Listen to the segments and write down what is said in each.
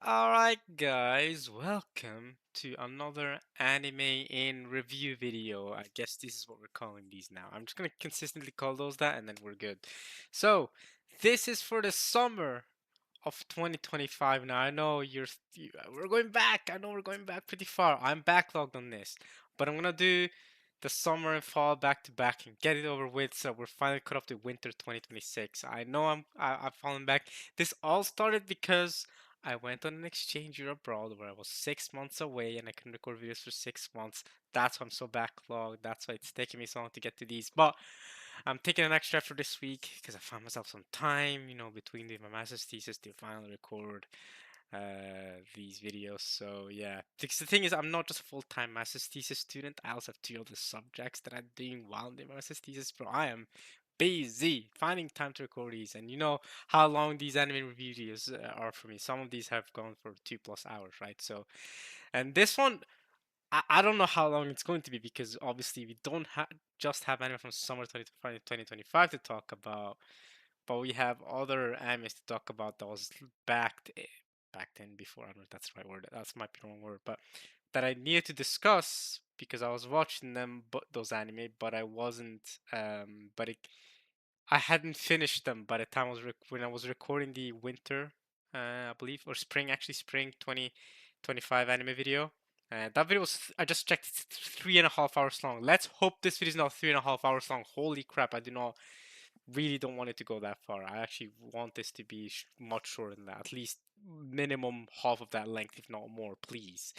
Alright guys, welcome to another anime in review video. I guess this is what we're calling these now. I'm just gonna consistently call those that and then we're good. So, this is for the summer of 2025. Now I know we're going back. I know we're going back pretty far. I'm backlogged on this, but I'm gonna do the summer and fall back to back and get it over with. So we're finally caught up to winter 2026. I know I've fallen back. This all started because I went on an exchange year abroad where I was 6 months away and I couldn't record videos for 6 months. That's why I'm so backlogged. That's why it's taking me so long to get to these. But I'm taking an extra for this week because I found myself some time, between my master's thesis to finally record these videos. So yeah, because the thing is, I'm not just a full-time master's thesis student. I also have two other subjects that I'm doing while in my master's thesis. But I am busy finding time to record these, and you know how long these anime review videos are for me. Some of these have gone for 2+ hours, right? So, and this one I don't know how long it's going to be because obviously we don't just have anime from summer 2025 to talk about, but we have other animes to talk about that was back then before. I don't know if that's the right word. That might be the wrong word, but that I needed to discuss because I was watching them, but those anime, but I wasn't. I hadn't finished them by the time when I was recording the winter, I believe, or spring, actually spring 2025 anime video. That video was, I just checked, it's 3.5 hours long. Let's hope this video is not 3.5 hours long. Holy crap, really don't want it to go that far. I actually want this to be much shorter than that, at least minimum half of that length, if not more, please.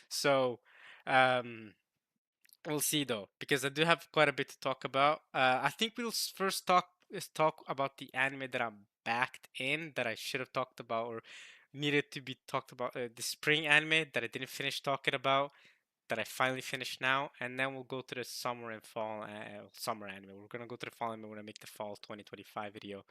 So, um, we'll see though, because I do have quite a bit to talk about. I think we'll first talk about the anime that I'm backed in that I should have talked about or needed to be talked about. The spring anime that I didn't finish talking about that I finally finished now, and then we'll go to the summer and fall summer anime. We're gonna go to the fall anime when I make the fall 2025 video.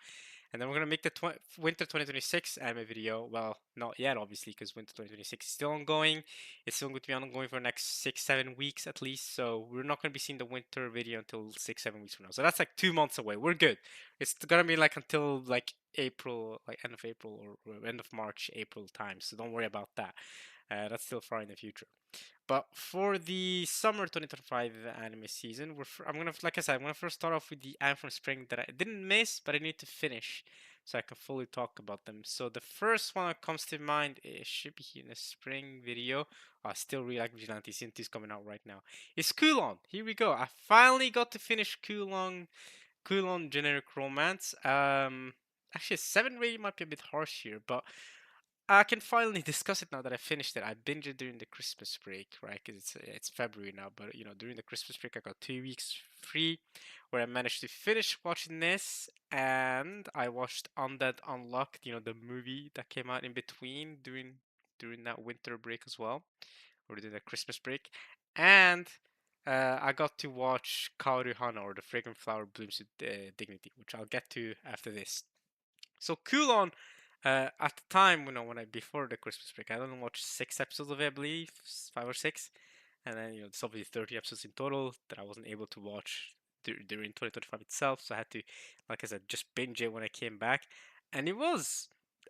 And then we're gonna make the winter 2026 anime video. Well, not yet, obviously, because winter 2026 is still ongoing. It's still going to be ongoing for the next 6-7 weeks at least. So we're not gonna be seeing the winter video until 6-7 weeks from now. So that's like 2 months away. We're good. It's gonna be like until like April, like end of April or end of March, April time. So don't worry about that. That's still far in the future. But for the summer 2025 anime season, I'm gonna, like I said, I'm gonna first start off with the anime from spring that I didn't miss, but I need to finish so I can fully talk about them. So the first one that comes to mind, it should be here in the spring video. I still really like Vigilante since it's coming out right now. It's Kulon. Here we go. I finally got to finish Kulon Generic Romance. Actually, 7 rating might be a bit harsh here, but I can finally discuss it now that I finished it. I binged it during the Christmas break, right? Because it's February now, but during the Christmas break, I got 2 weeks free, where I managed to finish watching this, and I watched Undead Unlocked, the movie that came out in between during that winter break as well, or during the Christmas break, and I got to watch Kaoru Hana, or the Fragrant Flower Blooms with Dignity, which I'll get to after this. So Kulon, at the time, when I before the Christmas break, I only watched 6 episodes of it, I believe, 5 or 6, and then it's obviously 30 episodes in total that I wasn't able to watch during 2025 itself. So I had to, like I said, just binge it when I came back, and it was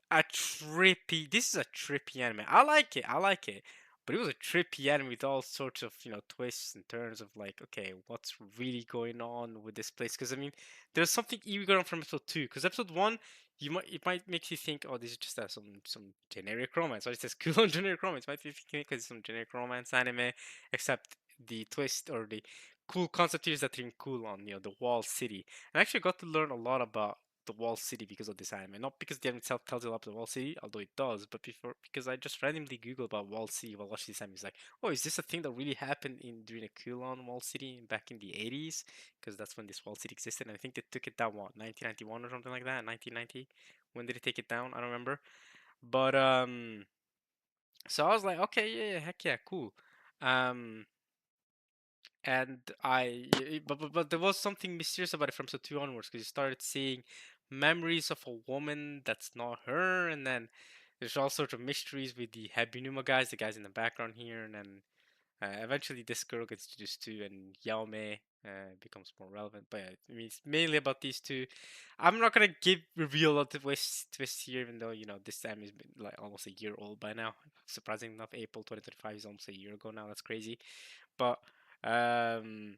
a trippy. This is a trippy anime. I like it. I like it. But it was a trippy anime with all sorts of, twists and turns of like, okay, what's really going on with this place? Because I mean, there's something even going on from episode 2. Because episode 1, it might make you think, oh, this is just some generic romance. Or it says cool on generic romance. Might be thinking because it's some generic romance anime, except the twist or the cool concept here is that they're in Kulon, the wall city. And I actually got to learn a lot about the wall city because of this anime. Not because the anime itself tells you a lot about the wall city, although it does, but because I just randomly googled about wall city while watching this anime. It's like, oh, is this a thing that really happened during the Kulon wall city back in the 80s? Because that's when this wall city existed. And I think they took it down, what, 1991 or something like that? 1990? When did it take it down? I don't remember. But so I was like, okay, yeah, heck yeah, cool. Um, and but there was something mysterious about it from episode 2 onwards because you started seeing memories of a woman that's not her, and then there's all sorts of mysteries with the Habinuma guys, the guys in the background here, and then Eventually, this girl gets introduced to, and Yaome becomes more relevant. But yeah, I mean, it's mainly about these two. I'm not gonna give reveal a lot of twists here, even though this anime has been like almost a year old by now. Surprising enough, April 2025 is almost a year ago now. That's crazy. But um,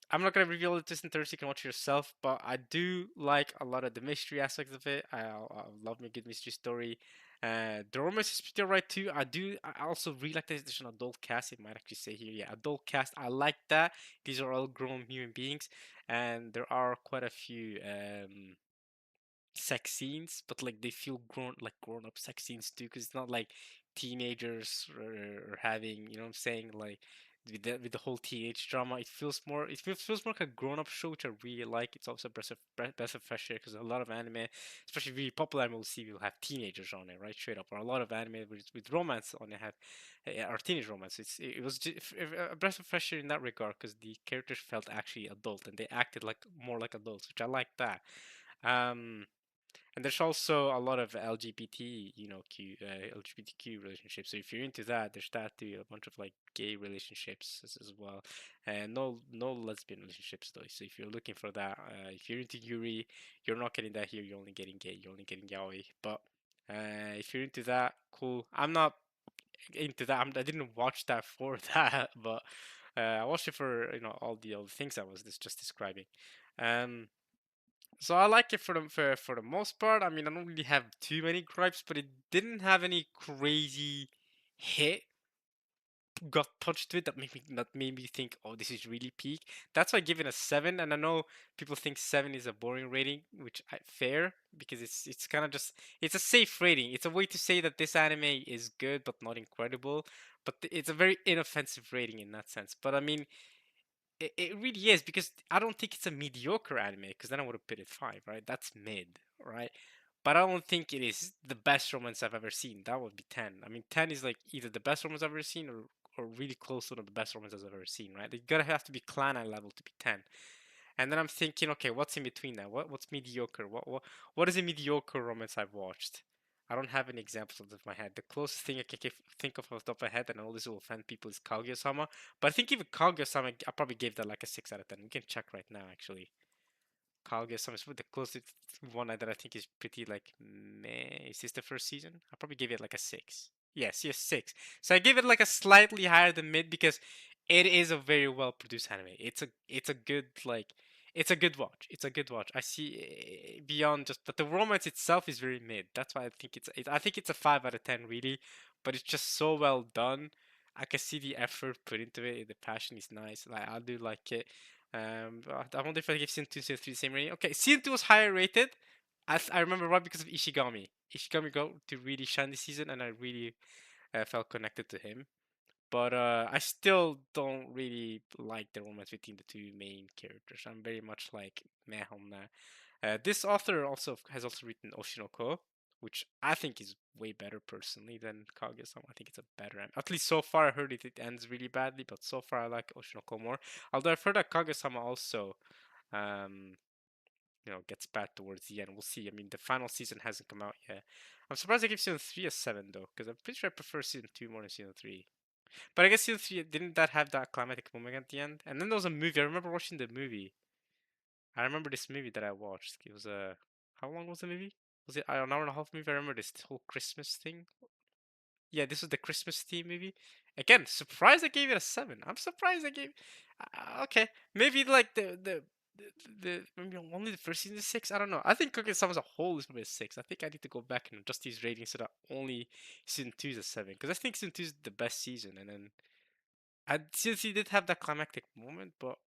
I'm not gonna reveal the twist and turns. You can watch it yourself. But I do like a lot of the mystery aspects of it. I love me a good mystery story. The romance is pretty alright too. I also really like that there's an adult cast. It might actually say here, yeah, adult cast. I like that. These are all grown human beings, and there are quite a few sex scenes, but like they feel grown up sex scenes too, because it's not like teenagers or having, you know what I'm saying, like with the whole teenage drama. It feels more like a grown up show, which I really like. It's also breath of fresh air, because a lot of anime, especially really popular anime, will have teenagers on it, right, straight up. Or a lot of anime with romance on it have or teenage romance. It was just a breath of fresh air in that regard, because the characters felt actually adult and they acted like more like adults, which I like that. Um, and there's also a lot of LGBT, LGBTQ relationships. So if you're into that, there's that too. A bunch of like gay relationships as well, and no lesbian relationships though. So if you're looking for that, if you're into Yuri, you're not getting that here. You're only getting gay. You're only getting yaoi. But if you're into that, cool. I'm not into that. I didn't watch that for that, but I watched it for all the other things I was just describing. Um, so I like it for the most part. I mean, I don't really have too many gripes, but it didn't have any crazy hit got touched to it that made me think, oh, this is really peak. That's why I give it a 7. And I know people think 7 is a boring rating, which fair, because it's kind of just it's a safe rating. It's a way to say that this anime is good but not incredible. But it's a very inoffensive rating in that sense. But I mean, it really is, because I don't think it's a mediocre anime, because then I would have put it 5, right? That's mid, right? But I don't think it is the best romance I've ever seen. That would be 10. I mean, 10 is like either the best romance I've ever seen, or really close to one of the best romances I've ever seen, right? They gotta have to be clan level to be 10. And then I'm thinking, okay, what's in between that? What's mediocre? What is a mediocre romance I've watched? I don't have any examples off the top of my head. The closest thing I can think of off the top of my head, and I know this will offend people, is Kaguya-sama. But I think even Kaguya-sama, I probably gave that like a 6 out of 10. We can check right now, actually. Kaguya-sama is the closest one that I think is pretty like meh. Is this the first season? I probably gave it like a 6. Yes, 6. So I give it like a slightly higher than mid, because it is a very well produced anime. It's a good like it's a good watch. It's a good watch. I see beyond just, but the romance itself is very mid. That's why I think I think it's a 5 out of 10 really, but it's just so well done. I can see the effort put into it. The passion is nice. Like I do like it. But I wonder if I give season 2, season 3 the same rating. Okay, season 2 was higher rated. I remember why, because of Ishigami. Ishigami got to really shine this season, and I really felt connected to him. But I still don't really like the romance between the two main characters. I'm very much like meh on that. This author has also written Oshinoko, which I think is way better personally than Kaguya-sama. I think it's a better end. At least so far, I heard it ends really badly, but so far I like Oshinoko more. Although I've heard that Kaguya-sama also, um, gets bad towards the end. We'll see. I mean, the final season hasn't come out yet. I'm surprised I give season 3 a 7 though, because I'm pretty sure I prefer season 2 more than season 3. But I guess season 3 didn't that have that climatic moment at the end? And then there was a movie. I remember watching the movie. I remember this movie that I watched. It was a how long was the movie? Was it an hour and a half movie? I remember this whole Christmas thing. Yeah, this was the Christmas theme movie. Again, surprised I gave it a 7. I'm surprised I gave. Okay, maybe like the maybe only the first season is 6. I don't know. I think Cooking Some as a whole is maybe a 6. I think I need to go back and adjust these ratings so that only season 2 is a 7, because I think season 2 is the best season, and then since he did have that climactic moment, but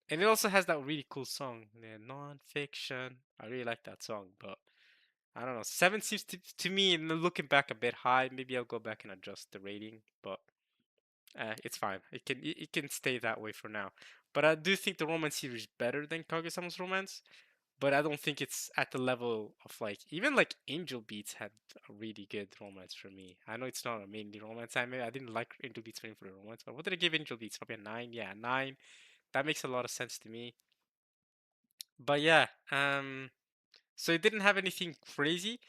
and it also has that really cool song, the non-fiction. I really like that song, but I don't know. 7 seems to me, looking back, a bit high. Maybe I'll go back and adjust the rating, but it's fine. It can stay that way for now. But I do think the romance here is better than Kaguya-sama's romance. But I don't think it's at the level of like even like Angel Beats had a really good romance for me. I know it's not a mainly romance anime. I didn't like Angel Beats for the romance, but what did I give Angel Beats? Probably a 9. Yeah, 9. That makes a lot of sense to me. But yeah, so it didn't have anything crazy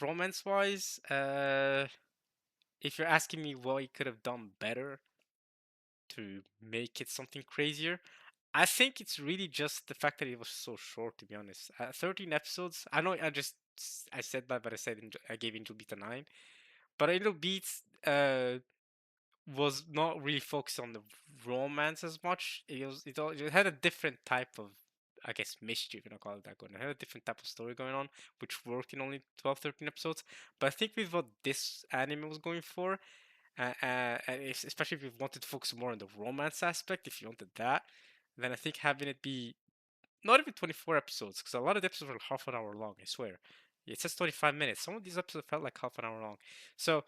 romance wise. If you're asking me what he could have done better, to make it something crazier. I think it's really just the fact that it was so short, to be honest. 13 episodes. I know I said that, but I gave Angel Beats a 9. But Angel Beats was not really focused on the romance as much. It had a different type of, I guess, mischief, you know, call it that, going. It had a different type of story going on, which worked in only 12, 13 episodes. But I think with what this anime was going for, especially if you wanted to focus more on the romance aspect, if you wanted that, then I think having it be not even 24 episodes, because a lot of the episodes were half an hour long, I swear. It says 25 minutes. Some of these episodes felt like half an hour long. So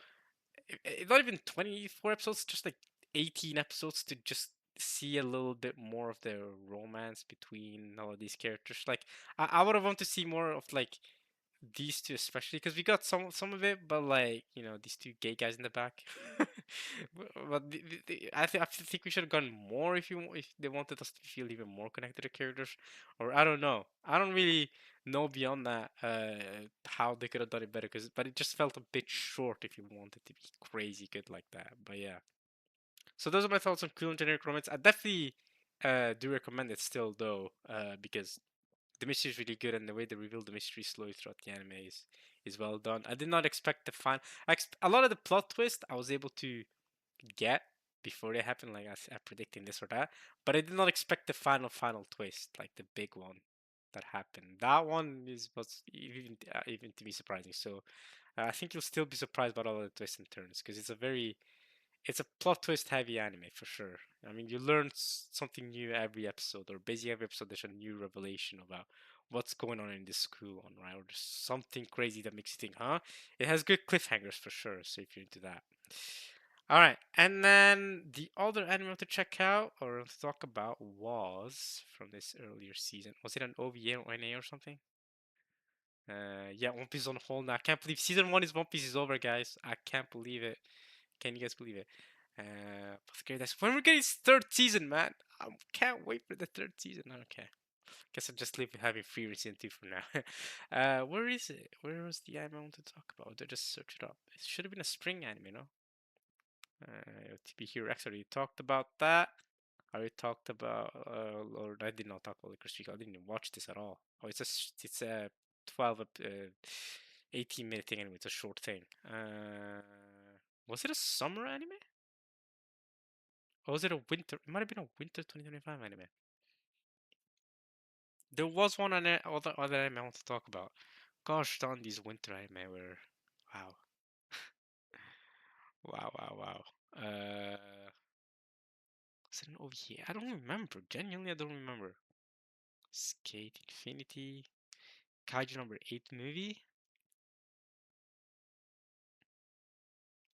not even 24 episodes, just like 18 episodes to just see a little bit more of the romance between all of these characters. Like I would have wanted to see more of like these two, especially because we got some of it, but like, you know, these two gay guys in the back. But I think we should have gotten more if they wanted us to feel even more connected to characters, or I don't know. I don't really know beyond that how they could have done it better, but it just felt a bit short if you wanted to be crazy good like that. But yeah, so those are my thoughts on Cool and Generic Romance. I definitely do recommend it still though, because the mystery is really good, and the way they reveal the mystery slowly throughout the anime is well done. I did not expect the final. A lot of the plot twist I was able to get before they happen, like I predicting this or that, but I did not expect the final twist, like the big one that happened. That one was even to me surprising. So I think you'll still be surprised by all the twists and turns, because it's a plot twist heavy anime for sure. I mean, you learn something new every episode, or basically every episode there's a new revelation about what's going on in this school, on right, or there's something crazy that makes you think, huh? It has good cliffhangers for sure. So if you're into that, all right. And then the other anime to check out or to talk about was from this earlier season. Was it an OVA or ONA or something? Yeah, One Piece is on hold now. I can't believe season one is One Piece is over, guys. I can't believe it. Can you guys believe it? But okay, that's when we're getting third season, man. I can't wait for the third season. Okay, guess I'll just leave having free season two for now. Where is it? Where was the anime I want to talk about? I just search it up. It should have been a spring anime, no? TB Hero X. I already talked about that. I already talked about, or I did not talk about Licorice Pizza. I didn't even watch this at all. Oh, it's a 12, 18-minute thing anyway. It's a short thing. Was it a summer anime? Or was it a winter? It might have been a winter 2025 anime. There was one other anime I want to talk about. Gosh darn, these winter anime were, wow, wow. Was it an OVA? I don't remember. Genuinely, I don't remember. Skate Infinity. Kaiju number 8 movie?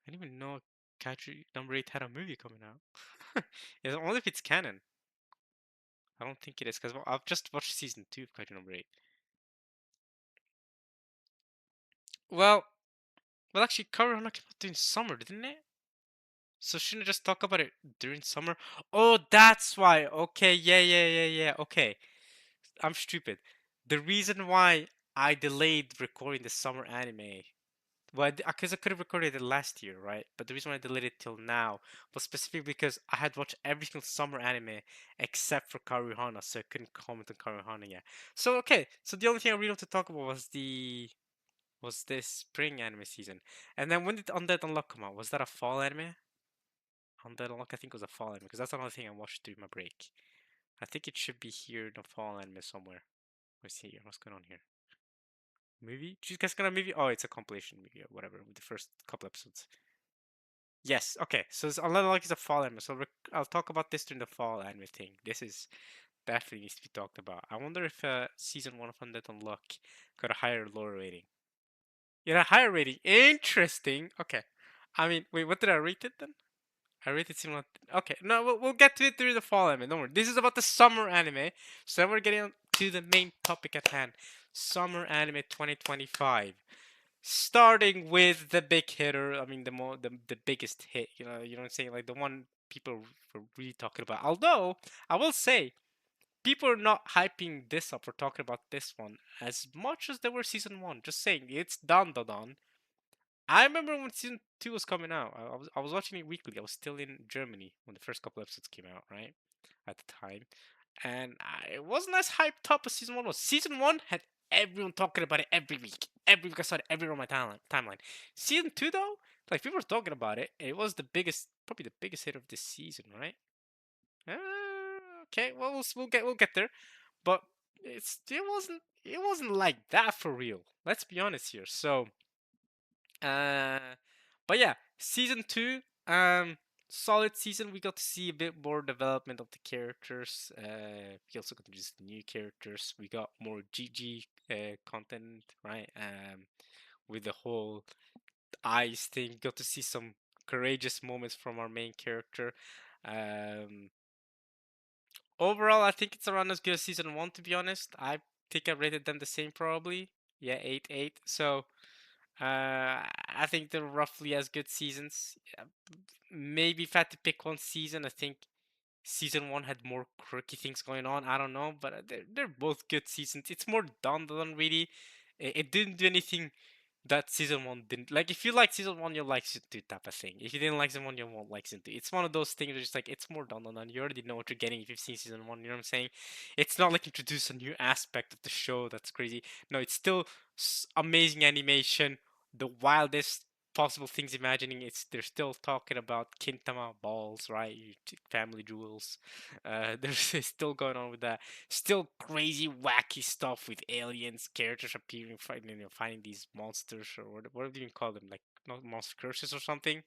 I didn't even know Kaiju number 8 had a movie coming out. It's only if it's canon. I don't think it is, because I've just watched season 2 of Kaiju number 8. Well, actually, Karuhana came out during summer, didn't it? So shouldn't I just talk about it during summer? Oh, that's why. Okay, yeah. Okay, I'm stupid. The reason why I delayed recording the summer anime, well, because I could have recorded it last year, right? But the reason why I delayed it till now was specifically because I had watched every single summer anime except for Karuhana, so I couldn't comment on Karuhana yet. So okay, so the only thing I really want to talk about was this spring anime season. And then when did Undead Unluck come out? Was that a fall anime? Undead Unluck, I think, was a fall anime, because that's another thing I watched during my break. I think it should be here in the fall anime somewhere. Let's see here. What's going on here? Movie? Did you guys got a movie? Oh, it's a compilation movie or whatever with the first couple episodes. Yes. Okay. So it's Undead Unluck is a fall anime. So I'll talk about this during the fall anime thing. This is definitely needs to be talked about. I wonder if season one of Undead Unluck got a higher or lower rating. Yeah, a higher rating. Interesting. Okay. I mean, wait, what did I rate it then? I rated similar. Okay, no, we'll get to it during the fall anime. Don't worry. This is about the summer anime. So then we're getting on to the main topic at hand. Summer anime 2025. Starting with the big hitter. I mean, the biggest hit. You know what I'm saying? Like the one people were really talking about. Although I will say, people are not hyping this up or talking about this one as much as they were season one. Just saying, it's Dan Da Dan. I remember when season two was coming out. I was watching it weekly. I was still in Germany when the first couple episodes came out, right? At the time, and I wasn't as hyped up as season one was. Season one had everyone talking about it every week. Every week I saw it everywhere on my timeline. Season two though, like people were talking about it. It was the biggest, probably the biggest hit of this season, right? Okay, well we'll get there, but it wasn't like that for real. Let's be honest here. So, uh, but yeah, season two, solid season. We got to see a bit more development of the characters. We also got to introduce new characters. We got more GG content, right? With the whole eyes thing, got to see some courageous moments from our main character. Um, Overall, I think it's around as good as season one. To be honest, I think I rated them the same probably. Yeah, 8-8. So I think they're roughly as good seasons. Maybe if I had to pick one season, I think season one had more quirky things going on. I don't know, but they're both good seasons. It's more done really. It didn't do anything that season one didn't. Like if you like season one, you'll like season two type of thing. If you didn't like season one, you won't like season two. It's one of those things where it's like it's more done. You already know what you're getting if you've seen season one. You know what I'm saying? It's not like introduce a new aspect of the show that's crazy. No, it's still amazing animation, the wildest possible things imagining. It's they're still talking about Kintama balls, right? Family jewels. There's it's still going on with that. Still crazy, wacky stuff with aliens, characters appearing, finding these monsters or what do you call them? Like not monster curses or something,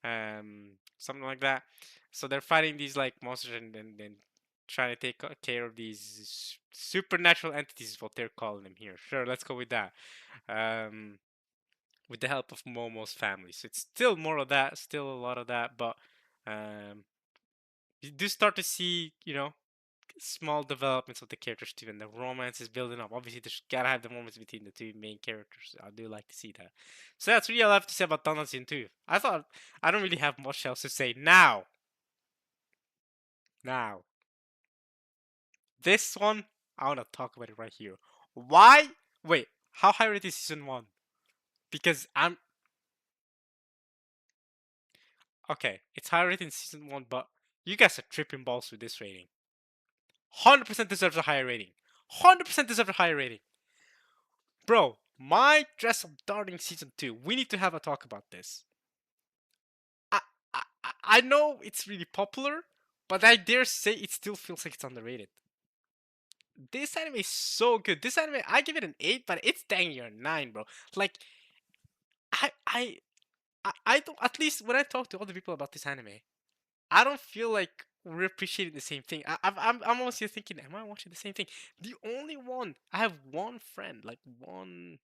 something like that. So they're fighting these like monsters and trying to take care of these supernatural entities, is what they're calling them here. Sure, let's go with that. Um, with the help of Momo's family. So it's still more of that, still a lot of that, but um, you do start to see, small developments of the characters too, and the romance is building up. Obviously, there's gotta have the moments between the two main characters. I do like to see that. So that's really all I have to say about Donaldson too. I thought I don't really have much else to say now. Now, this one I wanna talk about it right here. Why? Wait, how high rated is season one? Because I'm okay. It's higher rated in season one, but you guys are tripping balls with this rating. 100% deserves a higher rating. 100% deserves a higher rating. Bro, my Dress Up Darling season 2. We need to have a talk about this. I, I know it's really popular, but I dare say it still feels like it's underrated. This anime is so good. This anime, I give it an 8, but it's dang near a 9, bro. Like, I, I, I don't, at least when I talk to other people about this anime, I don't feel like we're appreciating the same thing. I'm honestly thinking, am I watching the same thing? The only one, I have one friend, like one.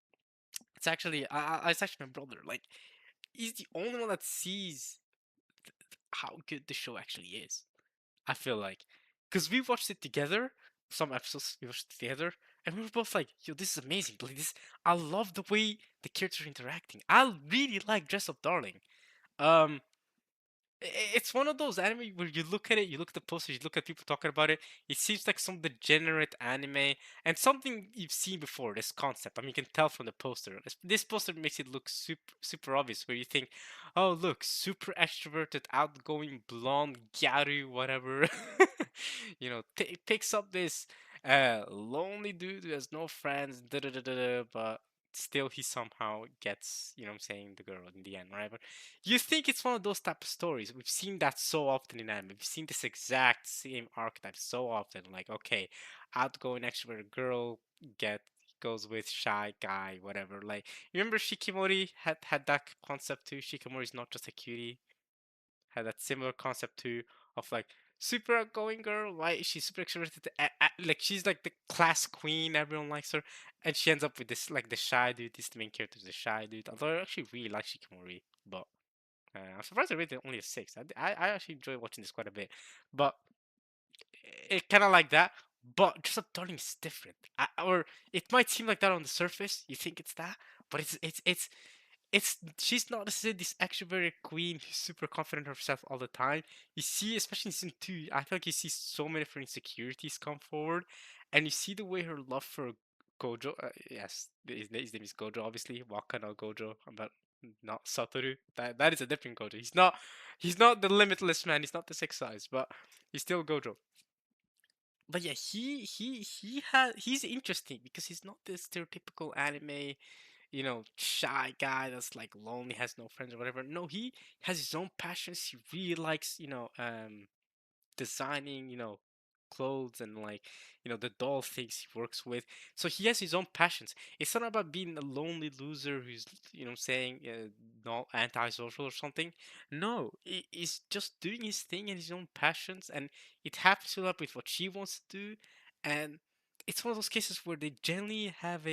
It's actually, it's actually my brother. Like, he's the only one that sees how good the show actually is. I feel like, because we watched it together, some episodes we watched it together, and we were both like, "Yo, this is amazing! Like this, I love the way the characters are interacting. I really like Dress Up Darling." Um, it's one of those anime where you look at it, you look at the posters, you look at people talking about it. It seems like some degenerate anime and something you've seen before. This concept, I mean, you can tell from the poster. This poster makes it look super obvious. Where you think, oh look, super extroverted, outgoing, blonde, gyaru, whatever. Picks up this lonely dude who has no friends, but still he somehow gets, what I'm saying, the girl in the end, right? But you think it's one of those type of stories. We've seen that so often in anime. We've seen this exact same archetype so often. Like, okay, outgoing extrovert girl get goes with shy guy, whatever. Like, remember Shikimori had that concept too. Shikimori's not just a cutie. Had that similar concept too of like super outgoing girl, right? She's super extroverted. Like she's like the class queen. Everyone likes her, and she ends up with this like the shy dude. This the main character is the shy dude. Although I actually really like Shikimori, but I'm surprised I rated only a 6. I actually enjoy watching this quite a bit, but it kind of like that. But Dress Up Darling is different, or it might seem like that on the surface. You think it's that, but it's she's not necessarily this extroverted queen who's super confident of herself all the time. You see, especially in season 2, I feel like you see so many different insecurities come forward, and you see the way her love for Gojo. Yes, his name is Gojo, obviously Waka no Gojo. But not Satoru. That is a different Gojo. He's not the limitless man. He's not the six size, but he's still Gojo. But yeah, he's interesting because he's not this stereotypical anime, shy guy that's like lonely, has no friends or whatever. No, he has his own passions. He really likes, designing, clothes and like, the doll things he works with. So he has his own passions. It's not about being a lonely loser who's, saying not antisocial or something. No, he's just doing his thing and his own passions, and it happens to line up with what she wants to do. And it's one of those cases where they generally have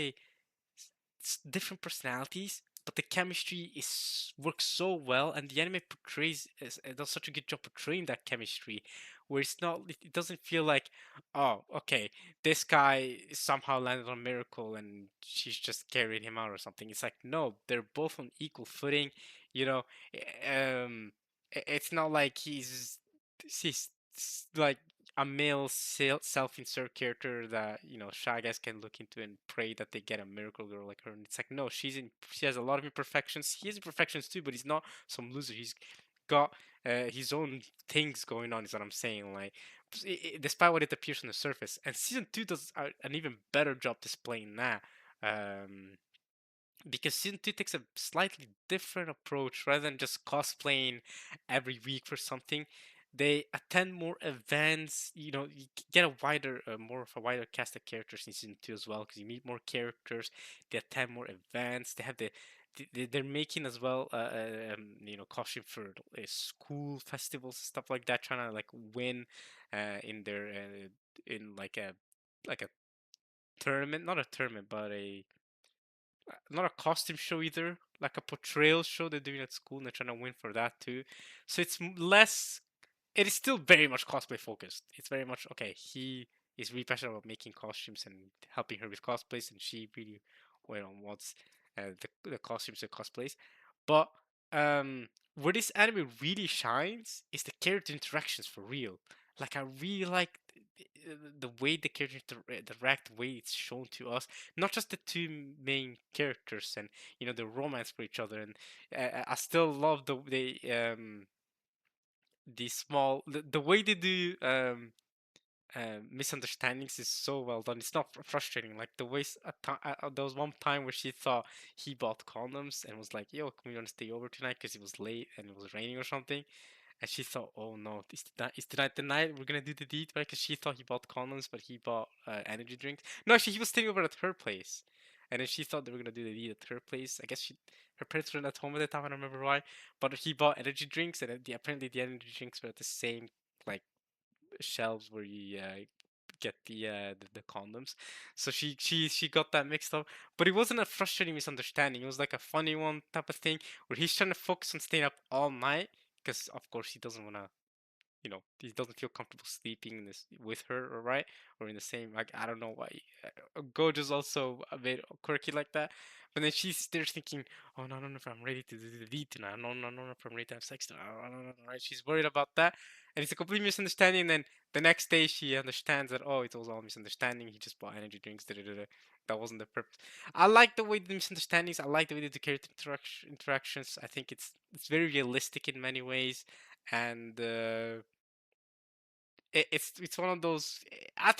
different personalities, but the chemistry is works so well, and the anime does such a good job portraying that chemistry, where it doesn't feel like, oh, okay, this guy somehow landed on Miracle and she's just carrying him out or something. It's like, no, they're both on equal footing, you know. It's not like he's like a male self-insert character that shy guys can look into and pray that they get a miracle girl like her. And it's like, no, she has a lot of imperfections. He has imperfections too, but he's not some loser. He's got his own things going on. Is what I'm saying. Like, despite what it appears on the surface, and season two does an even better job displaying that. Um, because season two takes a slightly different approach rather than just cosplaying every week for something. They attend more events. You get a more of a wider cast of characters in season two as well because you meet more characters. They attend more events. They have they're making as well, costume for school festivals, stuff like that, trying to like win, in their in like a tournament, not a tournament, but a not a costume show either, like a portrayal show they're doing at school, and they're trying to win for that too. So it's less. It is still very much cosplay focused. It's very much okay. He is really passionate about making costumes and helping her with cosplays, and she really wants the costumes and cosplays. But where this anime really shines is the character interactions for real. Like I really like the way the characters interact, the way it's shown to us, not just the two main characters and the romance for each other. And I still love the way they do misunderstandings is so well done. It's not frustrating. Like the way there was one time where she thought he bought condoms and was like, "Yo, can we want to stay over tonight?" Because it was late and it was raining or something. And she thought, "Oh no, is tonight the night we're gonna do the deed?" Right? Because she thought he bought condoms, but he bought energy drinks. No, actually, he was staying over at her place, and then she thought they were gonna do the deed at her place. I guess her parents weren't at home at the time. I don't remember why, but he bought energy drinks, and apparently the energy drinks were at the same like shelves where you get the condoms. So she got that mixed up, but it wasn't a frustrating misunderstanding. It was like a funny one type of thing where he's trying to focus on staying up all night because of course he doesn't want to, he doesn't feel comfortable sleeping in this with her, or right, or in the same, like, I don't know why. Gojo's also a bit quirky like that, but then she's there thinking, oh no, I don't know if I'm ready to do the deed tonight. No, no, no, no, if I'm ready to have sex tonight. I don't know, right? She's worried about that, and it's a complete misunderstanding. And then the next day she understands that, oh, it was all a misunderstanding. He just bought energy drinks. Da, da, da, da. That wasn't the purpose. I like the way the misunderstandings. I like the way they do character interactions. I think it's very realistic in many ways, and it's one of those. I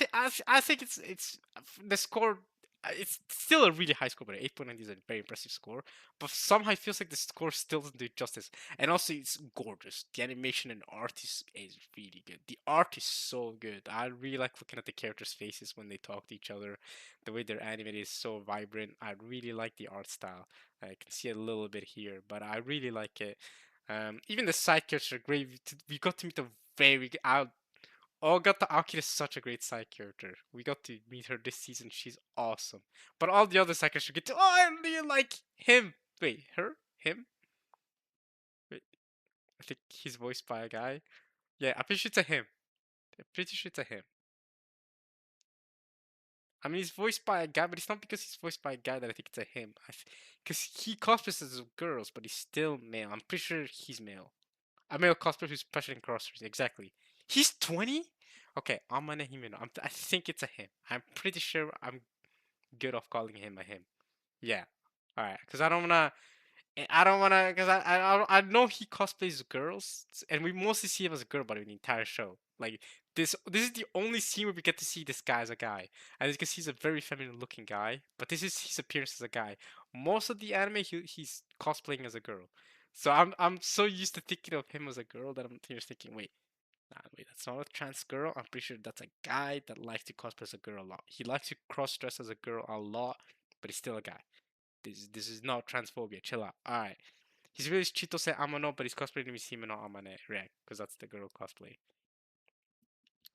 think it's the score. It's still a really high score, but 8.9 is a very impressive score. But somehow it feels like the score still doesn't do it justice. And also, it's gorgeous. The animation and art is really good. The art is so good. I really like looking at the characters' faces when they talk to each other. The way they're animated is so vibrant. I really like the art style. I can see it a little bit here, but I really like it. Even the side characters are great. We got to meet a very. Ogata Akira is such a great side character. We got to meet her this season. She's awesome. But all the other side characters get to. Oh, I really like him. Wait, her? Him? Wait, I think he's voiced by a guy. Yeah, I'm pretty sure it's a him. I'm pretty sure it's a him. I mean, he's voiced by a guy, but it's not because he's voiced by a guy that I think it's a him. Because he cosplays as girls, but he's still male. I'm pretty sure he's male. A male cosplayer who's pressuring crossers. Exactly. He's 20? Okay, I'm gonna him. I think it's a him. I'm pretty sure I'm good off calling him a him. Yeah. All right. Because I don't wanna. I don't wanna, because I know he cosplays girls, and we mostly see him as a girl, but in the entire show, like this is the only scene where we get to see this guy as a guy, and you can see he's a very feminine looking guy, but this is his appearance as a guy. Most of the anime, he's cosplaying as a girl, so I'm so used to thinking of him as a girl that I'm just thinking, wait, nah, wait, that's not a trans girl. I'm pretty sure that's a guy that likes to cosplay as a girl a lot. He likes to cross dress as a girl a lot, but he's still a guy. This is not transphobia. Chill out. All right. He's really Chitose Amano, but he's cosplaying with Himeno Amane React because that's the girl cosplay.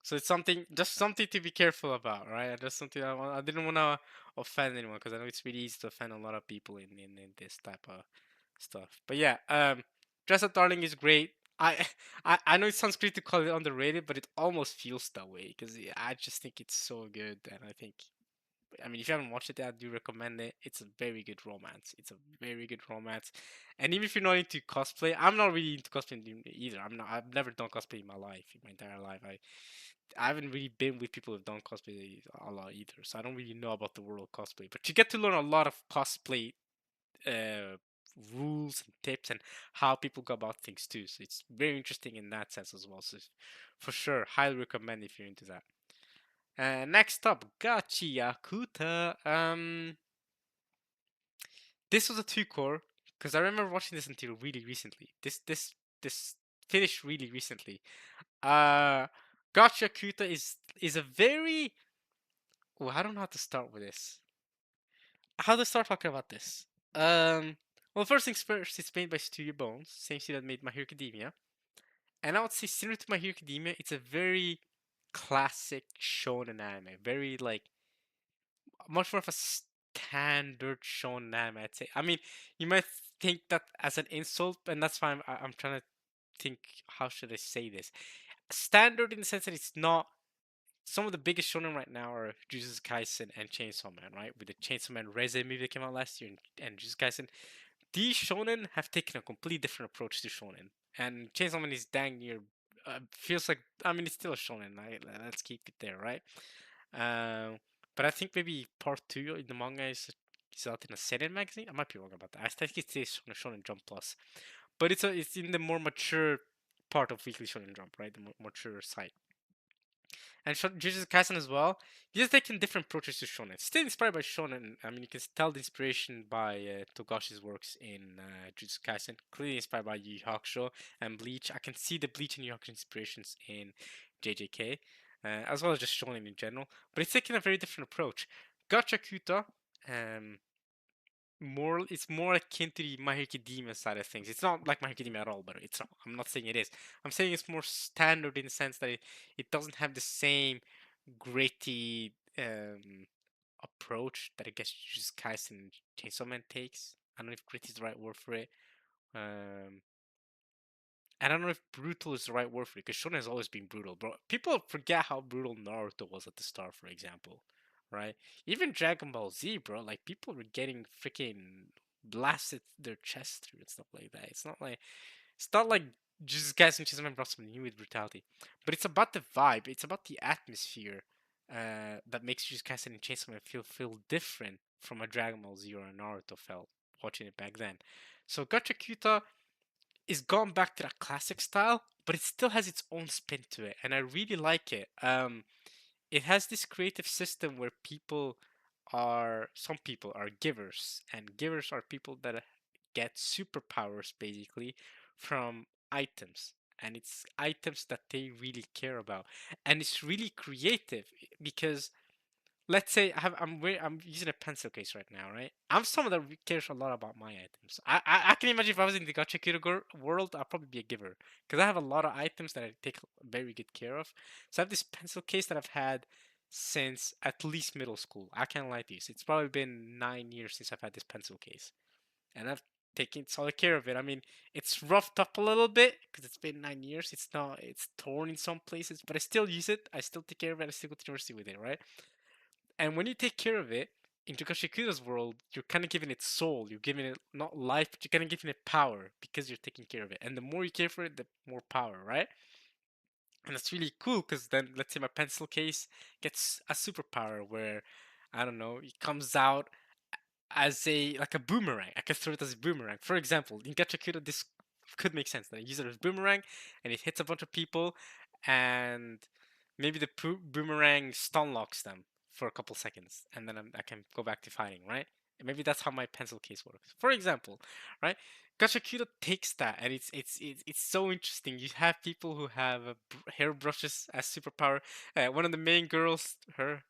So it's something, just something to be careful about, right? Just something I didn't want to offend anyone because I know it's really easy to offend a lot of people in this type of stuff. But yeah, Dress Up Darling is great. I, I know it sounds great to call it underrated, but it almost feels that way because I just think it's so good, and I mean, if you haven't watched it, I do recommend it. It's a very good romance. It's a very good romance, and even if you're not into cosplay, I'm not really into cosplay either. I'm not. I've never done cosplay in my life, in my entire life. I haven't really been with people who've done cosplay a lot either, so I don't really know about the world of cosplay. But you get to learn a lot of cosplay uh, rules and tips and how people go about things too. So it's very interesting in that sense as well. So for sure, highly recommend if you're into that. Next up, Gachi Yakuta. This was a two core because I remember watching this until really recently. This finished really recently. Uh, Gachi Yakuta is a very. Oh, I don't know how to start with this. How to start talking about this? Well, first things first, it's made by Studio Bones, same studio that made My Hero Academia, and I would say similar to My Hero Academia, it's a very classic shonen anime, very like much more of a standard shonen anime, I'd say. I mean, you might think that as an insult, and that's why I'm trying to think how should I say this. Standard in the sense that it's not. Some of the biggest shonen right now are Jujutsu Kaisen and Chainsaw Man, right? With the Chainsaw Man Reze movie that came out last year and Jujutsu Kaisen, these shonen have taken a completely different approach to shonen. And Chainsaw Man is dang near feels like, I mean, it's still a shonen. Let's keep it there, right? Um, but I think maybe part two in the manga is out in a seinen magazine. I might be wrong about that. I think it's on a Shonen Jump Plus, but it's in the more mature part of Weekly Shonen Jump, right? The more mature side. And Jujutsu Kaisen as well. He's taking different approaches to shonen. Still inspired by shonen. I mean, you can tell the inspiration by Togashi's works in Jujutsu Kaisen. Clearly inspired by Yu Yu Hakusho and Bleach. I can see the Bleach and Yu Yu Hakusho inspirations in JJK, as well as just shonen in general. But it's taking a very different approach. Gacha Kuta, um, it's more akin to the My Hero Academia side of things. It's not like My Hero Academia at all, but it's not. I'm not saying it is. I'm saying it's more standard in the sense that it doesn't have the same gritty approach that I guess just Kaisen and Chainsaw Man takes. I don't know if gritty is the right word for it. Um, and I don't know if brutal is the right word for it, because Shonen has always been brutal, bro. People forget how brutal Naruto was at the start, for example, right? Even Dragon Ball Z, bro. Like people were getting freaking blasted their chest through and stuff like that. It's not like just guys and Chainsaw brought some new with brutality, but it's about the vibe. It's about the atmosphere that makes Jujutsu Kaisen and Chainsaw Man feel different from a Dragon Ball Z or a Naruto felt watching it back then. So Gacha Kyuta is gone back to that classic style, but it still has its own spin to it, and I really like it. It has this creative system where some people are givers, and givers are people that get superpowers basically from items, and it's items that they really care about, and it's really creative because let's say I'm using a pencil case right now, right? I'm someone that cares a lot about my items. I can imagine if I was in the Gacha Kiro world, I'd probably be a giver because I have a lot of items that I take very good care of. So I have this pencil case that I've had since at least middle school. I can't lie to you. It's probably been 9 years since I've had this pencil case, and I've taken solid care of it. I mean, it's roughed up a little bit because it's been 9 years. It's torn in some places, but I still use it. I still take care of it. I still go to university with it, right? And when you take care of it, in Tokashikuda's world, you're kind of giving it soul. You're giving it not life, but you're kind of giving it power because you're taking care of it. And the more you care for it, the more power, right? And that's really cool because then, let's say my pencil case gets a superpower where, I don't know, it comes out. as a like a boomerang. I can throw it as a boomerang. For example, in Gacha Kudo, this could make sense. That I use it as boomerang, and it hits a bunch of people, and maybe the boomerang stun locks them for a couple seconds, and then I can go back to fighting, right? And maybe that's how my pencil case works. For example, right? Gacha Kudo takes that, and it's so interesting. You have people who have hairbrushes as superpower. One of the main girls,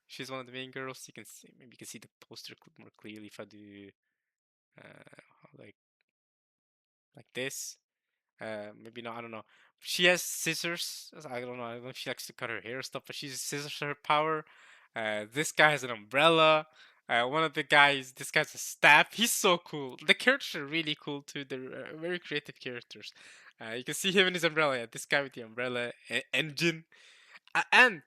she's one of the main girls. You can see, maybe you can see the poster more clearly if I do like this. Maybe not. I don't know. She has scissors. I don't know. I don't know if she likes to cut her hair or stuff, but she's scissors her power. This guy has an umbrella. One of the guys, this guy's a staff. He's so cool. The characters are really cool too. They're very creative characters. You can see him in his umbrella. Yeah, this guy with the umbrella engine, and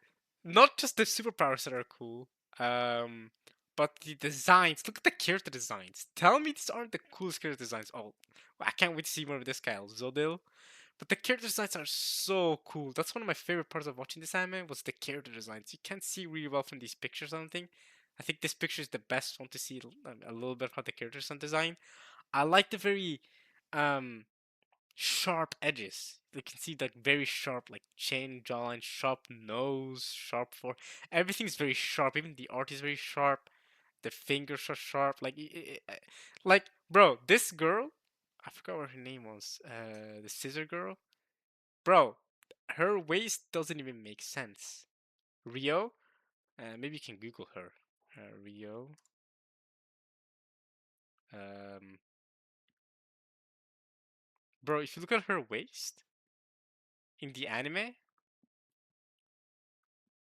not just the superpowers that are cool. Um, but the designs. Look at the character designs. Tell me these aren't the coolest character designs. Oh, I can't wait to see more of this guy, Zodil. But the character designs are so cool. That's one of my favorite parts of watching this anime was the character designs. You can't see really well from these pictures, I don't think. I think this picture is the best one to see a little bit how the characters are designed. I like the very um sharp edges. You can see like very sharp, like chin, jawline, sharp nose, sharp for everything's very sharp. Even the art is very sharp. The fingers are sharp. Like bro, this girl, I forgot what her name was. The scissor girl, bro. Her waist doesn't even make sense. Rio, maybe you can Google her. Rio. Um, bro, if you look at her waist in the anime,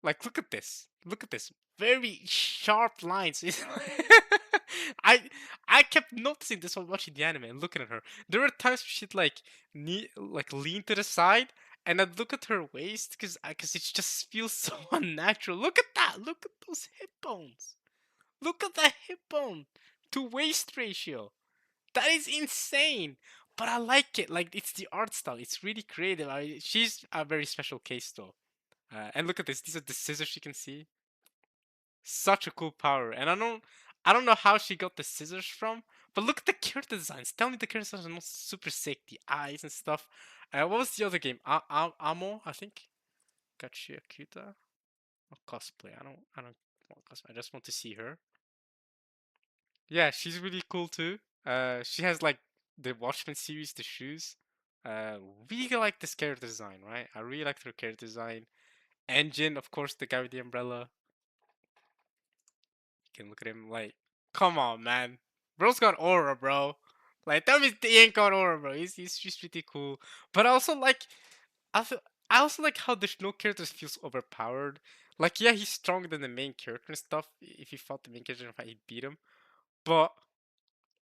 like, look at this. Look at this. Very sharp lines. I I kept noticing this while watching the anime and looking at her. There were times where she'd like lean to the side, and I'd look at her waist because it just feels so unnatural. Look at that. Look at those hip bones. Look at that hip bone to waist ratio. That is insane. But I like it. Like it's the art style. It's really creative. She's a very special case though. And look at this. These are the scissors you can see. Such a cool power. And I don't know how she got the scissors from, but look at the character designs. Tell me the character designs are not super sick. The eyes and stuff. What was the other game? Amo, I think. Gotcha, Akuta. Oh, cosplay. I don't want cosplay. I just want to see her. Yeah, she's really cool too. She has like the Watchmen series, the shoes. Really like this character design, right? I really like her character design. Engine, of course, the guy with the umbrella. Can look at him like, come on, man. Bro's got aura, bro. Like, tell me he ain't got aura, bro. He's just pretty cool. But I also like, I, feel, I also like how the no characters feels overpowered. Like, yeah, he's stronger than the main character and stuff. If he fought the main character, if he'd beat him. But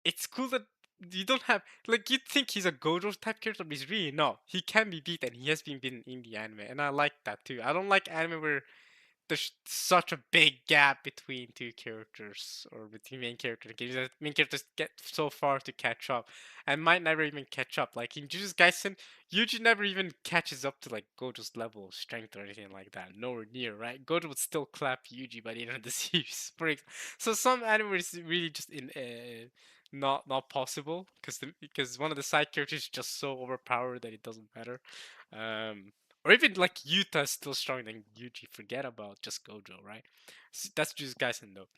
it's cool that you don't have like you'd think he's a Gojo type character, but he's really not. He can be beaten. He has been beaten in the anime, and I like that too. I don't like anime where there's such a big gap between two characters or between main character games that main characters get so far to catch up and might never even catch up. Like in Jujutsu Kaisen, Yuji never even catches up to like Gojo's level of strength or anything like that. Nowhere near, right? Gojo would still clap Yuji by the end of the series. So some anime is really just in not possible because one of the side characters is just so overpowered that it doesn't matter. Um, or even like Yuta is still stronger than Yuji. Forget about just Gojo, right? That's just Gaisen though.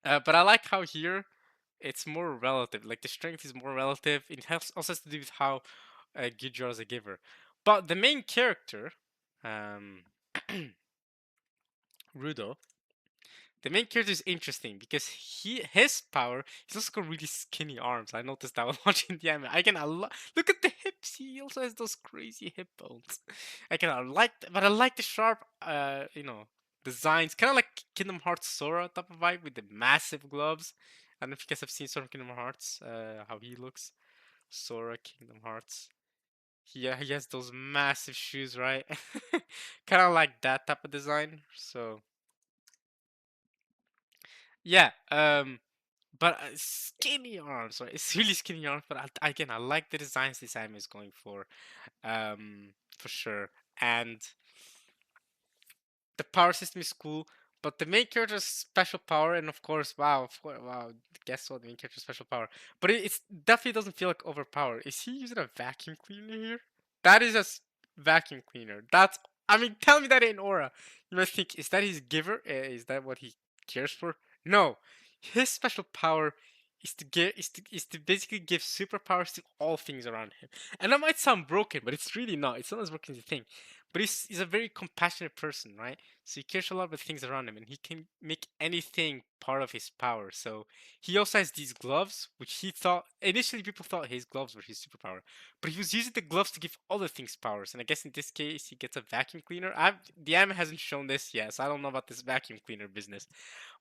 But I like how here it's more relative. Like the strength is more relative. It also has to do with how Gijiro is a giver. But the main character, um, Rudo, the main character is interesting because his power he's also got really skinny arms. I noticed that while watching the anime. Look at the hips. He also has those crazy hip bones. But I like the sharp designs, kind of like Kingdom Hearts Sora type of vibe with the massive gloves. I don't know if you guys have seen Sora Kingdom Hearts, how he looks. Sora Kingdom Hearts. He has those massive shoes, right? Kind of like that type of design. So yeah, but skinny arms, right? It's really skinny arms, but again, I like the designs this anime is going for sure. And the power system is cool, But the main character's special power, and of course, wow, guess what? The main character's special power, but it's definitely doesn't feel like overpowered. Is he using a vacuum cleaner here? That is a vacuum cleaner. That's, I mean, tell me that ain't aura. You must think, is that his giver? Is that what he cares for? No, his special power is to give is to basically give superpowers to all things around him. And that might sound broken, but it's really not. It's not as broken as you think. But he's a very compassionate person, right? So he cares a lot about things around him, and he can make anything part of his power. So he also has these gloves, which he thought initially people thought his gloves were his superpower, but he was using the gloves to give other things powers. And I guess in this case, he gets a vacuum cleaner. The anime hasn't shown this yet, so I don't know about this vacuum cleaner business.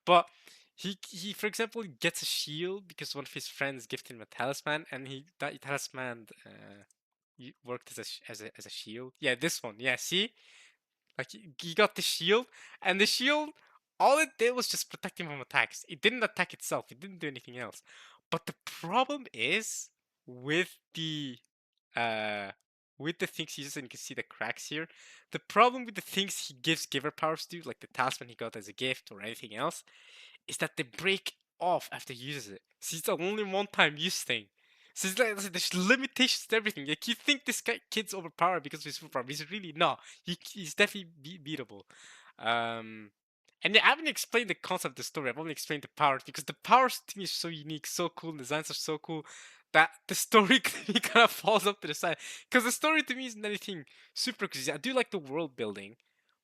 But he for example gets a shield because one of his friends gifted him a talisman, and that talisman worked as a shield. Yeah, this one. Yeah, see, like he got the shield, and the shield, all it did was just protect him from attacks. It didn't attack itself. It didn't do anything else. But the problem is with the uh with the things he uses, and you can see the cracks here. The problem with the things he gives giver powers to, like the talisman he got as a gift or anything else, is that they break off after he uses it. So it's only one-time use thing. So it's like there's limitations to everything. Like you think this kid's overpowered because of his superpower, he's really not. He's definitely beatable. Um, and yeah, I haven't explained the concept of the story. I've only explained the powers because the powers to me is so unique, so cool. The designs are so cool that the story to me kind of falls up to the side. Because the story to me isn't anything super crazy. I do like the world building,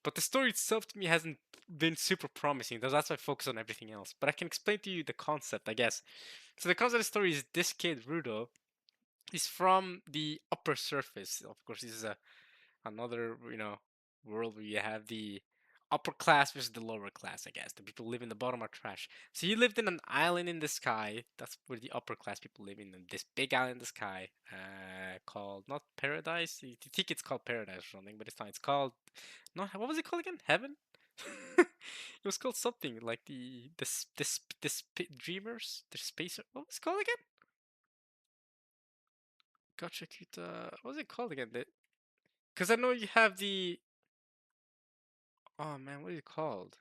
but the story itself to me hasn't been super promising. That's why I focus on everything else. But I can explain to you the concept, I guess. So the concept of the story is this kid Rudo is from the upper surface. Of course, this is another world where you have the upper class versus the lower class. I guess the people who live in the bottom are trash. So he lived in an island in the sky. That's where the upper class people live in this big island in the sky, called not paradise. You think it's called paradise or something, but it's not. It's called not, what was it called again? Heaven. It was called something like dreamers, the spacer. What was it called again? Gotcha, Kuta. What was it called again? Because I know you have the. Oh man, what is it called?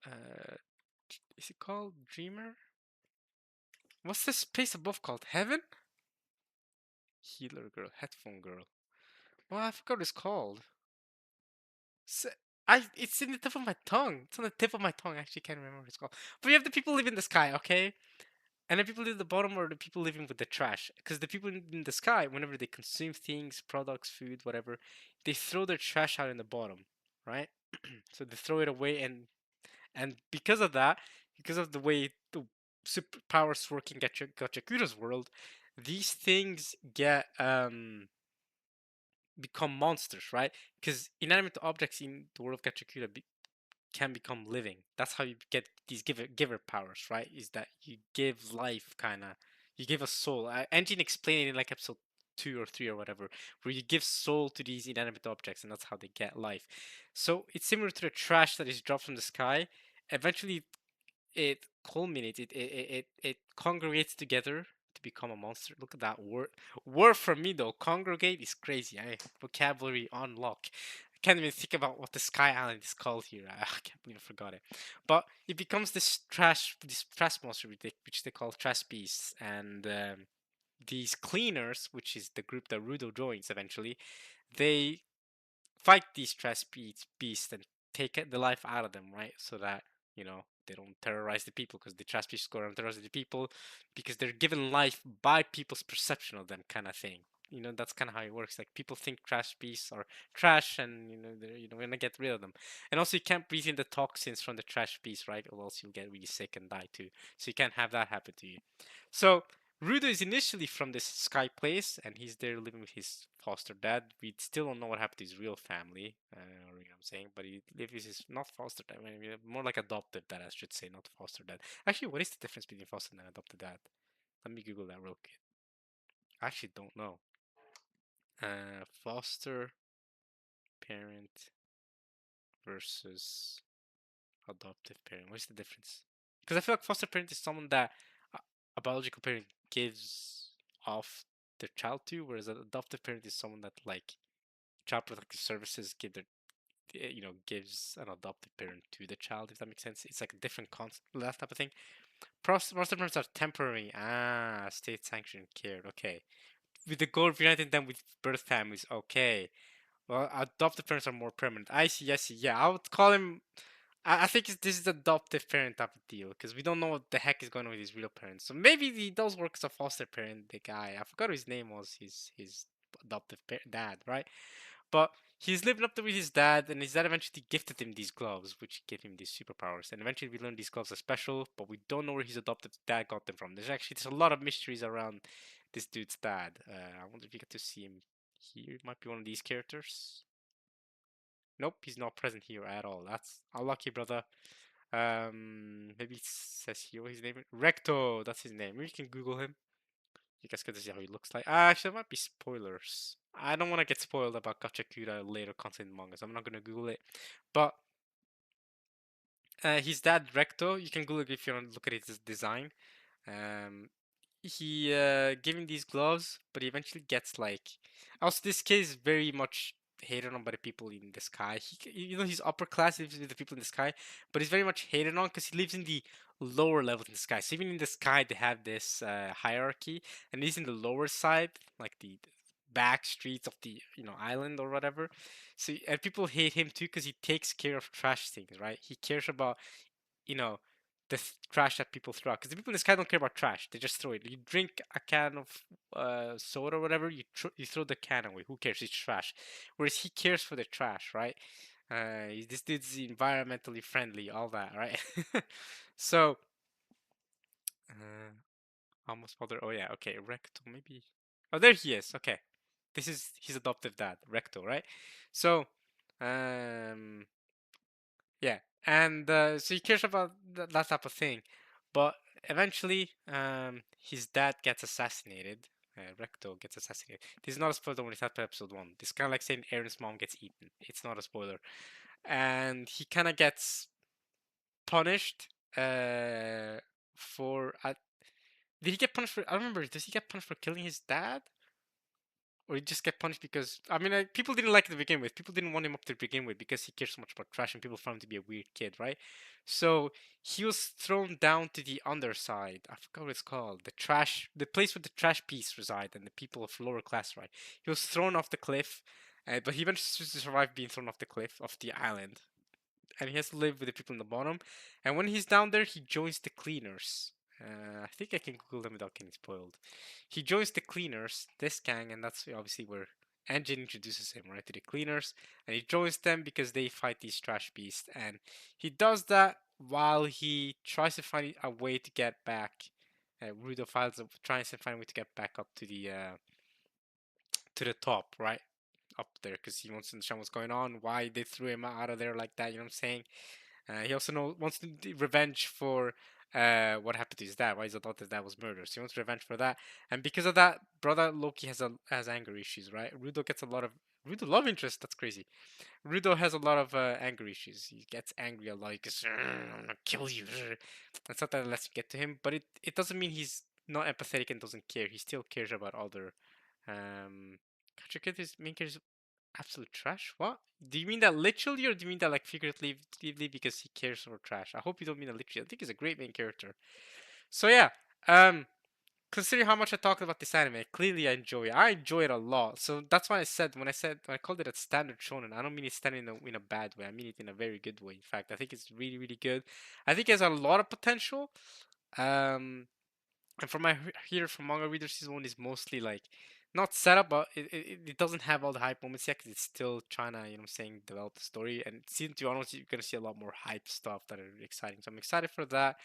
Uh, is it called Dreamer? What's the space above called? Heaven? Healer girl, headphone girl. Well, I forgot what it's called. S it's in the tip of my tongue. It's on the tip of my tongue. I actually can't remember what it's called. But you have the people live in the sky, okay? And the people live at the bottom are the people living with the trash. Because the people in the sky, whenever they consume things, products, food, whatever, they throw their trash out in the bottom, right? So they throw it away, and because of that, because of the way the superpowers work in Gachakura's world, these things get become monsters, right? Because inanimate objects in the world of Gachakura can become living. That's how you get these giver powers, right? Is that you give life, kind of, you give a soul. Engine explained it in like episode 2 or 3 or whatever, where you give soul to these inanimate objects, and that's how they get life. So it's similar to the trash that is dropped from the sky. Eventually, it culminates. It congregates together to become a monster. Look at that word. Word for me though. Congregate is crazy. Vocabulary unlock. I can't even think about what the Sky Island is called here. I can't believe I forgot it. But it becomes this trash monster which they call trash beasts, and these cleaners, which is the group that Rudo joins eventually, they fight these beasts and take the life out of them, right? So that they don't terrorize the people, because the trash beasts go around terrorizing the people because they're given life by people's perception of them, kind of thing. That's kind of how it works. Like people think trash beasts are trash, and we're gonna get rid of them. And also, you can't breathe in the toxins from the trash beast, right? Or else you'll get really sick and die too. So you can't have that happen to you. So Rudo is initially from this sky place, and he's there living with his foster dad. We still don't know what happened to his real family, or I'm saying, but he lives with his not foster dad, more like adoptive dad, I should say, not foster dad. Actually, what is the difference between foster and adopted dad? Let me Google that real quick. I actually don't know. Foster parent versus adoptive parent. What's the difference? Because I feel like foster parent is someone that a biological parent gives off their child to, whereas an adoptive parent is someone that like child protective services gives an adoptive parent to the child, if that makes sense. It's like a different concept, that type of thing. Foster parents are temporary. Ah, state sanctioned care. Okay. With the goal of uniting them with birth families. Okay. Well, adoptive parents are more permanent. I see. I see. Yeah, I would call him. I think this is adoptive parent type of deal because we don't know what the heck is going on with his real parents. So maybe he does work as a foster parent. The guy, I forgot what his name was. His adoptive dad, right? But he's living up there with his dad, and his dad eventually gifted him these gloves, which gave him these superpowers. And eventually, we learn these gloves are special, but we don't know where his adoptive dad got them from. There's a lot of mysteries around this dude's dad. I wonder if you get to see him here. Might be one of these characters. Nope, he's not present here at all. That's unlucky, brother. Maybe it says here what his name is. Recto, that's his name. Maybe you can Google him. You guys get to see how he looks like. Actually, there might be spoilers. I don't want to get spoiled about Gachakura later content in manga, so I'm not gonna Google it. But his dad, Recto, you can Google it if you want to look at his design. Um, he gave him these gloves, but he eventually gets like. Also, this kid is very much hated on by the people in the sky. He's upper class, he lives with the people in the sky, but he's very much hated on because he lives in the lower levels in the sky. So even in the sky, they have this hierarchy, and he's in the lower side, like the back streets of the island or whatever. So and people hate him too because he takes care of trash things, right? He cares about you know, the trash that people throw out. Because the people in the sky don't care about trash; they just throw it. You drink a can of soda or whatever, you throw the can away. Who cares? It's trash. Whereas he cares for the trash, right? This dude's environmentally friendly, all that, right? So, uh, almost mother. Oh yeah, okay, Recto maybe. Oh, there he is. Okay, this is his adoptive dad, Recto, right? So, um, yeah, and so he cares about that type of thing, but eventually, his dad gets assassinated. Recto gets assassinated. This is not a spoiler when it's at episode one. This is kind of like saying Aaron's mom gets eaten. It's not a spoiler, and he kind of gets punished. For did he get punished for? I don't remember. Does he get punished for killing his dad? Or he just get punished because I mean people didn't like it to begin with. People didn't want him up to begin with because he cares so much about trash and people found him to be a weird kid, right? So he was thrown down to the underside. I forgot what it's called. The place where the trash beasts reside and the people of lower class, right? He was thrown off the cliff, but he eventually survived being thrown off the cliff off the island, and he has to live with the people in the bottom. And when he's down there, he joins the cleaners. I think I can Google them without getting spoiled. He joins the cleaners, this gang, and that's obviously where Engine introduces him, right, to the cleaners. And he joins them because they fight these trash beasts. And he does that while he tries to find a way to get back. Rudo tries to find a way to get back up to the top, right? Up there because he wants to understand what's going on, why they threw him out of there like that. You know what I'm saying? He also wants to revenge for what happened to his dad. Why he thought his dad was murdered. So he wants revenge for that, and because of that, brother Loki has anger issues. Right? Rudo gets a lot of Rudo love interest. That's crazy. Rudo has a lot of anger issues. He gets angry a lot. He goes, "I'm gonna kill you." That's not that lets you get to him, but it doesn't mean he's not empathetic and doesn't care. He still cares about other. Um, Kachika, his main character absolute trash? What? Do you mean that literally or do you mean that like figuratively because he cares for trash? I hope you don't mean that literally. I think he's a great main character. So yeah, considering how much I talked about this anime, clearly I enjoy it. I enjoy it a lot. So that's why when I called it a standard shonen, I don't mean it standard in a bad way. I mean it in a very good way. In fact, I think it's really, really good. I think it has a lot of potential. Um and from my here from manga reader, season one is mostly like not set up, but it doesn't have all the hype moments yet because it's still trying to, develop the story. And season two onwards, you're gonna see a lot more hype stuff that are exciting. So I'm excited for that.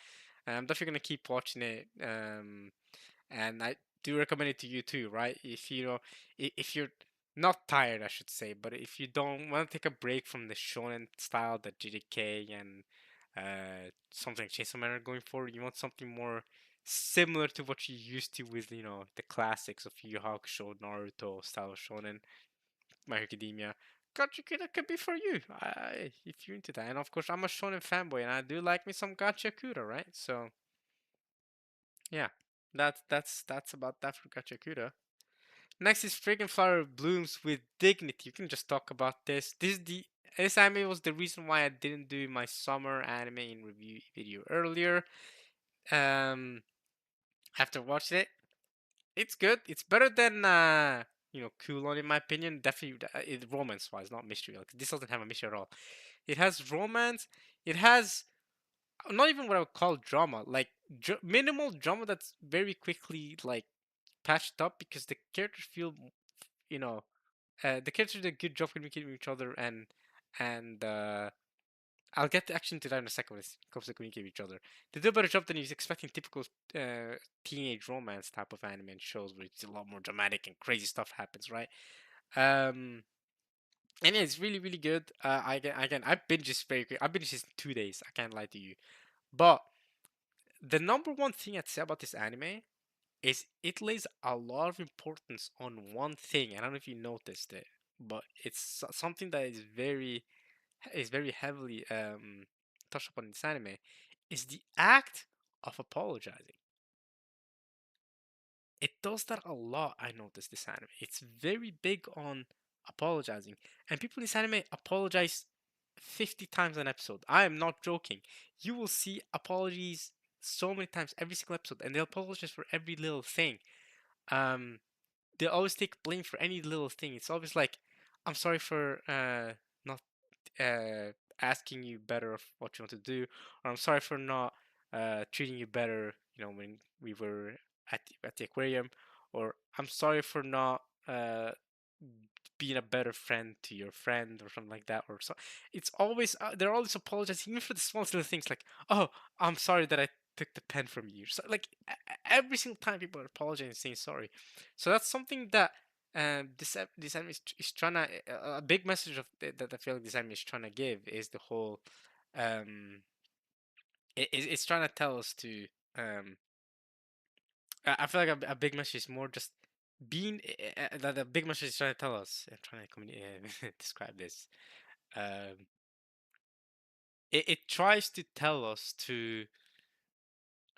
I'm definitely gonna keep watching it. And I do recommend it to you too, right? If if you're not tired, I should say, but if you don't want to take a break from the shonen style that JJK and something like Chainsaw Man are going for, you want something more similar to what you used to with the classics of Yu Yu Hakusho, Naruto style shonen, My Hero Academia. Gacha Kura could be for you, if you're into that. And of course, I'm a shonen fanboy, and I do like me some Gacha Kura, right? So yeah, that's about that for Gachakura. Next is Friggin' Flower Blooms with Dignity. You can just talk about this. This is the This anime was the reason why I didn't do my summer anime in review video earlier. Um, after watching it, it's good. It's better than Kulon in my opinion. Definitely, romance wise, not mystery. Like this doesn't have a mystery at all. It has romance. It has not even what I would call drama. Like minimal drama that's very quickly like patched up because the characters feel, you know, the characters did a good job communicating with each other, and I'll get actually into that in a second when it comes to communicating with each other. They do a better job than he's expecting typical teenage romance type of anime and shows where it's a lot more dramatic and crazy stuff happens, right? Um, and yeah, it's really really good. I binge this very quick. I binged this in 2 days. I can't lie to you. But the number one thing I'd say about this anime is it lays a lot of importance on one thing. I don't know if you noticed it, but it's something that is very heavily touched upon in this anime, is the act of apologizing. It does that a lot. I noticed this anime. It's very big on apologizing, and people in this anime apologize 50 times an episode. I am not joking. You will see apologies so many times every single episode, and they'll apologize for every little thing. Um, they always take blame for any little thing. It's always like, I'm sorry for not uh, asking you better of what you want to do, or I'm sorry for not treating you better, when we were at the aquarium, or I'm sorry for not being a better friend to your friend or something like that, or so. It's always they're always apologizing even for the smallest little things, like, oh, I'm sorry that I took the pen from you. So like every single time people are apologizing and saying sorry. So that's something that this anime is trying to a big message that I feel like this anime is trying to give is the whole um it's trying to tell us to um I feel like a big message is more just being that the big message is trying to tell us. I'm trying to describe this. Um, it tries to tell us to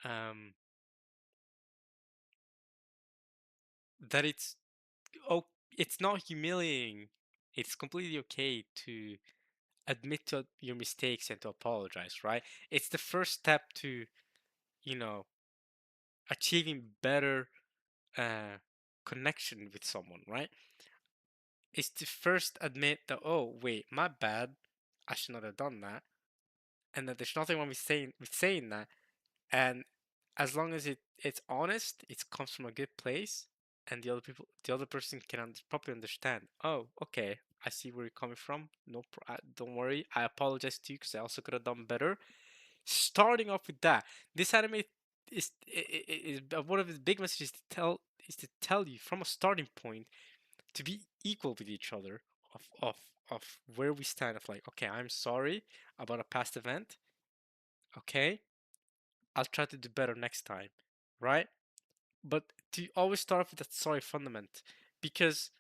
um that oh it's not humiliating. It's completely okay to admit to your mistakes and to apologize, right? It's the first step to, you know, achieving better uh, connection with someone, right? Is to first admit that, oh, wait, my bad. I should not have done that. And that there's nothing wrong with saying that. And as long as it's honest, it comes from a good place, and the other person can properly understand. Oh, okay, I see where you're coming from. No, don't worry. I apologize to you because I also could have done better. Starting off with that, this anime is one of its big messages to tell you from a starting point to be equal with each other of where we stand, of like, okay, I'm sorry about a past event. Okay, I'll try to do better next time, right? But to always start off with that sorry fundament, because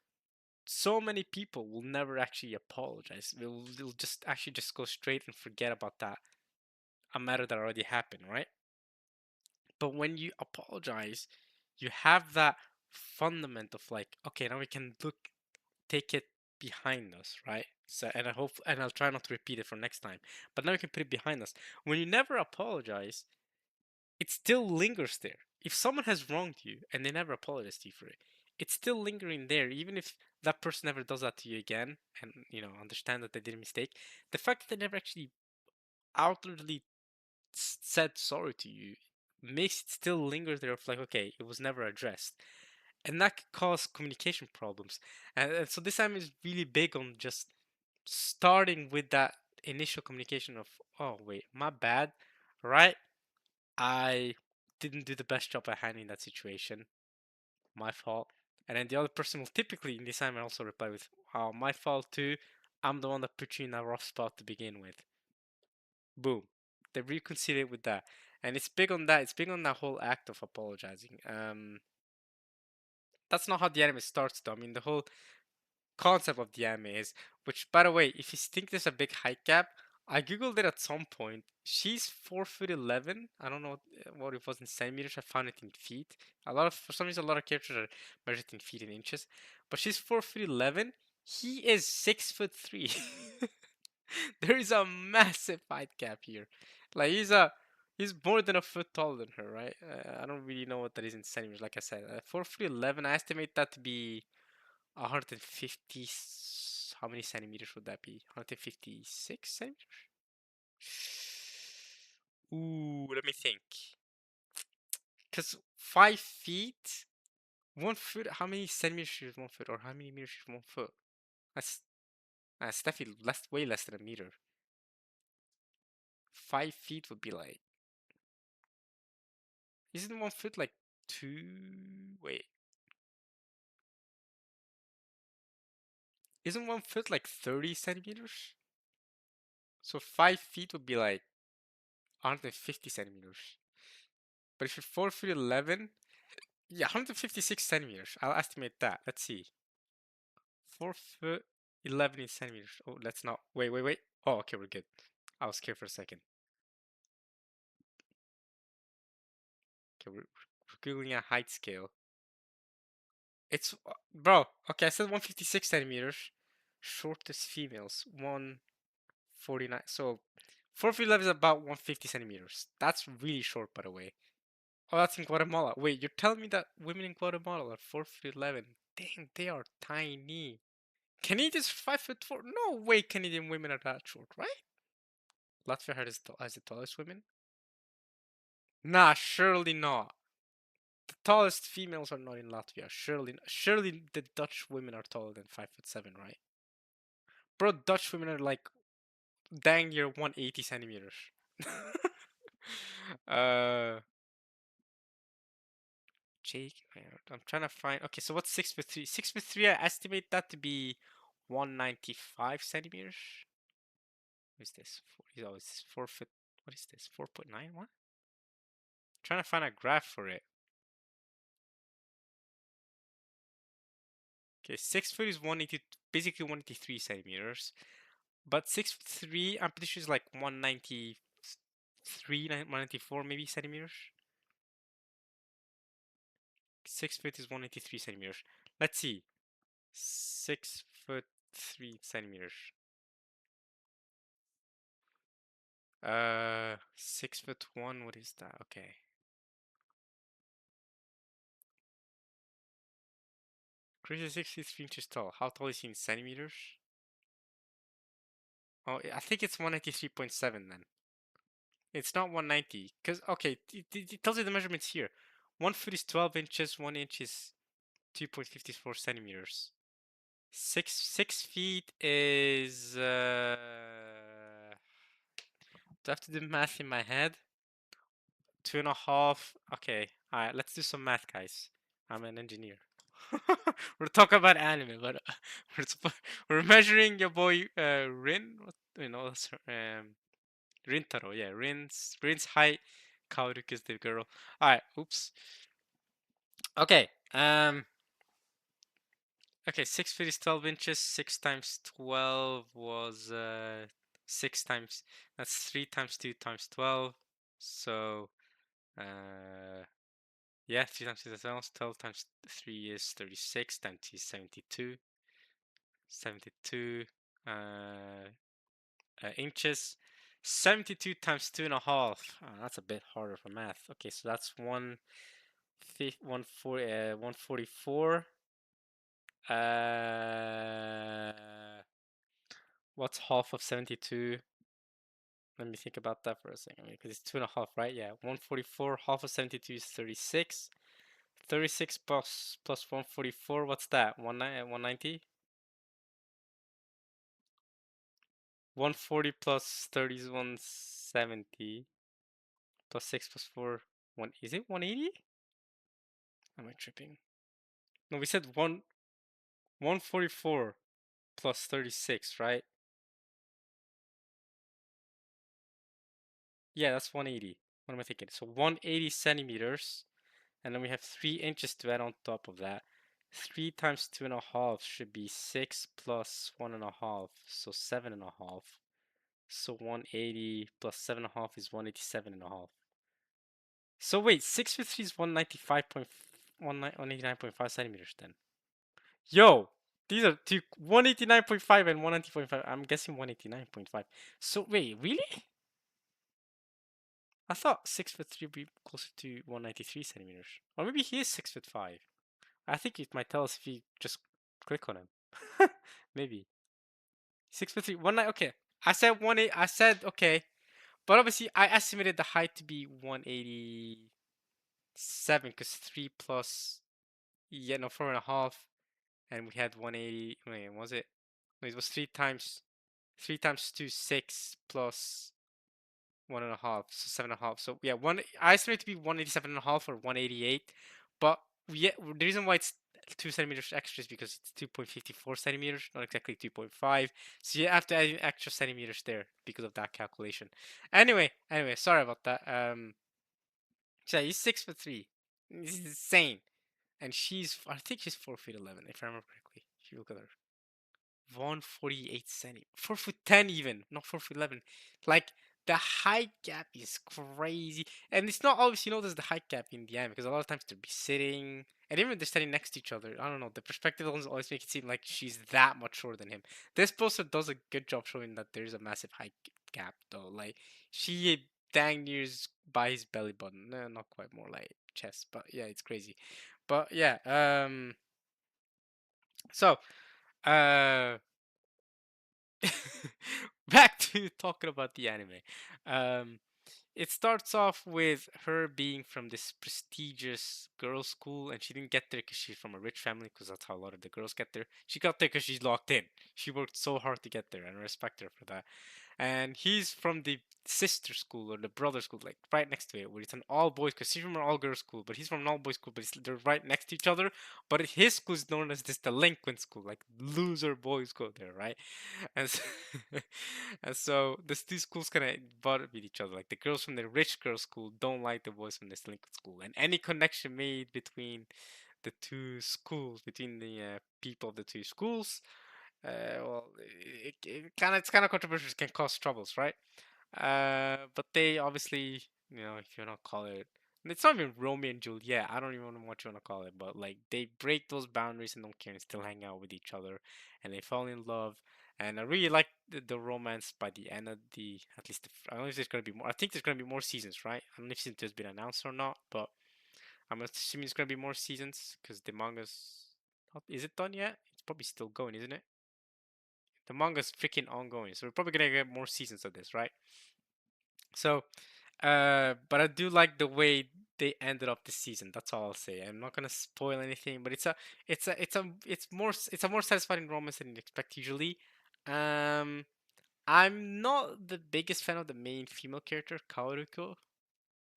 so many people will never actually apologize. They'll just actually just go straight and forget about that a matter that already happened, right? But when you apologize, you have that fundament of like, okay, now we can take it behind us, right? So, and I hope, and I'll try not to repeat it for next time. But now we can put it behind us. When you never apologize, it still lingers there. If someone has wronged you and they never apologize to you for it, it's still lingering there, even if that person never does that to you again, and understand that they did a mistake. The fact that they never actually outwardly said sorry to you makes it still linger there of like, okay, it was never addressed, and that could cause communication problems. And so this time is really big on just starting with that initial communication of, oh wait, my bad, right? I didn't do the best job at handling that situation. My fault. And then the other person will typically in this time also reply with, oh, my fault too. I'm the one that put you in a rough spot to begin with. Boom. They reconcile with that. And it's big on that. It's big on that whole act of apologizing. That's not how the anime starts though. I mean, the whole concept of the anime is, which by the way, if you think there's a big height gap, I googled it at some point. She's 4'11". I don't know what it was in centimeters. I found it in feet. For some reason, a lot of characters are measured in feet and inches, but she's 4'11". He is 6'3". There is a massive height gap here. Like he's more than a foot taller than her, right? I don't really know what that is in centimeters. Like I said, 4'11", I estimate that to be 150. How many centimeters would that be? 156 centimeters? Ooh, let me think. Because 5 feet, 1 foot. How many centimeters is 1 foot, or how many meters is 1 foot? That's that's definitely way less than a meter. 5 feet would be like. Isn't 1 foot like two? Wait, isn't 1 foot like 30 centimeters? So 5 feet would be like 150 centimeters. But if you're 4 feet 11, yeah, 156 centimeters. I'll estimate that. Let's see. 4 foot 11 in centimeters. Oh, let's not. Wait, wait, wait. Oh, okay, we're good. I was scared for a second. Okay, we're googling a height scale. It's bro. Okay, I said 156 centimeters. Shortest females 149. So 4 feet 11 is about 150 centimeters. That's really short, by the way. Oh, that's in Guatemala. Wait, you're telling me that women in Guatemala are 4 feet 11? Dang, they are tiny. Canadians 5'4". No way, Canadian women are that short, right? Latvia has the tallest women. Nah, surely not. The tallest females are not in Latvia. Surely the Dutch women are taller than 5'7", right? Bro, Dutch women are like dang near 180 centimeters. uh, Jake, I'm trying to find. Okay, so what's 6'3"? 6'3", I estimate that to be 195 centimeters. What is this? Oh, it's 4 foot. What is this? 4.9? What? Trying to find a graph for it. Okay, 6 foot is 180, basically 183 centimeters. But 6'3", I'm pretty sure is like 193, 194 maybe centimeters. 6 foot is 183 centimeters. Let's see. 6'3" centimeters. 6'1", what is that? Okay. Chris is 63 inches tall. How tall is he in centimeters? Oh, I think it's 193.7 then. It's not 190. Because, okay, it tells you the measurements here. 1 foot is 12 inches, 1 inch is 2.54 centimeters. Six feet is do I have to do math in my head? 2.5. Okay, alright, let's do some math, guys. I'm an engineer. We're talking about anime, but we're measuring your boy Rin. Rintaro. Yeah, Rin's height. Kaoruki is the girl. Alright, oops. Okay, okay, 6 feet is 12 inches. 6 times 12 was 6 times. That's 3 times 2 times 12. So, yeah, 3 times 2 times 12. 12 times 3 is 36. Times 2 is 72. 72 inches. 72 times 2.5. Oh, that's a bit harder for math. Okay, so that's 144. Uh, what's half of 72? Let me think about that for a second. Because it's 2.5, right? Yeah, 144. Half of 72 is 36. 36 plus 144. What's that? 190? 140 plus 30 is 170. Plus 6 plus 4. Is it 180? Am I tripping? No, we said 144 plus 36, right? Yeah, that's 180. What am I thinking? So 180 centimeters, and then we have 3 inches to add on top of that. 3 times 2.5 should be 6 plus 1.5, so 7.5. So 180 plus 7.5 is 187.5. So wait, 6 with 3 is 195.189.5 centimeters then. Yo, These are two 189.5 and 190.5. I'm guessing 189.5. So wait, really? I thought 6'3" would be closer to 193 centimeters. Or maybe he is 6'5". I think it might tell us if you just click on him. Maybe 6'3". Okay. I said 18. I said okay, but obviously I estimated the height to be 187 because 3 plus, yeah, no, 4.5, and we had 180. Wait, was it? No, it was 3 times 2, 6 plus 1.5, so 7.5. So yeah, I estimate it to be 187.5 or 188. But yeah, the reason why it's 2 centimeters extra is because it's 2.54 centimeters, not exactly 2.5. So you have to add extra centimeters there because of that calculation. Anyway, sorry about that. So yeah, he's 6'3". This is insane. And I think she's 4 feet 11, if I remember correctly. If you look at her. 148 centimeters. 4 foot 10 even, not 4 foot 11. Like the height gap is crazy. And it's not always, there's the height gap in the anime because a lot of times they'll be sitting and even they're standing next to each other. I don't know. The perspective doesn't always make it seem like she's that much shorter than him. This poster does a good job showing that there's a massive height gap though. Like she dang nears by his belly button. No, not quite, more like chest, but yeah, it's crazy. But yeah, so uh back to talking about the anime. Um, it starts off with her being from this prestigious girls' school, and she didn't get there because she's from a rich family, because that's how a lot of the girls get there. She got there because she's locked in. She worked so hard to get there, and I respect her for that. And he's from the sister school or the brother school, like right next to it, where it's an all boys. Because she's from an all girls school, but he's from an all boys school, but they're right next to each other. But his school is known as this delinquent school, like loser boys go there, right? And so, and so these two schools kind of butt with each other. Like the girls from the rich girls school don't like the boys from the delinquent school, and any connection made between the two schools, between the people of the two schools, well, it's kind of controversial. It can cause troubles, right? But they obviously, if you want to call it, it's not even Romeo and Juliet. I don't even know what you want to call it, but like they break those boundaries and don't care and still hang out with each other, and they fall in love. And I really like the romance by the end of at least I don't know if there's gonna be more. I think there's gonna be more seasons, right? I don't know if it's been announced or not, but I'm assuming it's gonna be more seasons because the manga's is it done yet? It's probably still going, isn't it? The manga's freaking ongoing, so we're probably gonna get more seasons of this, right? So, but I do like the way they ended up this season. That's all I'll say. I'm not gonna spoil anything, but it's a more satisfying romance than you expect usually. Um, I'm not the biggest fan of the main female character, Kaoruko.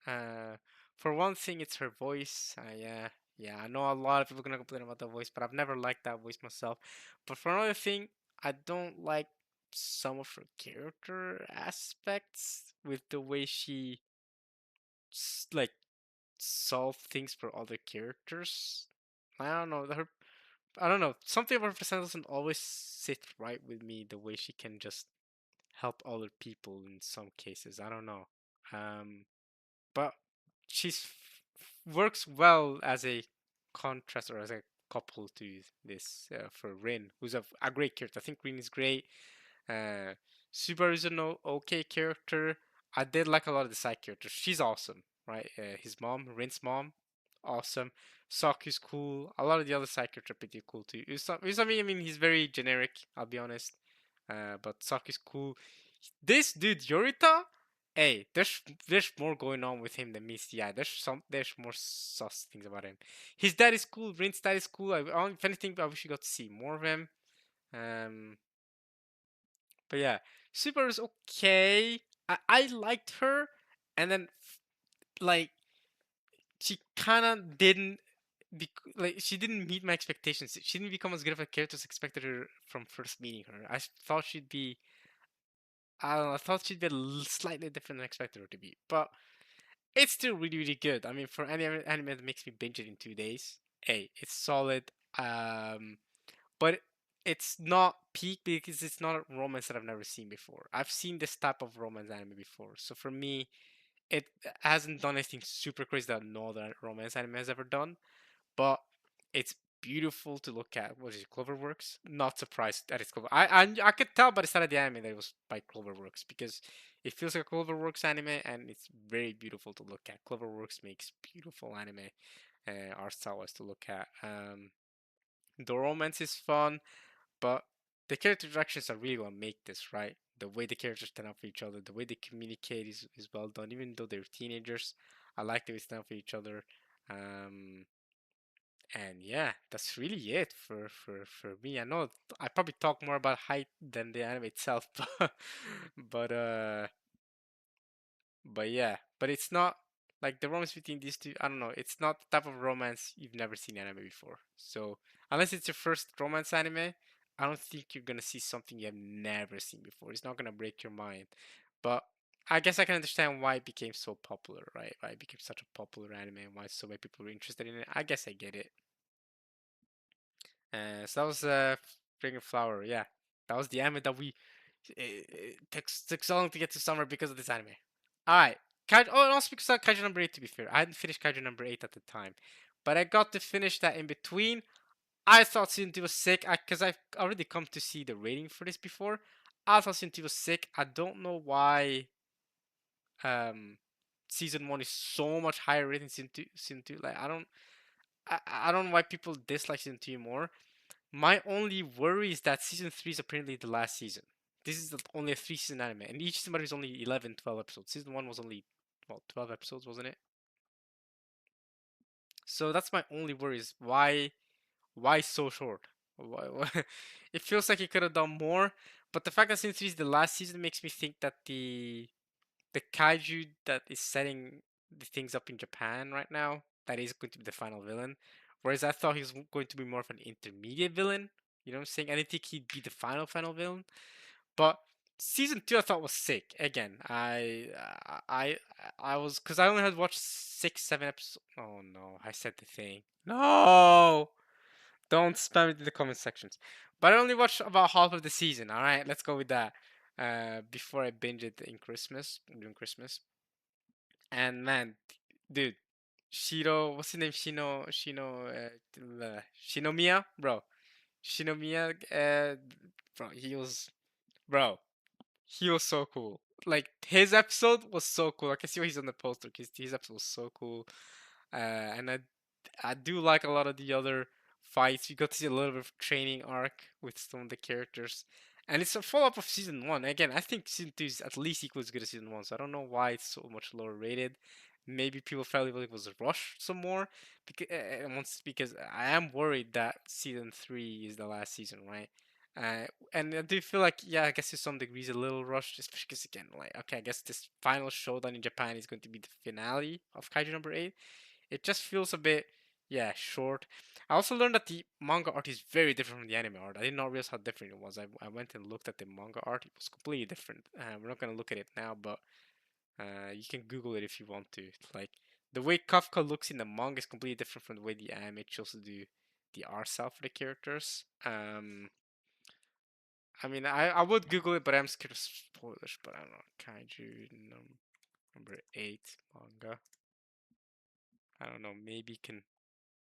Uh, for one thing, it's her voice. Yeah, I know a lot of people are gonna complain about the voice, but I've never liked that voice myself. But for another thing, I don't like some of her character aspects with the way she like solve things for other characters. I don't know her. I don't know. Something about her personality doesn't always sit right with me. The way she can just help other people in some cases. I don't know. Um, but she's works well as a contrast or as a couple to this for Rin, who's a great character. I think Rin is great. Uh, Subaru is an okay character. I did like a lot of the side characters. She's awesome, right? His mom, Rin's mom, awesome. Saku's cool. A lot of the other side characters are pretty cool too. Usami, I mean, he's very generic. I'll be honest. But Saku's cool. This dude Yorita, hey, there's more going on with him than meets the eye. There's more sus things about him. His dad is cool. Rin's dad is cool. If anything, I wish we got to see more of him. Um, but yeah, Super is okay. I liked her, and then like she kind of didn't like she didn't meet my expectations. She didn't become as good of a character as expected her from first meeting her. I thought she'd be I don't know, I thought she'd be slightly different than I expected her to be, but it's still really really good. I mean, for any anime that makes me binge it in 2 days, hey, it's solid. But it's not peak because it's not a romance that I've never seen before. I've seen this type of romance anime before, so for me, it hasn't done anything super crazy that no other romance anime has ever done. But it's beautiful to look at. What is it, Cloverworks? Not surprised that it's Clover. I could tell by the start of the anime that it was by Cloverworks because it feels like a Cloverworks anime and it's very beautiful to look at. Cloverworks makes beautiful anime art style to look at. The romance is fun, but the character directions are really what make this, right? The way the characters stand up for each other, the way they communicate is well done. Even though they're teenagers, I like the way they stand up for each other. Um, and yeah, that's really it for me. I know I probably talk more about height than the anime itself, but but yeah, but it's not like the romance between these two. I don't know. It's not the type of romance you've never seen anime before. So unless it's your first romance anime, I don't think you're gonna see something you've never seen before. It's not gonna break your mind. But I guess I can understand why it became so popular, right? Why it became such a popular anime and why so many people were interested in it. I guess I get it. So that was Spring and Flower. Yeah, that was the anime that we it took so long to get to summer because of this anime. All right, oh, and also because of Kaiju number 8. To be fair, I hadn't finished Kaiju number 8 at the time, but I got to finish that in between. I thought season 2 was sick because I've already come to see the rating for this before. I thought season 2 was sick. I don't know why um season 1 is so much higher rating than season 2. Like I don't know why people dislike season 2 more. My only worry is that season 3 is apparently the last season. This is only a 3 season anime, and each season is only 11, 12 episodes. Season 1 was only, well, 12 episodes, wasn't it? So that's my only worry is why so short? Why? It feels like it could have done more, but the fact that season 3 is the last season makes me think that the kaiju that is setting the things up in Japan right now, that is going to be the final villain. Whereas I thought he was going to be more of an intermediate villain. You know what I'm saying? I didn't think he'd be the final villain. But season 2 I thought was sick. Again, I I was because I only had watched 6, 7 episodes. Oh no, I said the thing. No, don't spam it in the comment sections. But I only watched about half of the season. All right, let's go with that. Before I binge it in Christmas during Christmas. And man, dude, what's his name? Shinomiya, bro. Shinomiya, bro, bro, he was so cool. Like his episode was so cool. I can see why he's on the poster because his episode was so cool. And I do like a lot of the other fights. You got to see a little bit of training arc with some of the characters, and it's a follow up of season 1. Again, I think season 2 is at least equal as good as season 1. So I don't know why it's so much lower rated. Maybe people felt it was rushed some more because I am worried that season 3 is the last season, right? And I do feel like, yeah, I guess to some degrees a little rushed, just because again, like, okay, I guess this final showdown in Japan is going to be the finale of Kaiju number 8. It just feels a bit, yeah, short. I also learned that the manga art is very different from the anime art. I did not realize how different it was. I went and looked at the manga art. It was completely different. We're not going to look at it now, but you can Google it if you want to. Like, the way Kafka looks in the manga is completely different from the way the anime chose to do the art style for the characters. I mean, I would Google it, but I'm scared of spoilers. But I don't know. Kaiju number 8 manga. I don't know. Maybe you can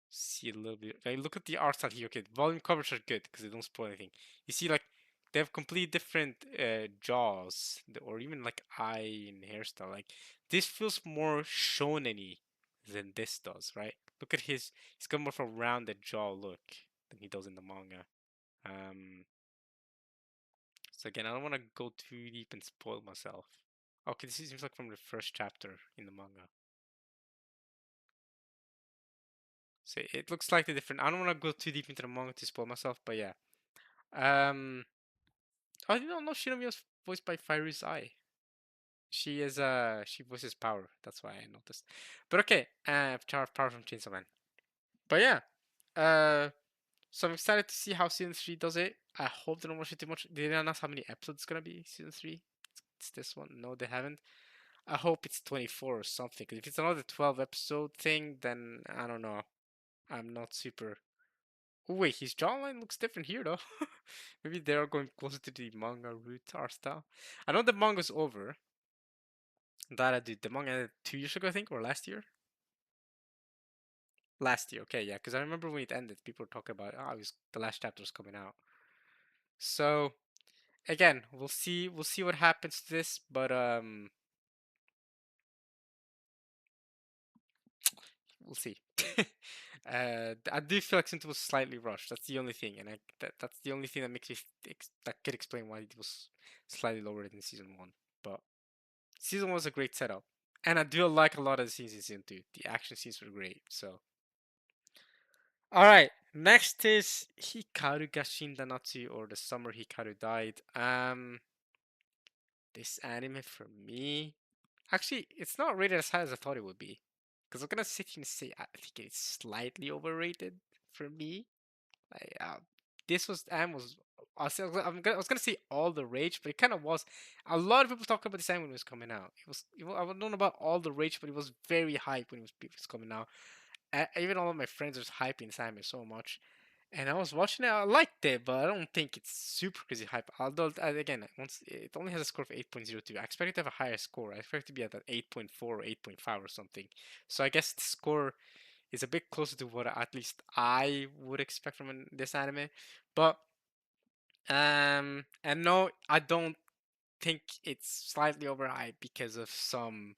see a little bit. Like, look at the art style here. Okay, the volume covers are good because they don't spoil anything. You see, like they have completely different jaws, or even like eye and hairstyle. Like this feels more shonen-y than this does, right? Look at he's got more of a rounded jaw look than he does in the manga. Um, so again, I don't want to go too deep and spoil myself. Okay, this seems like from the first chapter in the manga. So it looks slightly different. I don't want to go too deep into the manga to spoil myself, but yeah. Um, I did not know Shinomiya was voiced by Fairu's Eye. She voices Power. That's why I noticed. But okay, Power from Chainsaw Man. But yeah, uh, so I'm excited to see how season 3 does it. I hope they don't rush it too much. They didn't announce how many episodes it's gonna be. Season 3. It's this one. No, they haven't. I hope it's 24 or something. Cause if it's another 12 episode thing, then I don't know. I'm not super. Oh wait, his jawline looks different here though. Maybe they are going closer to the manga root art style. I know the manga's over. That I did. The manga ended 2 years ago, I think, or last year. Last year, okay, yeah, because I remember when it ended, people were talking about, oh, it was, the last chapter was coming out. So again, we'll see what happens to this, but we'll see. I do feel like since it was slightly rushed, that's the only thing, and that's the only thing that makes me that could explain why it was slightly lower than season one. But season one was a great setup, and I do like a lot of the scenes in season two. The action scenes were great. So, all right, next is Hikaru ga Shindanatsu, or the summer Hikaru died. This anime for me, actually, it's not rated as high as I thought it would be. Because I'm gonna sit here and say I think it's slightly overrated for me. Like, this was anime was. I was gonna say all the rage, but it kind of was. A lot of people talking about this anime when it was coming out. I don't know about all the rage, but it was very hype when it was coming out. Even all of my friends was hyping this anime so much. And I was watching it. I liked it, but I don't think it's super crazy hype. Although again, once it only has a score of 8.02, I expect it to have a higher score. I expect it to be at that 8.4 or 8.5 or something. So I guess the score is a bit closer to what at least I would expect from this anime. But and no, I don't think it's slightly overhyped because of some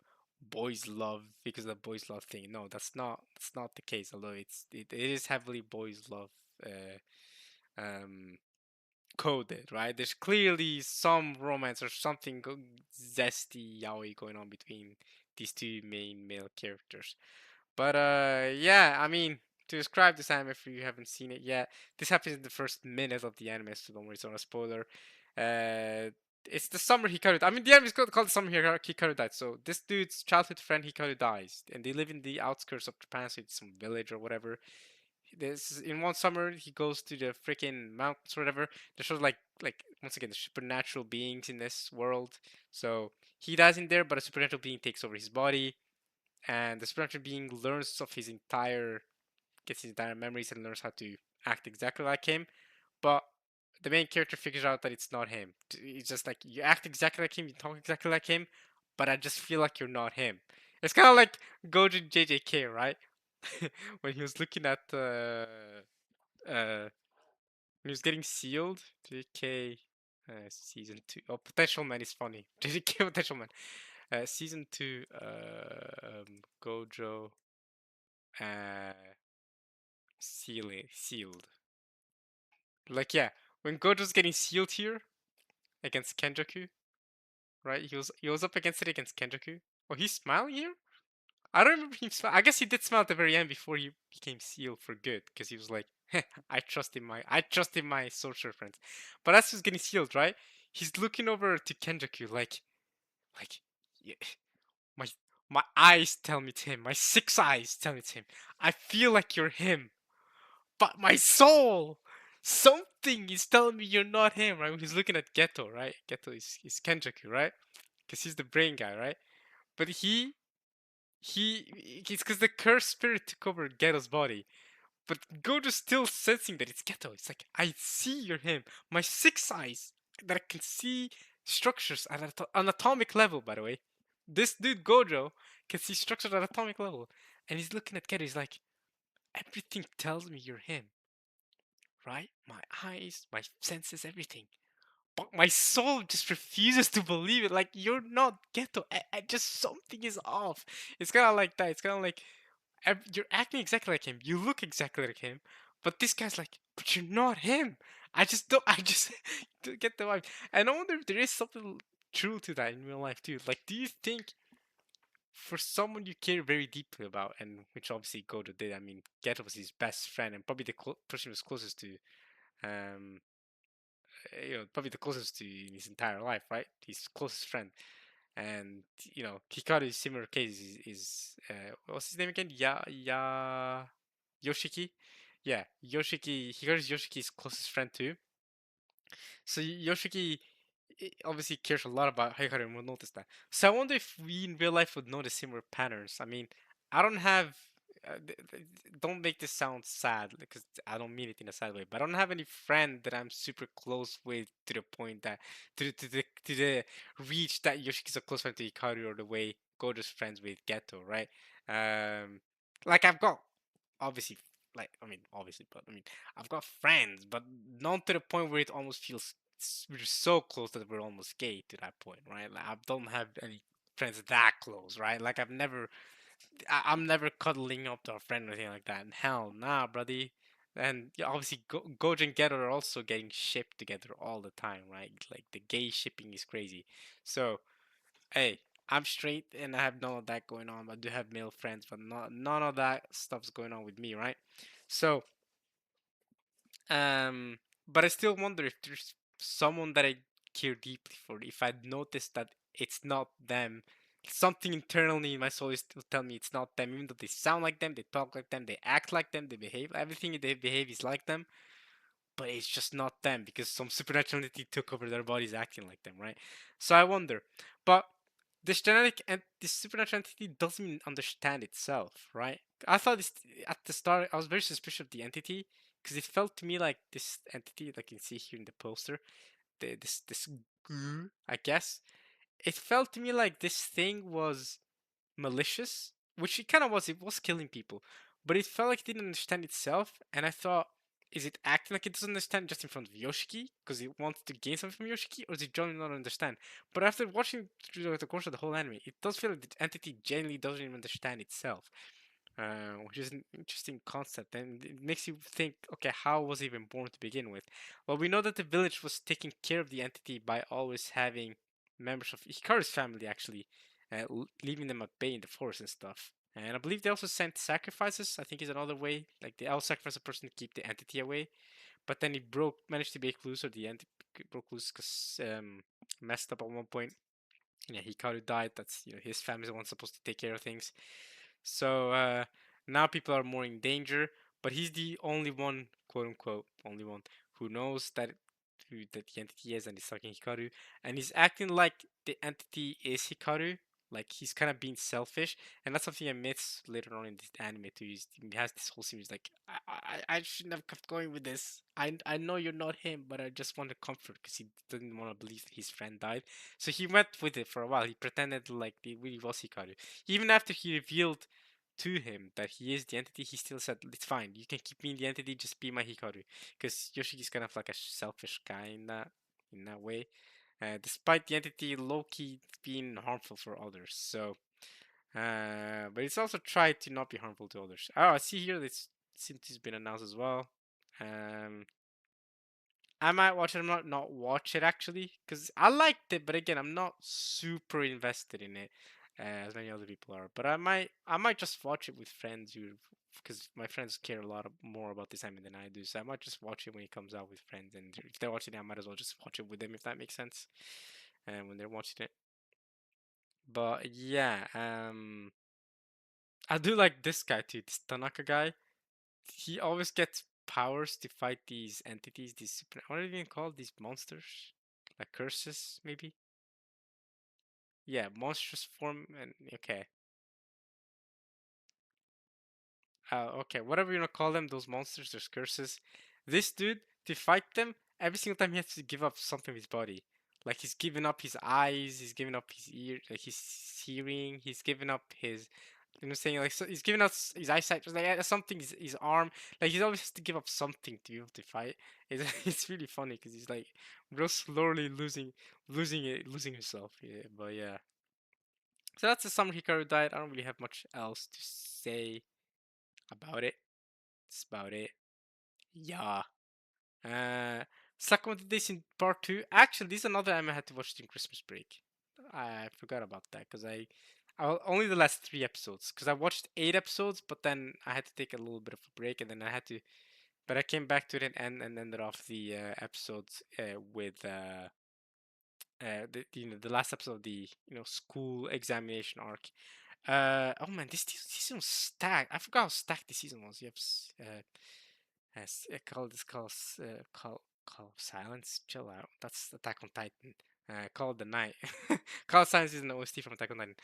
boys love because of the boys love thing. No, that's not the case. Although it is heavily boys love. Um, Coded, right? There's clearly some romance or something zesty yaoi going on between these two main male characters. But yeah, I mean, to describe this anime if you haven't seen it yet, this happens in the first minute of the anime, so don't worry, it's not a spoiler. It's the summer Hikaru. I mean, the anime is called the summer Hikaru died. So this dude's childhood friend Hikaru dies, and they live in the outskirts of Japan, so it's some village or whatever. This in one summer he goes to the freaking mountains or whatever. There's sort of like once again the supernatural beings in this world. So he dies in there, but a supernatural being takes over his body, and the supernatural being learns of his entire gets his entire memories and learns how to act exactly like him. But the main character figures out that it's not him. It's just like you act exactly like him, you talk exactly like him, but I just feel like you're not him. It's kind of like Gojo JJK, right? When he was looking at when he was getting sealed, JK season two. Oh, Potential Man is funny. JK Potential Man. Season two, Gojo, uh, sealed. Like yeah, when Gojo's getting sealed here against Kenjaku, right? He was up against it against Kenjaku. Oh, he's smiling here. I don't remember him smile. I guess he did smile at the very end before he became sealed for good, because he was like, I trust in my sorcerer friends. But as he's getting sealed, right? He's looking over to Kenjaku like, yeah, my my eyes tell me to him. My six eyes tell me to him. I feel like you're him, but my soul, something is telling me you're not him, right? When he's looking at Geto, right? Geto is Kenjaku, right? Because he's the brain guy, right? But it's because the cursed spirit took over Geto's body. But Gojo's still sensing that it's Geto. It's like, I see you're him. My six eyes that I can see structures at an atomic level, by the way. This dude Gojo can see structures at atomic level. And he's looking at Geto. He's like, everything tells me you're him, right? My eyes, my senses, everything. But my soul just refuses to believe it. Like, you're not Geto. Just something is off. It's kind of like that. It's kind of like you're acting exactly like him. You look exactly like him, but this guy's like, but you're not him. I just don't. I just don't get the vibe. And I wonder if there is something true to that in real life too. Like, do you think for someone you care very deeply about, and which obviously Goto did. I mean, Geto was his best friend and probably the person he was closest to. Um, probably the closest to in his entire life, right? His closest friend. And Hikaru's similar case is what's his name again? Yoshiki. Yeah, Yoshiki. Hikaru's Yoshiki's closest friend too. So Yoshiki obviously cares a lot about Hikaru and will notice that. So I wonder if we in real life would notice similar patterns. I mean, I don't have. Don't make this sound sad because I don't mean it in a sad way. But I don't have any friend that I'm super close with to the point that to the reach that Yoshiki's a close friend to Hikaru or the way Gojo's friends with Geto, right? Um, like I've got obviously, like, I mean, obviously, but I mean, I've got friends, but not to the point where it almost feels we're so close that we're almost gay to that point, right? Like, I don't have any friends that close, right? Like, I'm never cuddling up to a friend or anything like that. And hell, nah, buddy. And yeah, obviously, Gojo and Geto are also getting shipped together all the time, right? Like the gay shipping is crazy. So, hey, I'm straight and I have none of that going on. I do have male friends, but none of that stuff's going on with me, right? So, um, but I still wonder if there's someone that I care deeply for. If I notice that it's not them, something internally in my soul is still telling me it's not them, even though they sound like them, they talk like them, they act like them, they behave. Everything they behave is like them, but it's just not them because some supernatural entity took over their bodies acting like them, right? So I wonder, but this genetic and this supernatural entity doesn't even understand itself, right? I thought this at the start. I was very suspicious of the entity because it felt to me like this entity, like you can see here in the poster, this goo, I guess. It felt to me like this thing was malicious, which it kind of was. It was killing people, but it felt like it didn't understand itself. And I thought, is it acting like it doesn't understand just in front of Yoshiki because it wants to gain something from Yoshiki, or is it genuinely not understand? But after watching through the course of the whole anime, it does feel like the entity genuinely doesn't even understand itself, which is an interesting concept. And it makes you think, okay, how was it even born to begin with? Well, we know that the village was taking care of the entity by always having members of Hikaru's family actually leaving them at bay in the forest and stuff. And I believe they also sent sacrifices. I think is another way. Like they will sacrifice a person to keep the entity away. But then he managed to break loose, or the entity broke loose because messed up at one point. Yeah, Hikaru died. That's his family's the one supposed to take care of things. So now people are more in danger, but he's the only one, quote unquote, only one who knows that who that the entity is and is talking Hikaru, and he's acting like the entity is Hikaru. Like he's kind of being selfish, and that's something he admits later on in this anime too. He has this whole series like, I shouldn't have kept going with this. I know you're not him, but I just want to comfort because he didn't want to believe that his friend died. So he went with it for a while. He pretended like it really was Hikaru. Even after he revealed to him that he is the entity, he still said, "It's fine. You can keep me in the entity. Just be my Hikaru." Because Yoshiki's kind of like a selfish guy in that way, despite the entity low-key being harmful for others. So, but it's also tried to not be harmful to others. Oh, I see here this since it's been announced as well. Um, I might watch it. I might not watch it actually, because I liked it, but again, I'm not super invested in it as many other people are. But I might just watch it with friends who, because my friends care a lot more about this anime than I do. So I might just watch it when it comes out with friends, and if they're watching it, I might as well just watch it with them if that makes sense. And when they're watching it, but yeah, I do like this guy too, this Tanaka guy. He always gets powers to fight these entities, these super, what are they even called? These monsters? Like curses, maybe? Yeah, monstrous form and okay. Okay, whatever you wanna call them, those monsters, those curses. This dude, to fight them, every single time he has to give up something of his body. Like he's giving up his eyes, he's giving up his ear, like his hearing, he's giving up his, I'm saying, like, so he's giving us his eyesight, just like something, his arm, like he always has to give up something to be able to fight. It's, it's really funny because he's like real slowly losing himself. Yeah, but yeah. So that's the Summer Hikaru diet. I don't really have much else to say about it. That's about it. Yeah. Uh, Sakuma Days in Part 2. Actually, this is another anime I had to watch during Christmas break. I forgot about that because only the last 3 episodes because I watched 8 episodes, but then I had to take a little bit of a break and then I had to. But I came back to it and ended off the episodes with the last episode of the school examination arc. Oh man, this season was stacked. I forgot how stacked this season was. You have call of Silence. Chill out. That's Attack on Titan. Call of the Night. Call of Silence is an OST from Attack on Titan.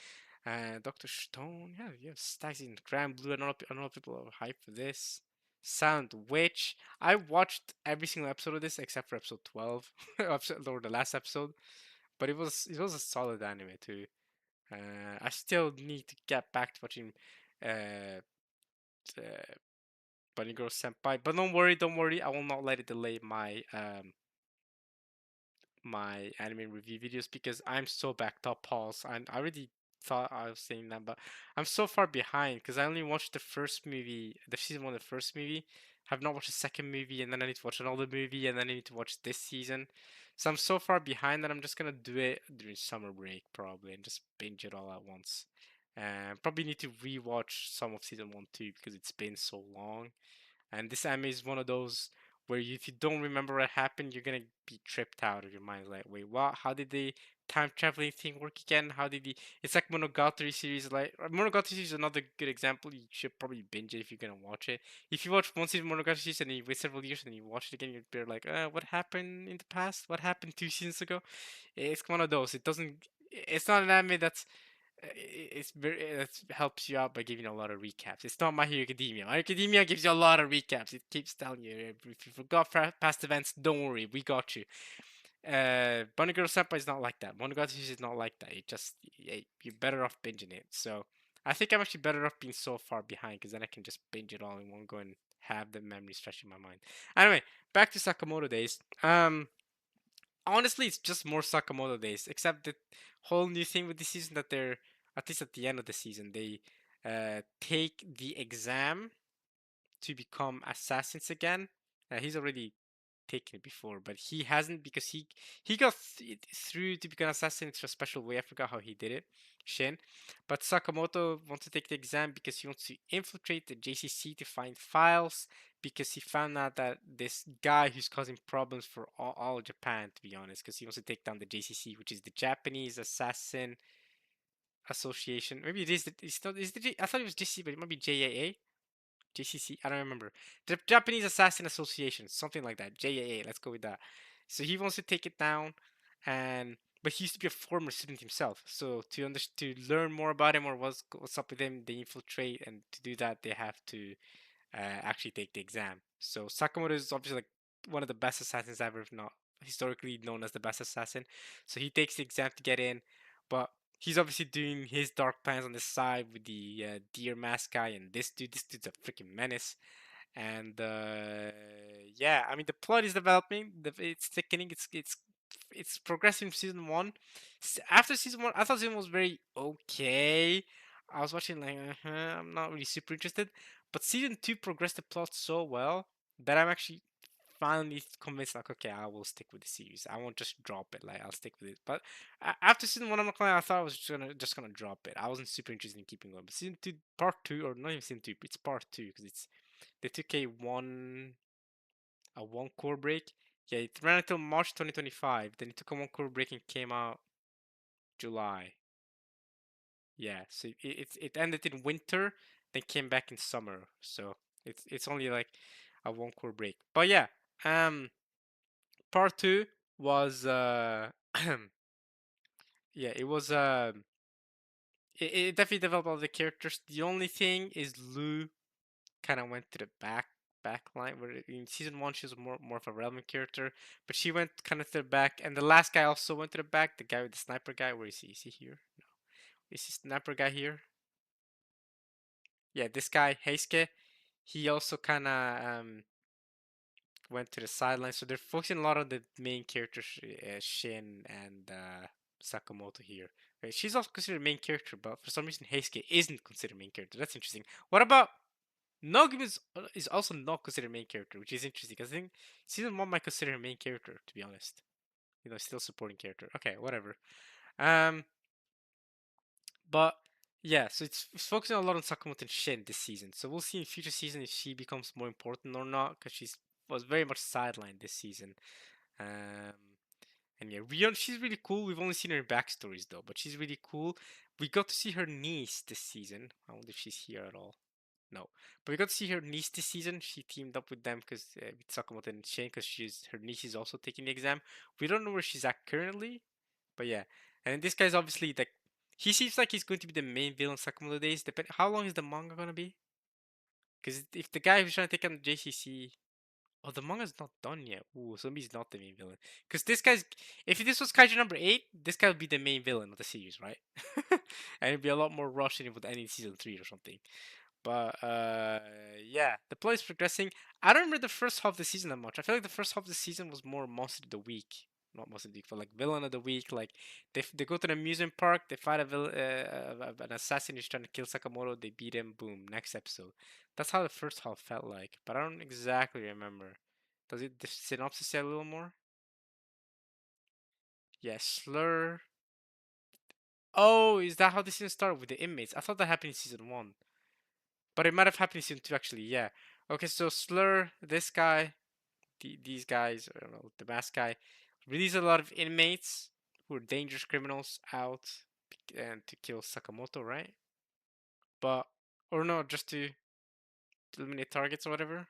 Doctor Stone. Yeah, you have stacks in Grand Blue. I know people are hyped for this. Silent Witch. I watched every single episode of this except for episode 12, or the last episode. But it was a solid anime too. I still need to get back to watching uh, Bunny Girl Senpai. But don't worry. I will not let it delay my anime review videos because I'm so backed up, Pauls. I already thought I was saying that, but I'm so far behind because I only watched the first movie, the season one, the first movie. Have not watched the second movie, and then I need to watch another movie, and then I need to watch this season. So I'm so far behind that I'm just gonna do it during summer break probably, and just binge it all at once. Probably need to rewatch some of season one too because it's been so long. And this anime is one of those where if you don't remember what happened, you're gonna be tripped out of your mind. Like, wait, what? How did the time traveling thing work again? How did the? It's like Monogatari series. Like Monogatari series is another good example. You should probably binge it if you're gonna watch it. If you watch one season of Monogatari series and you wait several years and you watch it again, you'd be like, what happened in the past? What happened 2 seasons ago? It's one of those. It doesn't. It's not an anime that's it's very it helps you out by giving a lot of recaps. It's not My Hero Academia. My Hero Academia gives you a lot of recaps. It keeps telling you if you forgot past events, don't worry, we got you. Bunny Girl Senpai is not like that. Monogatari is not like that. It just you're better off binging it. So I think I'm actually better off being so far behind because then I can just binge it all in one go and have the memories fresh in my mind. Anyway, back to Sakamoto Days. Honestly, it's just more Sakamoto Days, except the whole new thing with this season that they're, at least at the end of the season, they take the exam to become assassins again. He's already taken it before, but he hasn't because he got through to become an assassin through a special way. I forgot how he did it, Shin. But Sakamoto wants to take the exam because he wants to infiltrate the JCC to find files because he found out that this guy who's causing problems for all Japan, to be honest, because he wants to take down the JCC, which is the Japanese Assassin Association. Maybe it is. It's not. Is the I thought it was JCC, but it might be JAA. JCC, I don't remember. The Japanese Assassin Association, something like that. JAA, let's go with that. So he wants to take it down, and but he used to be a former student himself. So to learn more about him or what's up with him, they infiltrate, and to do that, they have to actually take the exam. So Sakamoto is obviously like one of the best assassins ever, if not historically known as the best assassin. So he takes the exam to get in, but he's obviously doing his dark plans on the side with the deer mask guy and this dude. This dude's a freaking menace. And yeah, I mean the plot is developing. It's thickening. It's progressing from season one. After season one, I thought season one was very okay. I was watching like I'm not really super interested. But season two progressed the plot so well that I'm actually finally convinced. Like, okay, I will stick with the series. I won't just drop it. Like, I'll stick with it. But after season one, I'm not gonna lie, I thought I was just gonna drop it. I wasn't super interested in keeping going. But season two, part two, or not even season two, it's part two because it's they took a one core break. Yeah, it ran until March 2025. Then it took a one core break and came out July. Yeah, so it ended in winter, then came back in summer. So it's only like a one core break. But yeah, um, part two was yeah, it was it definitely developed all the characters. The only thing is Lou kind of went to the back line where in season one she was more of a relevant character, but she went kind of to the back, and the last guy also went to the back. The guy with the sniper guy, where is he? Is he here? No, is the sniper guy here? Yeah, this guy Heisuke. He also kind of went to the sideline, so they're focusing a lot on the main characters, Shin and Sakamoto here. Right? She's also considered main character, but for some reason Heisuke isn't considered main character. That's interesting. What about Nogum is also not considered main character, which is interesting because I think season one might consider him main character, to be honest. Still supporting character. Okay, whatever. Um, but yeah, so it's focusing a lot on Sakamoto and Shin this season. So we'll see in future season if she becomes more important or not, because she's was very much sidelined this season. Um, and yeah, Rion, she's really cool. We've only seen her backstories though, but she's really cool. We got to see her niece this season. I wonder if she's here at all. No, but we got to see her niece this season. She teamed up with them because with Sakamoto and Shane, because her niece is also taking the exam. We don't know where she's at currently, but yeah. And this guy's obviously like he seems like he's going to be the main villain Sakamoto Days. Depend how long is the manga gonna be? Because if the guy who's trying to take on the JCC, oh, the manga's not done yet. Ooh, so maybe he's not the main villain. Because this guy's, if this was Kaiju number 8, this guy would be the main villain of the series, right? And it'd be a lot more rushing if it would end in season 3 or something. But yeah, the plot is progressing. I don't remember the first half of the season that much. I feel like the first half of the season was more monster of the week, not monster of the week, but like villain of the week. Like they go to the amusement park, they fight an assassin who's trying to kill Sakamoto. They beat him. Boom. Next episode. That's how the first half felt like. But I don't exactly remember. Does it the synopsis say a little more? Yeah, Slur. Oh, is that how the season started with the inmates? I thought that happened in season one. But it might have happened in season two, actually. Yeah. Okay, so Slur, this guy, these guys, I don't know, the mask guy, release a lot of inmates who are dangerous criminals out and to kill Sakamoto, right? But or no, just to eliminate targets or whatever.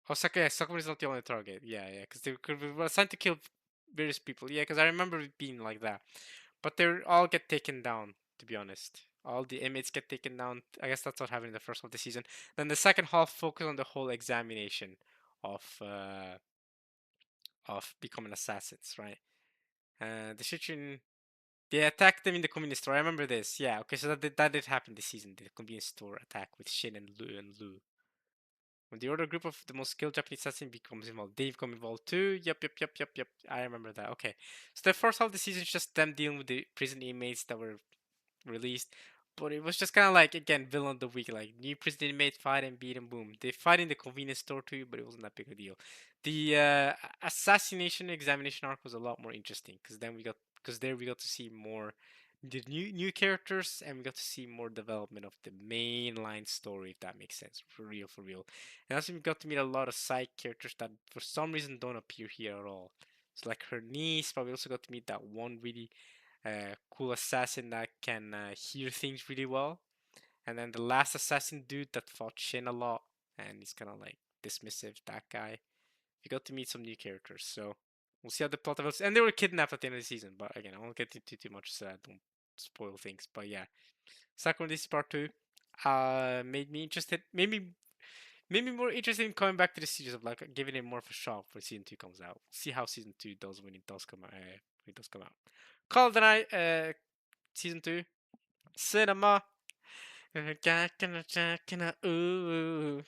Oh, yeah, Sakamoto is not the only target. Yeah, yeah, because they could were assigned to kill various people. Yeah, because I remember it being like that. But they all get taken down, to be honest. All the inmates get taken down. I guess that's what happened in the first half of the season. Then the second half focus on the whole examination of uh of becoming assassins, right? The Shichun they attacked them in the convenience store. I remember this. Yeah, okay, so that did happen this season. The convenience store attack with Shin and Lu. When the other group of the most skilled Japanese assassin becomes involved, they become involved too. Yep, yep, yep, yep, yep. I remember that. Okay, so the first half of the season is just them dealing with the prison inmates that were released. But it was just kind of like, again, villain of the week. Like, new prison inmate fight and beat and boom. They fight in the convenience store too, but it wasn't that big a deal. The assassination examination arc was a lot more interesting because then because there we got to see more the new characters and we got to see more development of the mainline story, if that makes sense. For real, for real. And also we got to meet a lot of side characters that for some reason don't appear here at all. So like her niece, but we also got to meet that one really cool assassin that can hear things really well. And then the last assassin dude that fought Shin a lot, and he's kind of like dismissive. That guy. You got to meet some new characters, so we'll see how the plot develops. And they were kidnapped at the end of the season, but again, I won't get into too much so I don't spoil things. But yeah, Sakura this part two made me interested. Maybe more interested in coming back to the series of like giving it more of a shot when season two comes out. See how season two does when it does come out. When it does come out. Call of the Night, season two, cinema. Ooh,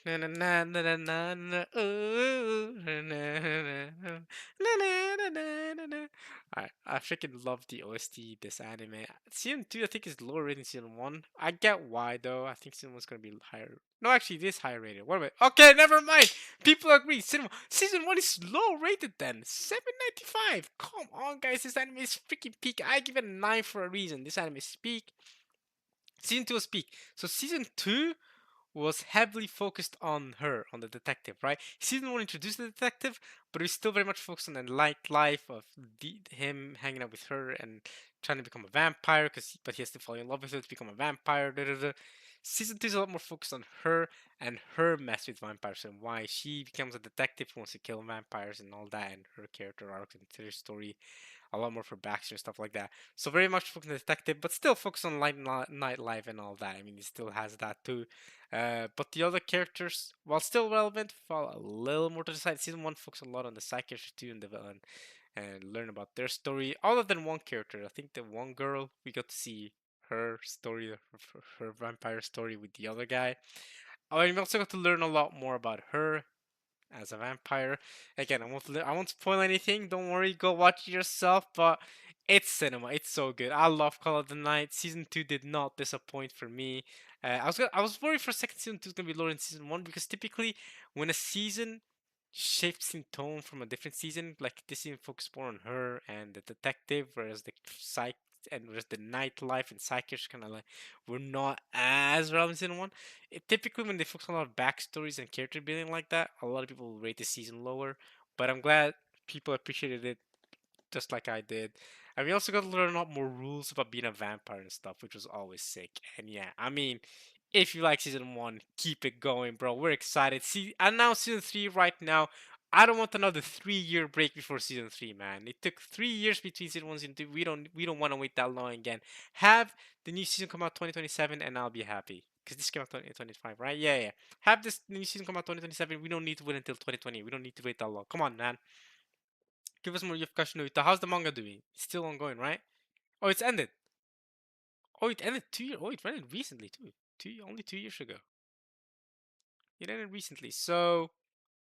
na na na na na na na, ooh, na na na na na na na na. I freaking love the OST this anime. Season 2 I think is lower rated than season 1. I get why though. I think season 1's gonna be higher. No, actually it is higher rated. What about okay, never mind. People agree. Season 1 is low rated then. 7.95. Come on guys, this anime is freaking peak. I give it a 9 for a reason. This anime is peak. Season 2 was peak. So season 2 was heavily focused on her, on the detective, right? Season 1 introduced the detective, but it was still very much focused on the light life of him hanging out with her and trying to become a vampire, but he has to fall in love with her to become a vampire. Da, da, da. Season 2 is a lot more focused on her and her mess with vampires and why she becomes a detective who wants to kill vampires and all that, and her character arc and her story a lot more for Baxter and stuff like that. So very much focused on the detective, but still focused on nightlife and all that. I mean, it still has that too. But the other characters, while still relevant, fall a little more to the side. Season one focused a lot on the side characters too, and learn about their story. Other than one character, I think the one girl we got to see her story, her vampire story with the other guy. Oh, and we also got to learn a lot more about her as a vampire. Again, I won't spoil anything. Don't worry, go watch it yourself. But it's cinema. It's so good. I love Call of the Night. Season 2 did not disappoint for me. I was worried for second season 2 is gonna be lower than season 1 because typically when a season shifts in tone from a different season, like this season focused more on her and the detective, whereas the psych and whereas the nightlife and psychics kind of like were not as relevant in season 1. Typically when they focus on a lot of backstories and character building like that, a lot of people will rate the season lower. But I'm glad people appreciated it just like I did. And we also got to learn a lot more rules about being a vampire and stuff, which was always sick. And yeah, I mean, if you like season one, keep it going, bro. We're excited. See, I now season three right now. I don't want another 3 year break before season three, man. It took 3 years between season one and season two. We don't want to wait that long again. Have the new season come out 2027, and I'll be happy. Because this came out 2025, right? Yeah, yeah. Have this new season come out 2027. We don't need to wait until 2020. We don't need to wait that long. Come on, man. Give us more Yufka Shinoita. How's the manga doing? It's still ongoing, right? Oh, it's ended. Oh, it ended 2 years. Oh, it ended recently too. Only 2 years ago. It ended recently. So,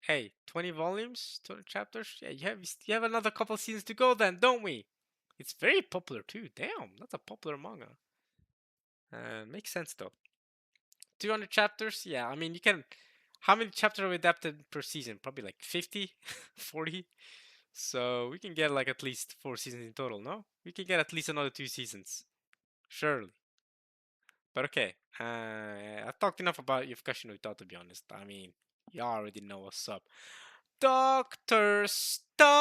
hey, 20 volumes, 20 chapters. Yeah, you have another couple seasons to go then, don't we? It's very popular too. Damn, that's a popular manga. Makes sense though. 200 chapters. Yeah, I mean you can. How many chapters are adapted per season? Probably like 50, 40. So we can get like at least 4 seasons in total. No, we can get at least another 2 seasons. Surely. But okay, I've talked enough about Yofukashi no Uta to be honest. I mean, you already know what's up. Doctor Stone.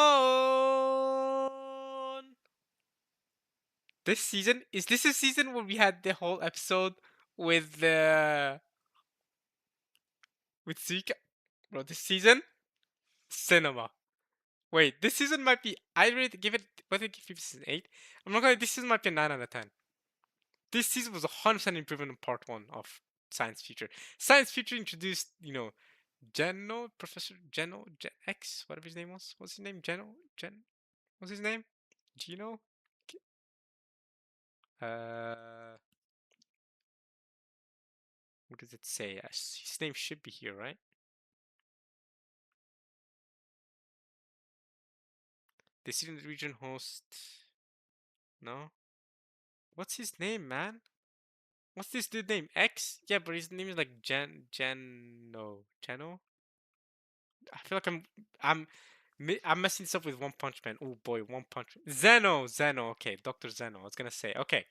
This season is this a season where we had the whole episode with Suika? Bro, this season cinema. Wait, this season might be. I rate give it. What did I give season 8? I'm not gonna. This season might be a 9 out of 10. This season was 100% improvement on part one of Science Future. Science Future introduced, Gen X, whatever his name was. What's his name? What's his name? Geno? Uh, what does it say? His name should be here, right? The student region host. No? What's his name, man? What's this dude name? X? Yeah, but his name is like Geno? I feel like I'm messing this up with One Punch Man. Oh boy, One Punch Zeno. Okay, Doctor Zeno. I was gonna say. Okay,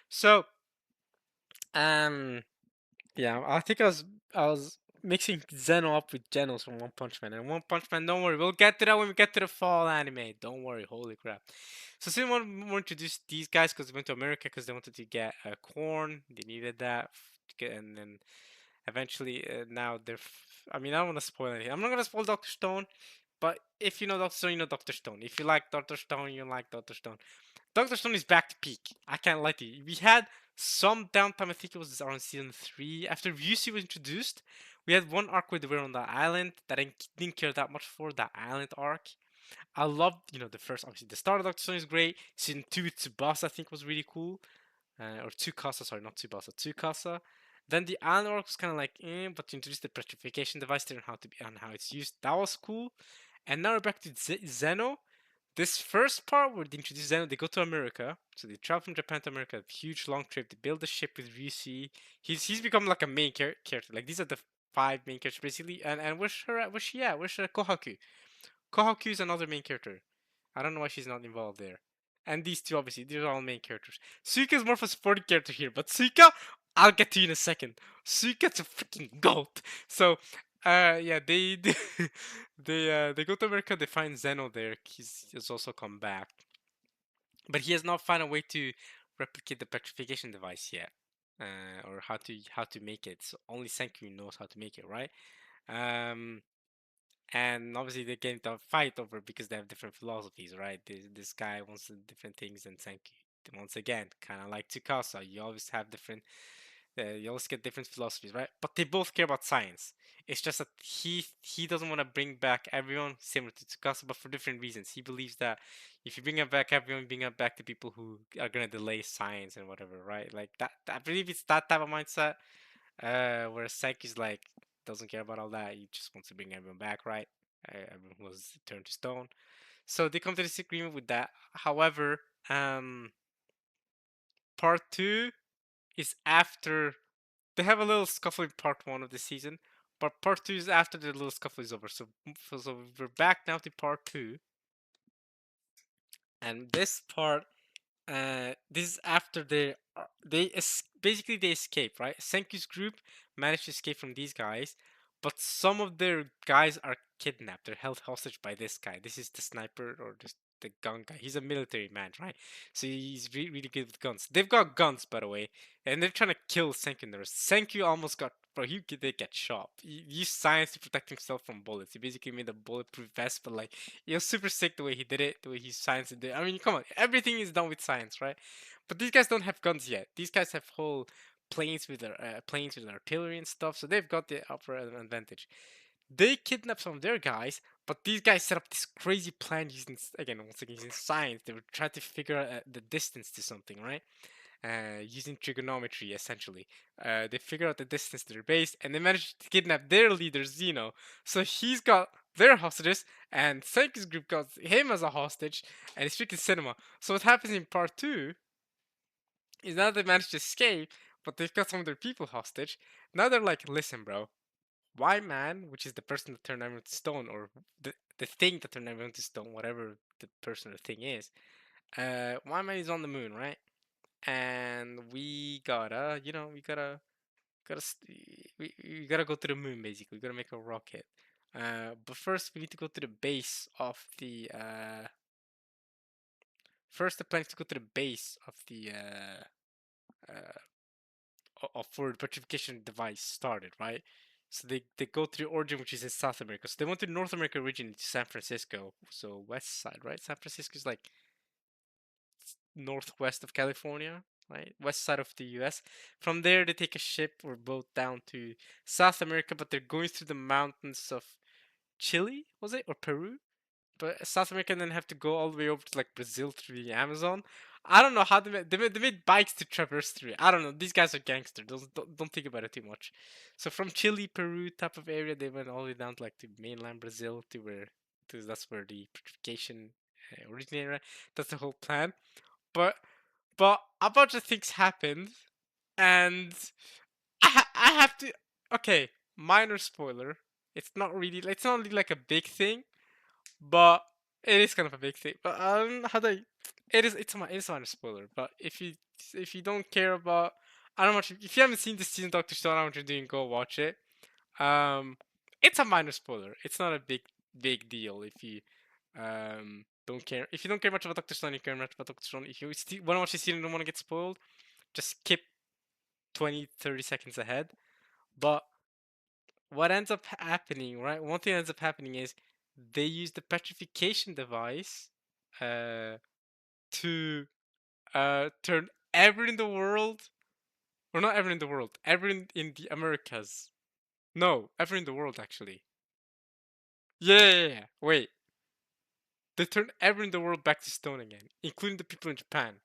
so um, yeah, I was mixing Zeno up with Genos from One Punch Man, and One Punch Man. Don't worry, we'll get to that when we get to the fall anime. Don't worry. Holy crap! So soon more introduced these guys because they went to America because they wanted to get corn. They needed that to get, and then eventually now I mean, I don't want to spoil anything. I'm not gonna spoil Doctor Stone. But if you know Doctor Stone, you know Doctor Stone. If you like Doctor Stone, you like Doctor Stone. Doctor Stone is back to peak. I can't lie to you. We had some downtime. I think it was around season 3. After Ryushi was introduced, we had one arc where they were on the island that I didn't care that much for, that island arc. I loved, the first, obviously, the start of Doctor Stone is great. Season 2 with Tsubasa, I think, was really cool. Or Tsukasa, sorry, not Tsubasa, Tsukasa. Then the island arc was kind of like, but to introduce the petrification device there and how it's used, that was cool. And now we're back to Zeno. This first part where they introduce Zeno, they go to America. So they travel from Japan to America, huge long trip. They build a ship with Ryushi. He's become like a main character. Like these are the 5 main characters basically. And where's her at? Where's she at? Where's Kohaku? Kohaku is another main character. I don't know why she's not involved there. And these two, obviously, these are all main characters. Suika is more of a supporting character here, but Suika, I'll get to you in a second. Suika's a freaking goat. So, yeah, they go to America. They find Zeno there. He's also come back, but he has not found a way to replicate the petrification device yet, or how to make it. So only Senku knows how to make it, right? Um, and obviously they get into a fight over because they have different philosophies, right? This guy wants different things than Senki. Once again, kind of like Tsukasa, you always have different, you always get different philosophies, right? But they both care about science. It's just that he doesn't want to bring back everyone similar to Tsukasa, but for different reasons. He believes that if you bring back everyone, bring back the people who are gonna delay science and whatever, right? Like that. I believe it's that type of mindset. Where Senki's like doesn't care about all that. He just wants to bring everyone back, right? Everyone was turned to stone. So they come to this agreement with that. However, part two is after they have a little scuffle in part one of the season, but part two is after the little scuffle is over. So we're back now to part two, and this part, this is after basically they escape, right? Senku's group managed to escape from these guys, but some of their guys are kidnapped. They're held hostage by this guy. This is the sniper or just the gun guy. He's a military man, right? So he's really good with guns. They've got guns, by the way, and they're trying to kill Senku. Senku almost got, bro. He did get shot. He used science to protect himself from bullets. He basically made a bulletproof vest, but like it was super sick the way he did it, the way he science did it. I mean, come on, everything is done with science, right? But these guys don't have guns yet. These guys have whole planes with artillery and stuff, so they've got the upper advantage. They kidnap some of their guys, but these guys set up this crazy plan using, again, once again, using science. They were trying to figure out the distance to something, right? using trigonometry essentially. They figure out the distance to their base, and they manage to kidnap their leader Zeno. So he's got their hostages, and Senki's group got him as a hostage, and he's freaking cinema. So what happens in part two is now they manage to escape, but they've got some of their people hostage. Now they're like, listen, bro, why man, which is the person that turned everyone to stone, or the thing that turned everyone to stone, whatever the person or thing is, why man is on the moon, right? And we gotta, we gotta go to the moon basically. We gotta make a rocket. But first we need to go to the base of the. First, the plan is to go to the base of the of where the petrification device started, right? So they go to the origin, which is in South America. So they went to North America originally to San Francisco, so west side, right? San Francisco is like northwest of California, right? West side of the US. From there, they take a ship or boat down to South America, but they're going through the mountains of Chile, was it? Or Peru? But South America then have to go all the way over to like Brazil through the Amazon. I don't know how they made bikes to traverse through it. I don't know. These guys are gangsters. Don't think about it too much. So from Chile, Peru type of area, they went all the way down to like to mainland Brazil to where that's where the petrification originated. Right? That's the whole plan. But a bunch of things happened, and I have to. Okay, minor spoiler. It's not really. It's not really like a big thing, but it is kind of a big thing. But how do I? It is. It's a minor spoiler. But if you don't care about, I don't know much. If you haven't seen this season, Doctor Stone, I don't know what you're doing. Go watch it. Um, it's a minor spoiler. It's not a big deal if you don't care. If you don't care much about Doctor Stone, you care much about Doctor Stone. If you want to watch the season and don't want to get spoiled, just skip 20-30 seconds ahead. But what ends up happening, right? One thing that ends up happening is they use the petrification device uh, to turn everyone in the world, or not everyone in the world, everyone in the Americas. No, everyone in the world actually. Yeah. Wait, they turned everyone in the world back to stone again, including the people in Japan.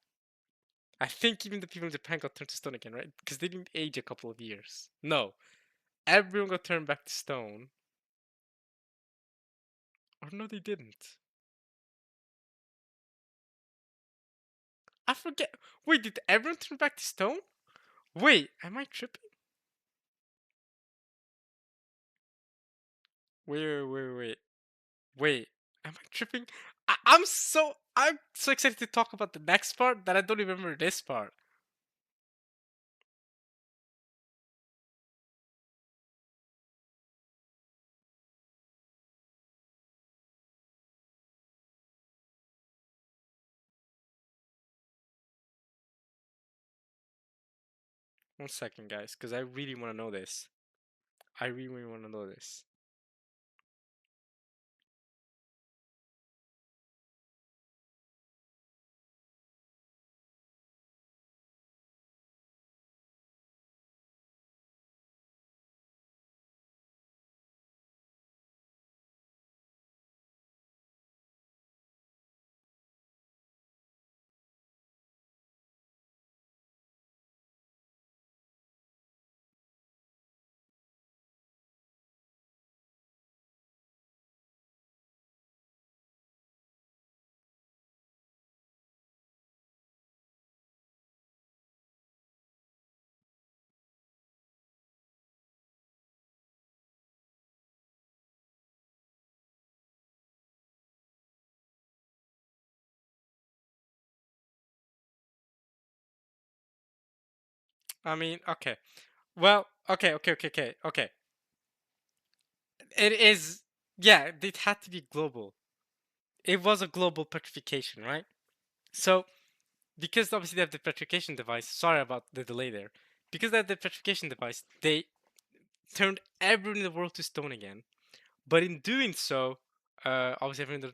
I think even the people in Japan got turned to stone again, right? Because they didn't age a couple of years. No, everyone got turned back to stone. Or no, they didn't. I forget. Wait, did everyone turn back to stone? Wait, am I tripping? Wait. Wait, am I tripping? I'm so excited to talk about the next part that I don't remember this part. One second, guys, because I really want to know this. I really want to know this. I mean, okay. Well, okay. It is, yeah, it had to be global. It was a global petrification, right? So, because obviously they have the petrification device, sorry about the delay there. Because they have the petrification device, they turned everyone in the world to stone again. But in doing so, obviously everyone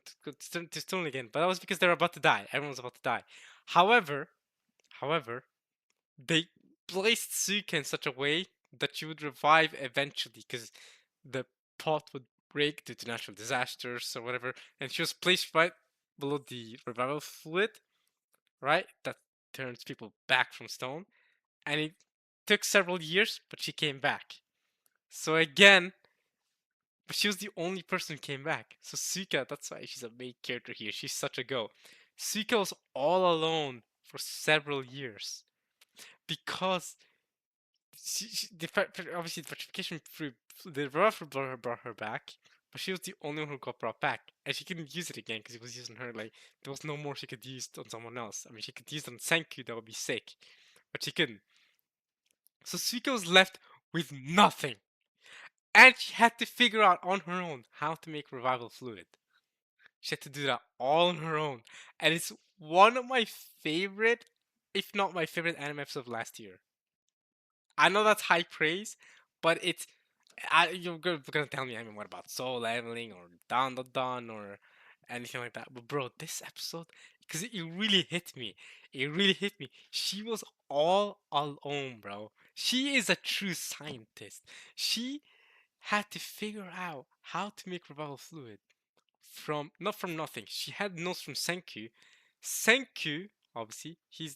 turned to stone again. But that was because they were about to die. Everyone was about to die. However, however, they placed Suika in such a way that she would revive eventually, because the pot would break due to natural disasters or whatever, and she was placed right below the revival fluid, right? That turns people back from stone, and it took several years, but she came back. So again, but she was the only person who came back. So Suika, that's why she's a main character here. She's such a go. Suika was all alone for several years because obviously the petrification through the rough brought her back, but she was the only one who got brought back, and she couldn't use it again because it was using her. Like there was no more she could use on someone else. I mean, she could use it on Senku, that would be sick, but she couldn't. So Suika was left with nothing, and she had to figure out on her own how to make revival fluid. She had to do that all on her own, and it's one of my favorite, if not my favorite, anime episode of last year. I know that's high praise, but you're gonna tell me, I mean, what about soul leveling or Dawn the Dawn or anything like that? But bro, this episode, because it really hit me. It really hit me. She was all alone, bro. She is a true scientist. She had to figure out how to make revival fluid from not from nothing. She had notes from Senku. Senku, obviously, he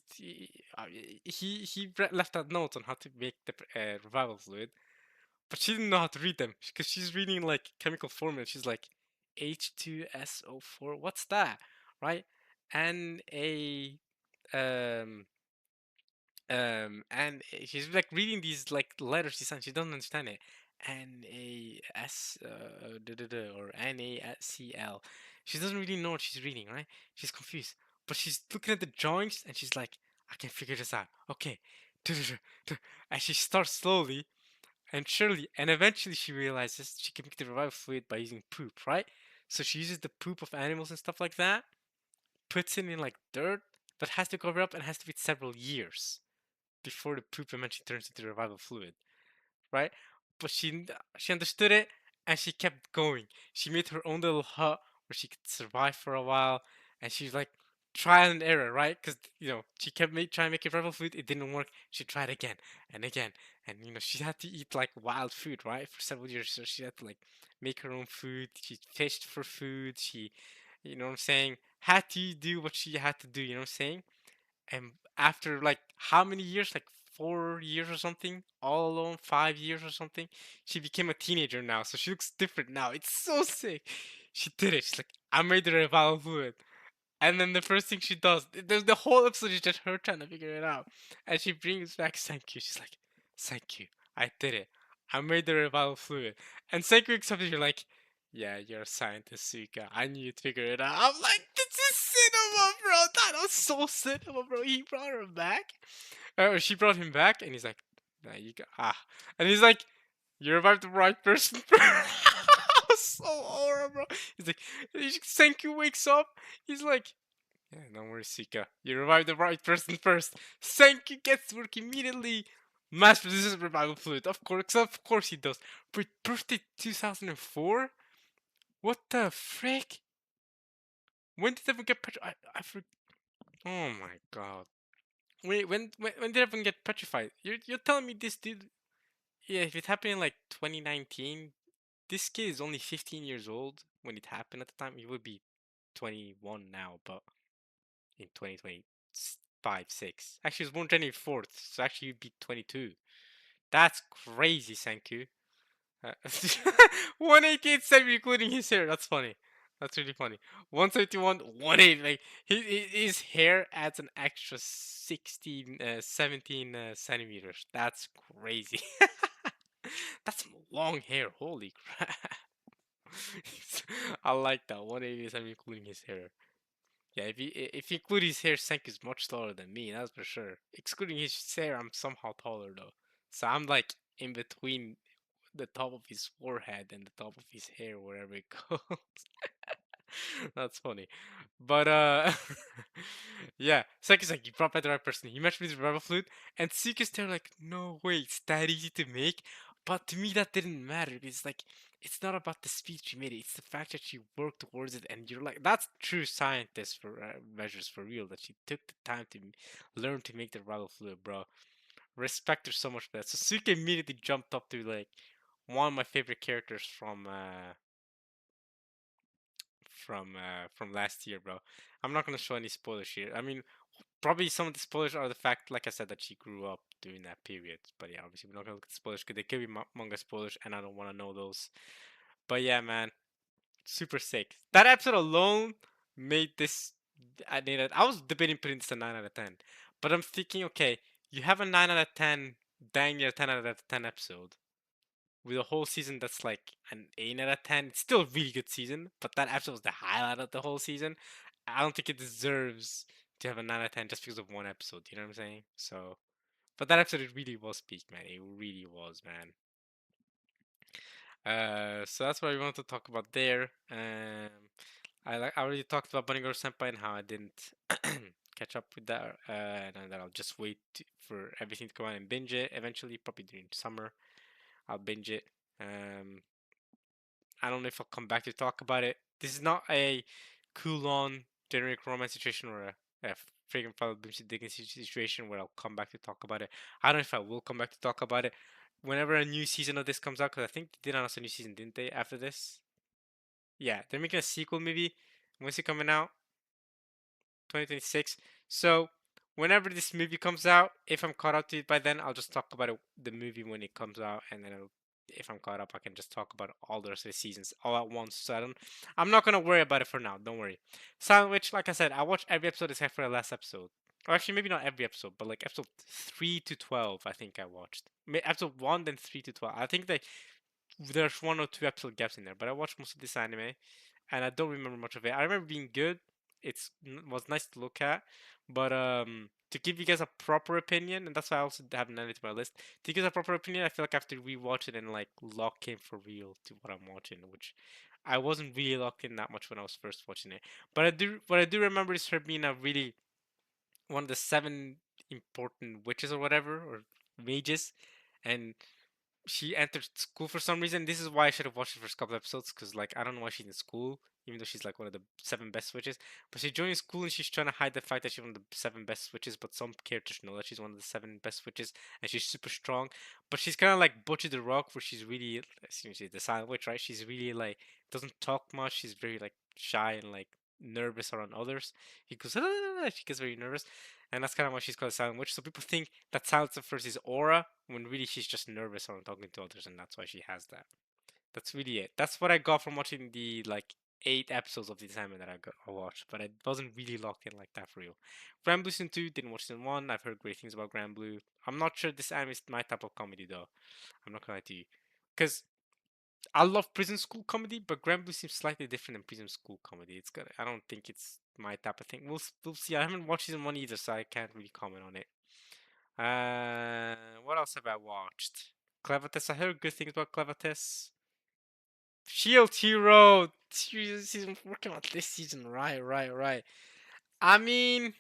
left out notes on how to make the revival fluid, but she didn't know how to read them because she's reading like chemical formula. She's like H2SO4. What's that? Right? And a um and she's like reading these like letters she doesn't understand it. NAS or NaCl. She doesn't really know what she's reading, right? She's confused, but she's looking at the drawings and she's like, I can figure this out. Okay, and she starts slowly and surely, and eventually she realizes she can make the revival fluid by using poop, right? So she uses the poop of animals and stuff like that, puts it in like dirt, but has to cover up and has to wait several years before the poop eventually turns into revival fluid, right? But she understood it and she kept going. She made her own little hut where she could survive for a while, and she's like trial and error, right? Because she kept trying to make revival fluid, it didn't work. She tried again and again, and she had to eat like wild food, right, for several years. So she had to like make her own food. She fished for food. She, you know what I'm saying, had to do what she had to do. You know what I'm saying? And after like how many years, like 4 years or something, all alone, 5 years or something, she became a teenager now. So she looks different now. It's so sick. She did it. She's like, I made the revival fluid. And then the first thing she does, the whole episode is just her trying to figure it out. And she brings back Senku. She's like, Senku, I did it. I made the revival fluid. And Senku accepted. You're like, yeah, you're a scientist, Suika. I knew you'd figure it out. I'm like, this is cinema, bro. That was so cinema, bro. He brought her back. She brought him back, and he's like, nah, you got and he's like, you revived the right person. So horrible, bro. He's like, Senku wakes up. He's like, yeah, don't worry, Sika. You revived the right person first. Senku gets to work immediately. Mass produces revival fluid. Of course he does. But birthday 2004? What the frick? When did everyone get petrified? I forgot. Oh my god. Wait, when did everyone get petrified? You're telling me this dude? Yeah, if it happened in like 2019, this kid is only 15 years old when it happened at the time. He would be 21 now, but in 2025, 6. Actually, he was born January 4th, so actually he'd be 22. That's crazy, Senku. Uh, 188 including his hair. That's funny. That's really funny. 171, 180. Like his hair adds an extra 16, 17 centimeters. That's crazy. That's some long hair. Holy crap. I like that. 187 including his hair. Yeah, if you include his hair, Senk is much taller than me, that's for sure. Excluding his hair, I'm somehow taller though. So I'm like in between the top of his forehead and the top of his hair, wherever it goes. That's funny. But yeah, Seki's like, you brought back the right person. He matched me with Rebel Flute, and Seek there like, no way, it's that easy to make. But to me that didn't matter. It's like it's not about the speed you made it, it's the fact that you worked towards it and you're like that's true scientist for measures for real, that she took the time to learn to make the Rebel Flute, bro. Respect her so much for that. So Suki immediately jumped up to like one of my favorite characters from last year, bro. I'm not gonna show any spoilers here. I mean, probably some of the spoilers are the fact, like I said, that she grew up during that period. But yeah, obviously we're not gonna look at spoilers because they could be manga spoilers, and I don't want to know those. But yeah, man, super sick. That episode alone made this. I was debating putting this a 9 out of 10, but I'm thinking, okay, you have a 9 out of 10, dang near 10 out of 10 episode with a whole season that's like an 8 out of 10. It's still a really good season, but that episode was the highlight of the whole season. I don't think it deserves to have a 9 out of 10 just because of one episode. You know what I'm saying? So, but that episode it really was peak, man. It really was, man. So that's what we wanted to talk about there. I already talked about Bunny Girl Senpai and how I didn't catch up with that, and that I'll just wait for everything to come out and binge it eventually, probably during summer. I'll binge it. Um, I don't know if I'll come back to talk about it. This is not a cool on generic romance situation or a freaking Final Dickens situation where I'll come back to talk about it. I don't know if I will come back to talk about it whenever a new season of this comes out, because I think they did announce a new season, didn't they? After this, yeah, they're making a sequel maybe. When's it coming out? 2026. So whenever this movie comes out, if I'm caught up to it by then, I'll just talk about it, the movie when it comes out, and then if I'm caught up, I can just talk about all the rest of the seasons all at once. So I'm not gonna worry about it for now. Don't worry. Silent Witch, like I said, I watched every episode except for the last episode. Or actually, maybe not every episode, but like episode 3 to 12, I think I watched. Episode 1, then 3 to 12. I think there's 1 or 2 episode gaps in there, but I watched most of this anime and I don't remember much of it. I remember being good. Was nice to look at, but to give you guys a proper opinion, and that's why I also haven't added it to my list. To give you a proper opinion, I feel like I have to rewatch it and like lock in for real to what I'm watching, which I wasn't really locked in that much when I was first watching it. But what I do remember is her being a really one of the 7 important witches or whatever or mages, and she entered school for some reason. This is why I should have watched the first couple episodes because, like, I don't know why she's in school, even though she's like one of the 7 best witches. But she's joining school and she's trying to hide the fact that she's one of the 7 best witches. But some characters know that she's one of the 7 best witches and she's super strong. But she's kind of like Butcher the Rock, where she's really, she's the silent witch, right? She's really like doesn't talk much. She's very like shy and like nervous around others. He goes, "Ah," she gets very nervous, and that's kind of why she's called a silent witch. So people think that silence at first is aura, when really she's just nervous around talking to others, and that's why she has that. That's really it. That's what I got from watching the like 8 episodes of this anime that I watched, but I wasn't really locked in like that for real. Grand Blue Season 2, didn't watch Season 1. I've heard great things about Grand Blue. I'm not sure this anime is my type of comedy though. I'm not gonna lie to you, because I love prison school comedy, but Grand Blue seems slightly different than prison school comedy. It's gonna. I don't think it's my type of thing. We'll see. I haven't watched Season 1 either, so I can't really comment on it. What else have I watched? Clevates. I heard good things about Clevates. Shield Hero. Season working on this season. Right. I mean,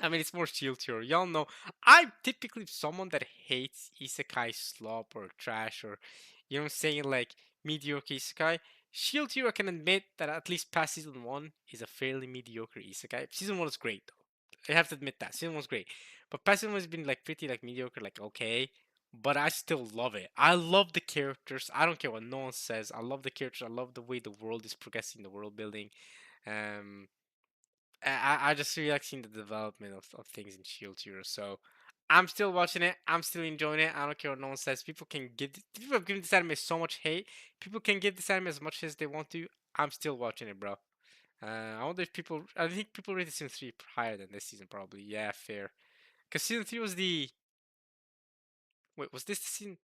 it's more Shield Hero. Y'all know I'm typically someone that hates isekai slop or trash or, you know what I'm saying, like mediocre isekai. Shield Hero, I can admit that at least past season 1 is a fairly mediocre isekai. Season 1 is great though. I have to admit that. Season 1 was great. But past season 1 has been like pretty like mediocre, like okay. But I still love it. I love the characters. I don't care what no one says. I love the characters. I love the way the world is progressing, the world building. Um, I just really like seeing the development of things in Shield Hero. So I'm still watching it. I'm still enjoying it. I don't care what no one says. People have given this anime so much hate. People can give this anime as much as they want to. I'm still watching it, bro. I wonder if people. I think people rated season 3 higher than this season, probably. Yeah, fair. Because season 3 was the. Wait, was this the season?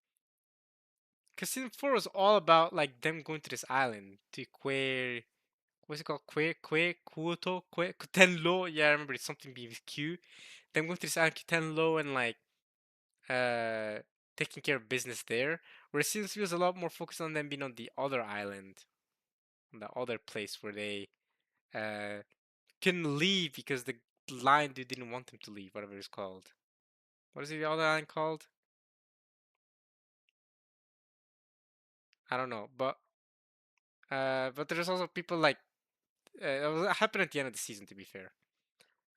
Because season 4 was all about like them going to this island to Queer. What's it called? Kuoto, Tenlo. Yeah, I remember it's something with Q. Them going to this island Tenlo and like uh taking care of business there. Where season 3 was a lot more focused on them being on the other island, on the other place where they uh couldn't leave because the lion dude didn't want them to leave. Whatever it's called. What is the other island called? I don't know, but there's also people like it happened at the end of the season. To be fair,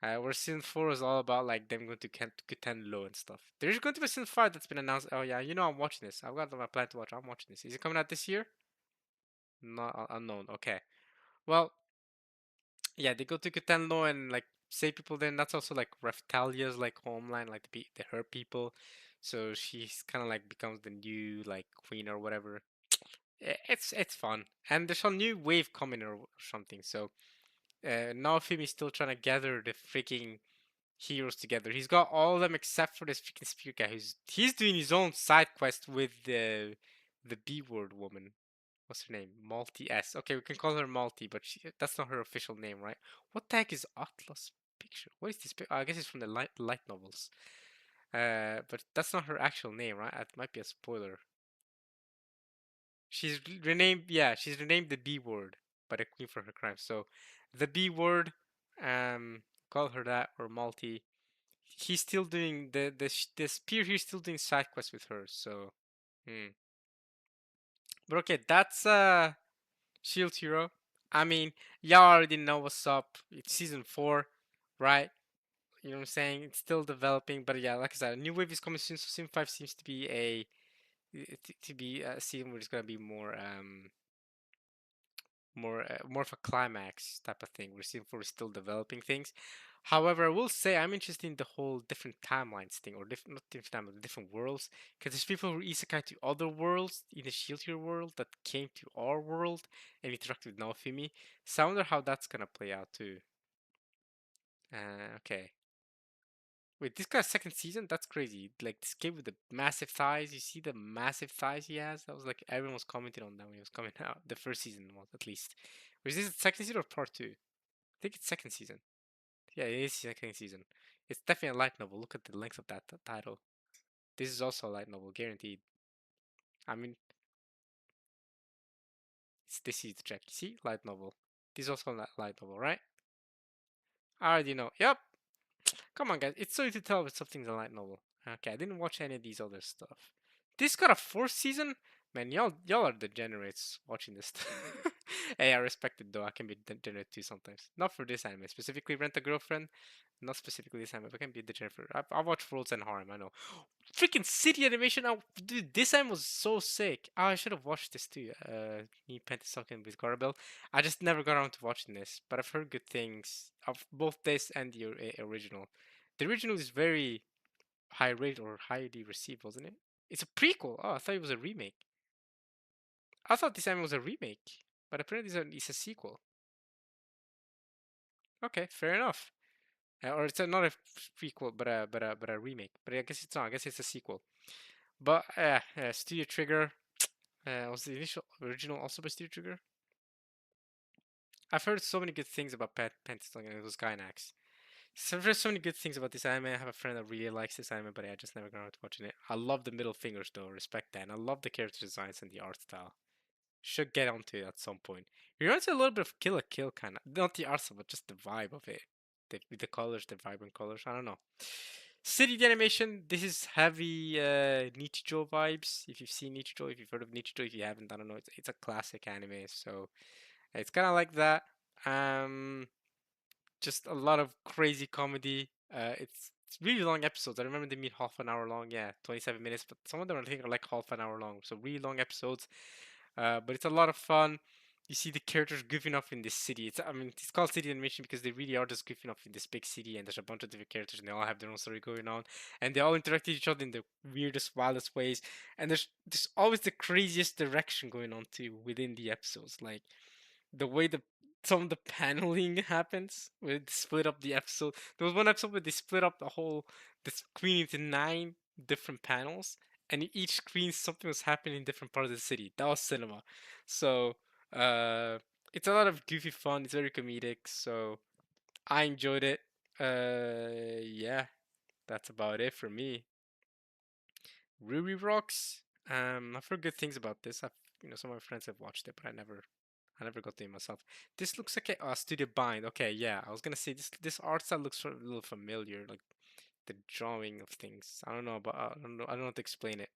where season 4 is all about like them going to Kuten Low and stuff. There's going to be season 5 that's been announced. Oh yeah, I'm watching this. I've got my plan to watch. I'm watching this. Is it coming out this year? Not unknown. Okay. Well, yeah, they go to Kutenlo and like save people. Then that's also like Raftalia's like homeland, like the her people. So she's kind of like becomes the new like queen or whatever. It's fun, and there's a new wave coming or something. So Naofimi's still trying to gather the freaking heroes together. He's got all of them except for this freaking spear guy. He's doing his own side quest with the B word woman. What's her name? Malty S. Okay, we can call her Malty, but that's not her official name, right? What the heck is Atlas picture? What is this? I guess it's from the light novels. But that's not her actual name, right? That might be a spoiler. She's renamed. Yeah, she's renamed the B word by the queen for her crime. So, the B word, call her that or Malty. He's still doing the spear. He's still doing side quests with her. So, hmm. But okay, that's Shield Hero. I mean, y'all already know what's up. It's season 4, right? You know what I'm saying? It's still developing, but yeah, like I said, a new wave is coming soon. So season 5 seems to be to be a season where it's gonna be more of a climax type of thing. We're seeing for still developing things. However, I will say I'm interested in the whole different timelines thing, or different not different timelines, different worlds, because there's people who are isekai to other worlds in the Shield Hero world that came to our world and interacted with Naofumi. So I wonder how that's gonna play out too. Okay. Wait, this guy's second season? That's crazy. Like this kid with the massive thighs. You see the massive thighs he has? That was like everyone was commenting on that when he was coming out. The first season was at least. Was this the second season or part two? I think it's second season. Yeah, it is second season. It's definitely a light novel. Look at the length of that title. This is also a light novel, guaranteed. I mean, it's this is the check. See, light novel. This is also a light novel, right? I already know. Yep. Come on, guys. It's so easy to tell if something's a light novel. Okay, I didn't watch any of these other stuff. This got a fourth season? Man, y'all are degenerates watching this. Hey, I respect it though. I can be degenerate too sometimes. Not for this anime specifically. Rent a Girlfriend. Not specifically this anime, but I can be degenerate for. I've watched Worlds and Harem. I know. Freaking city animation! Oh, dude, this anime was so sick. Oh, I should have watched this too. Me Pentasoken with Garabel. I just never got around to watching this, but I've heard good things of both this and the original. The original is very high rate or highly received, wasn't it? It's a prequel. Oh, I thought it was a remake. I thought this anime was a remake, but apparently it's a sequel. Okay, fair enough. Or it's not a prequel, but a remake. But I guess it's not. I guess it's a sequel. But Studio Trigger was the initial original also by Studio Trigger. I've heard so many good things about Pentasong and it was Gainax. So there's so many good things about this anime. I have a friend that really likes this anime, but I just never got around to watching it. I love the middle fingers though, respect that, and I love the character designs and the art style. Should get onto it at some point. It reminds me a little bit of Kill la Kill kind of, not the art style, but just the vibe of it. With the colors, the vibrant colors. I don't know. City animation. This is heavy Nichijou vibes. If you've seen Nichijou, if you've heard of Nichijou, if you haven't, I don't know. It's a classic anime, so it's kind of like that. Um, just a lot of crazy comedy. It's really long episodes. I remember they meet half an hour long. Yeah, 27 minutes, but some of them I think are like half an hour long. So really long episodes. But it's a lot of fun. You see the characters goofing off in this city. It's called city animation because they really are just goofing off in this big city, and there's a bunch of different characters, and they all have their own story going on, and they all interact with each other in the weirdest, wildest ways. And there's always the craziest direction going on too within the episodes. Like the way some of the paneling happens where they split up the episode. There was one episode where they split up the screen into 9 different panels, and in each screen something was happening in different parts of the city. That was cinema. So uh, it's a lot of goofy fun. It's very comedic. So I enjoyed it. Yeah, that's about it for me. Ruby Rocks. I've heard good things about this. Some of my friends have watched it, but I never got to it myself. This looks like a Studio Bind. Okay, yeah, I was gonna say this art style looks sort of a little familiar, like the drawing of things. I don't know, but I don't know how to explain it.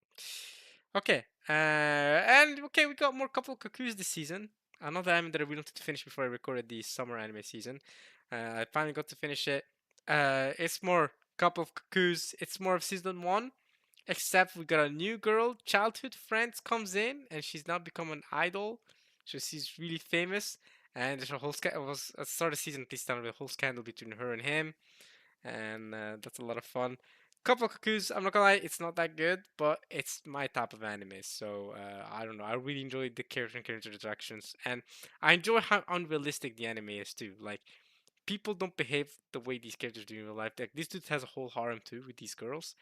Okay, and okay, we got more couple of Cuckoos this season. Another anime that I really wanted to finish before I recorded the summer anime season. I finally got to finish it. It's more couple of Cuckoos. It's more of season 1. Except we got a new girl, childhood friends comes in, and she's now become an idol. So she's really famous, and there's a whole scandal. Was at the start of the season, at least, there was a whole scandal between her and him, and that's a lot of fun. Couple of Cuckoos, I'm not gonna lie, it's not that good, but it's my type of anime. So I don't know. I really enjoyed the character interactions, and I enjoy how unrealistic the anime is too. Like people don't behave the way these characters do in real life. Like this dude has a whole harem too with these girls,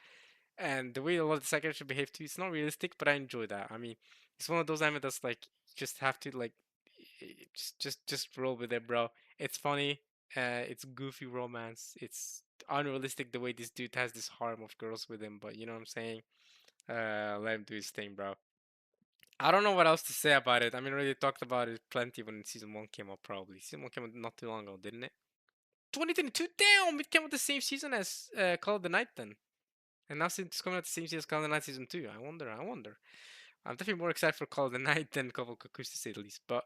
and the way a lot of the side characters behave too, it's not realistic, but I enjoy that. I mean, it's one of those anime that's like you just have to like just roll with it, bro. It's funny. It's goofy romance. It's unrealistic the way this dude has this harem of girls with him, but you know what I'm saying? Let him do his thing, bro. I don't know what else to say about it. I mean, I already talked about it plenty when season one came out. Probably season one came out not too long ago, didn't it? 2022. Damn, it came out the same season as Call of the Night then. And now since it's coming out the same season as Call of the Night season 2, I wonder, I wonder. I'm definitely more excited for Call of the Night than Couple of Cuckoos to say the least. But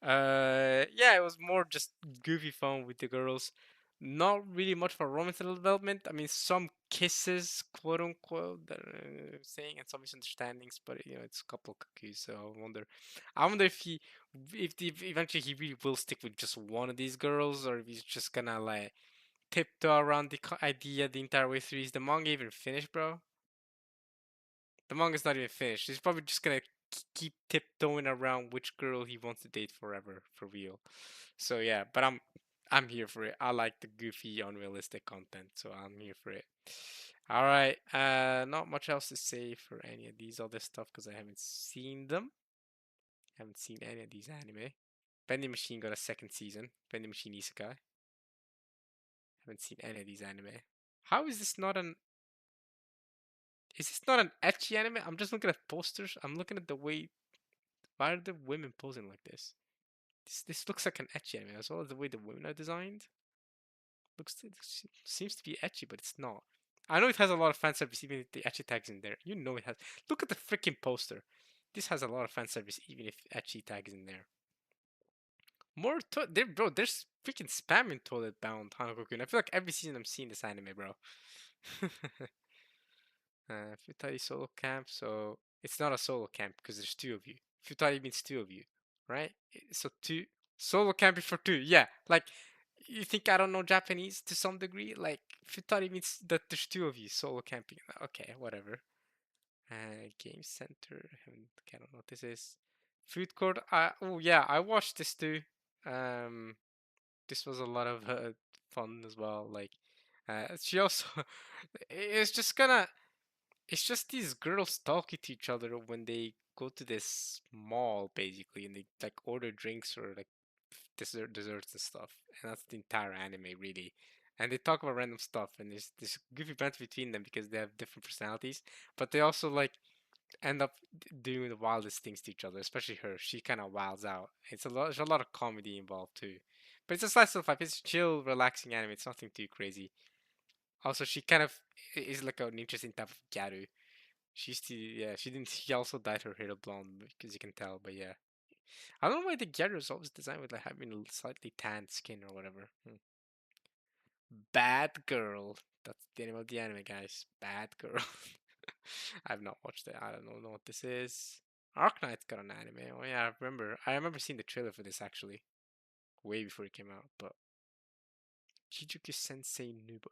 yeah, it was more just goofy fun with the girls. Not really much for romance development. I mean, some kisses, quote unquote, that saying, and some misunderstandings. But you know, it's a couple of cookies. So I wonder if if eventually he really will stick with just one of these girls, or if he's just gonna like tiptoe around the idea the entire way through. Is the manga even finished, bro? The manga's not even finished. He's probably just gonna keep tiptoeing around which girl he wants to date forever, for real. So yeah, but I'm here for it. I like the goofy, unrealistic content, so I'm here for it. All right, not much else to say for any of these other stuff because I haven't seen them. Haven't seen any of these anime. Vending Machine got a second season. Vending Machine Isekai. Haven't seen any of these anime. How is this not an? Is this not an ecchi anime? I'm just looking at posters. I'm looking at the way. Why are the women posing like this? This looks like an ecchi anime as well as the way the women are designed. It seems to be ecchi, but it's not. I know it has a lot of fan service, even if the ecchi tag's in there. You know it has. Look at the freaking poster. This has a lot of fan service, even if ecchi tag is in there. More bro. There's freaking spamming Toilet Bound Hanako-kun. I feel like every season I'm seeing this anime, bro. Futari solo camp. So it's not a solo camp because there's two of you. Futari means two of you, right? So two solo camp is for two. Yeah, like you think I don't know Japanese to some degree? Like Futari means that there's two of you solo camping. Okay, whatever. Game center. I don't know what this is. Food court. Oh yeah, I watched this too. Um, this was a lot of fun as well. Like, she also. It's just gonna it's just these girls talking to each other when they go to this mall, basically, and they like order drinks or like desserts and stuff. And that's the entire anime, really. And they talk about random stuff, and there's this goofy banter between them because they have different personalities. But they also like end up doing the wildest things to each other, especially her. She kind of wilds out. There's a lot of comedy involved too. But it's a slice of life. It's chill, relaxing anime. It's nothing too crazy. Also, she kind of is like an interesting type of gyaru. She used to, yeah, she didn't, she also dyed her hair blonde because you can tell, but yeah. I don't know why the Gyaro is always designed with like having a slightly tanned skin or whatever. Bad Girl. That's the name of the anime, guys. Bad Girl. I've not watched it. I don't know what this is. Arknight's got an anime. Oh yeah, I remember. I remember seeing the trailer for this actually, way before it came out. But Chijuku Sensei Nube.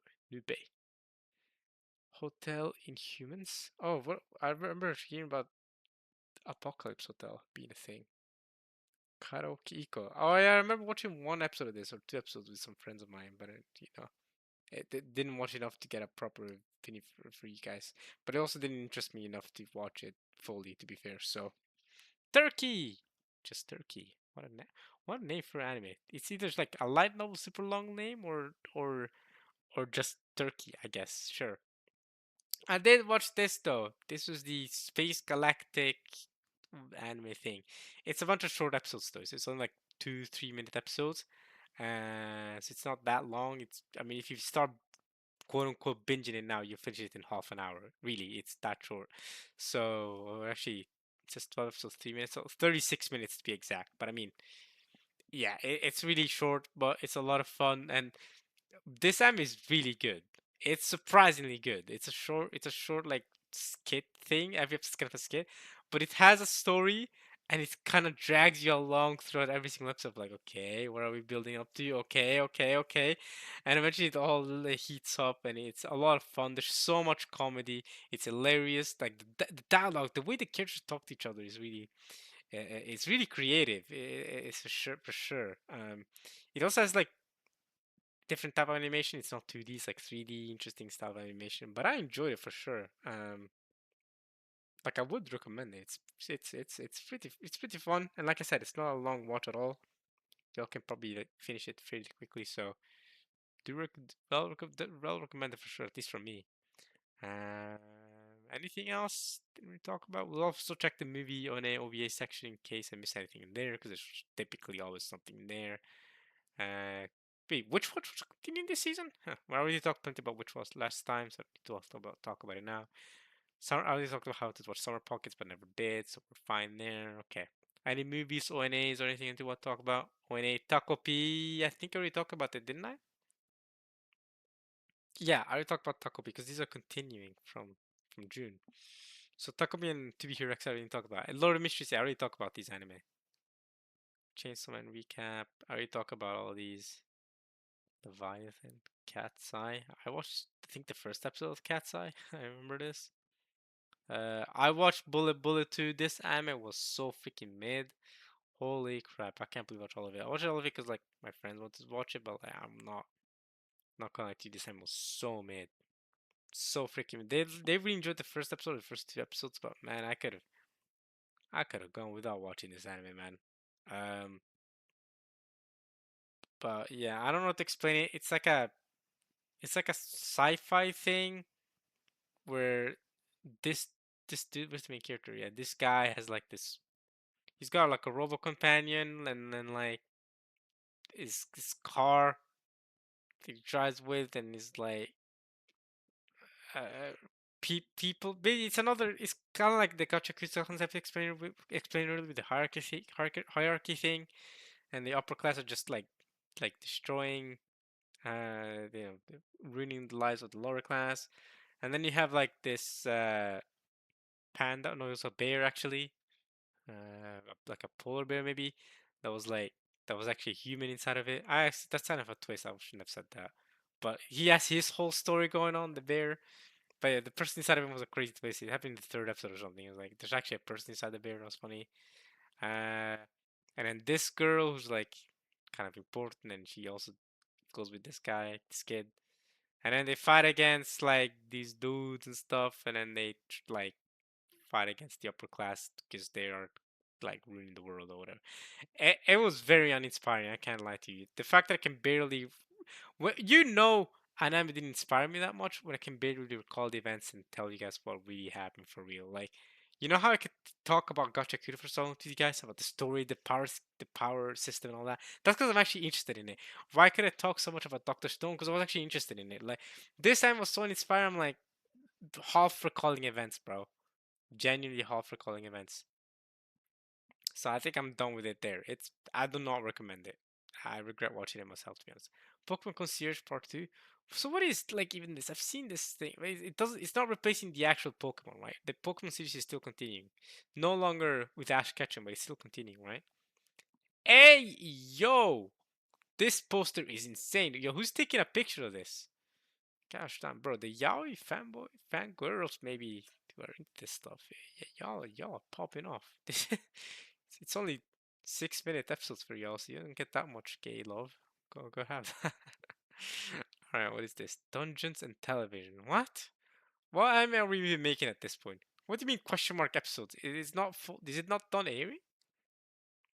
Hotel Inhumans. Oh, what? I remember hearing about Apocalypse Hotel being a thing. Karaoke Iko. Oh yeah, I remember watching one episode of this or two episodes with some friends of mine, but didn't watch enough to get a proper opinion for you guys. But it also didn't interest me enough to watch it fully, to be fair. So Turkey, just Turkey. What a name for anime. It's either like a light novel, super long name, or just Turkey. I guess. Sure. I did watch this though. This was the Space Galactic anime thing. It's a bunch of short episodes though, so it's only like 2 3 minute episodes. So it's not that long. I mean if you start quote unquote binging it now, you finish it in half an hour. Really, it's that short. So actually it's just 12 episodes, 3 minutes, so 36 minutes to be exact. But I mean, yeah, it's really short, but it's a lot of fun and this anime is really good. It's surprisingly good. It's a short like skit thing. Every episode's kind of a skit, but it has a story and it kind of drags you along throughout every single episode. Like, okay, what are we building up to? Okay, okay, okay, and eventually it all heats up, and it's a lot of fun. There's so much comedy. It's hilarious. Like the dialogue, the way the characters talk to each other is really, it's really creative. It's for sure, for sure. It also has like different type of animation. It's not 2D, it's like 3D, interesting style of animation. But I enjoyed it for sure. Like I would recommend it. It's pretty fun, and like I said, it's not a long watch at all. Y'all can probably like, finish it fairly quickly. So well recommended for sure, at least from me. Anything else did we talk about? We'll also check the movie on a OVA section in case I miss anything in there, because there's typically always something in there. Wait, which watch was continuing this season? Huh, we already talked plenty about which was last time, so I don't need to talk about it now. I already talked about how to watch Summer Pockets, but never did, so we're fine there. Okay. Any movies, ONAs, or anything you want to talk about? ONA Takopi, I think I already talked about it, didn't I? Yeah, I already talked about Takopi because these are continuing from June. So Takopi and To Be Hero X I already talked about. And Lord of Mysteries, I already talked about these anime. Chainsaw Man recap, I already talked about all these. Leviathan, Cat's Eye. I watched, I think, the first episode of Cat's Eye. I remember this. I watched Bullet 2. This anime was so freaking mid. Holy crap! I can't believe I watched all of it. I watched all of it because like my friends wanted to watch it, but like, I'm not gonna lie to you. This anime was so mid, so freaking mid. They really enjoyed the first episode, the first 2 episodes, but man, I could have gone without watching this anime, man. Um, but yeah, I don't know how to explain it. It's like a sci-fi thing where this this dude was the main character. Yeah, this guy has like this. He's got like a robo companion, and then like his car that he drives with, and is like people. Maybe it's another. It's kind of like the Gacha Crystal concept explained earlier with the hierarchy thing, and the upper class are just like destroying, ruining the lives of the lower class, and then you have like this panda. No, it's a bear actually, like a polar bear maybe, that was like that was actually human inside of it. That's kind of a twist. I shouldn't have said that, but he has his whole story going on, the bear. But yeah, the person inside of him was a crazy twist. It happened in the third episode or something. It was like there's actually a person inside the bear. That was funny. Uh, and then this girl who's like kind of important, and she also goes with this guy, this kid. And then they fight against like these dudes and stuff, and then they like fight against the upper class because they are like ruining the world or whatever. It was very uninspiring. I can't lie to you. The fact that I can barely, anime didn't inspire me that much when I can barely recall the events and tell you guys what really happened for real. Like, you know how I could talk about Gacha Kuro for so long to you guys about the story, the power system, and all that. That's because I'm actually interested in it. Why could I talk so much about Doctor Stone? Because I was actually interested in it. Like, this time was so inspiring. I'm like half recalling events, bro. Genuinely half recalling events. So I think I'm done with it there. I do not recommend it. I regret watching it myself, to be honest. Pokemon Concierge Part 2. So what is like even this? I've seen this thing. It doesn't. It's not replacing the actual Pokemon, right? The Pokemon series is still continuing. No longer with Ash Ketchum, but it's still continuing, right? Hey, yo! This poster is insane. Yo, who's taking a picture of this? Gosh damn, bro. The yaoi fanboy fangirls maybe who are into this stuff. Yeah, y'all are popping off. It's only 6 minute episodes for y'all, so you don't get that much gay love. Go have that. Alright, what is this? Dungeons and television. What? What anime are we even making at this point? What do you mean question mark episodes? It is not full. Is it not done airing?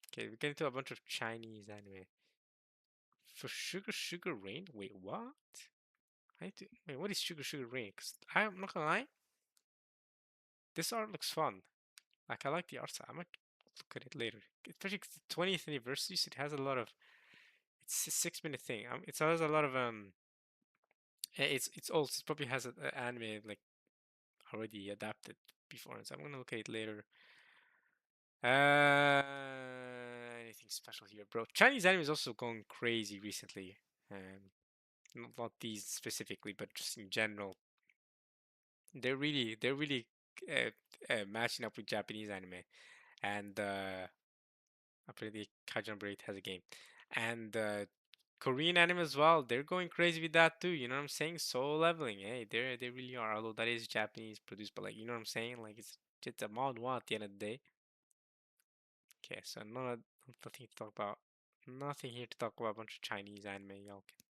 Okay, we're getting to a bunch of Chinese anime. For Sugar Rain? Wait, what? Wait, what is Sugar Rain? Cause I'm not gonna lie, this art looks fun. Like I like the art style. I might look at it later. Especially 'cause the 20th anniversary, so it has a lot of. It's a 6 minute thing. It has a lot of It's old. So it probably has an anime like already adapted before, so I'm gonna look at it later. Anything special here, bro? Chinese anime is also going crazy recently. Not these specifically, but just in general. They're really matching up with Japanese anime. and apparently Kaiju number 8 has a game, and Korean anime as well. They're going crazy with that too. You know what I'm saying? Soul Leveling, hey, they really are. Although that is Japanese produced, but like you know what I'm saying? Like it's a manhwa at the end of the day. Okay, so nothing to talk about. Nothing here to talk about. A bunch of Chinese anime. Y'all can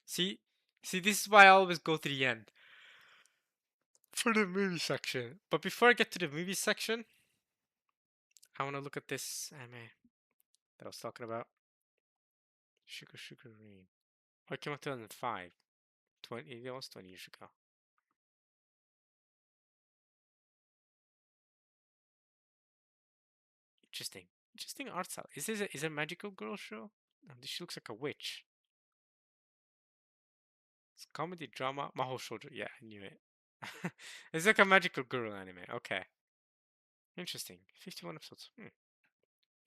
see. See, this is why I always go to the end for the movie section. But before I get to the movie section, I want to look at this anime that I was talking about. Sugar Sugar Rain. Oh, it came out 2005. 20, it was 20 years ago. Interesting. Interesting art style. Is it a magical girl show? She looks like a witch. It's comedy, drama, Mahou Shoujo. Yeah, I knew it. It's like a magical girl anime. Okay. Interesting. 51 episodes.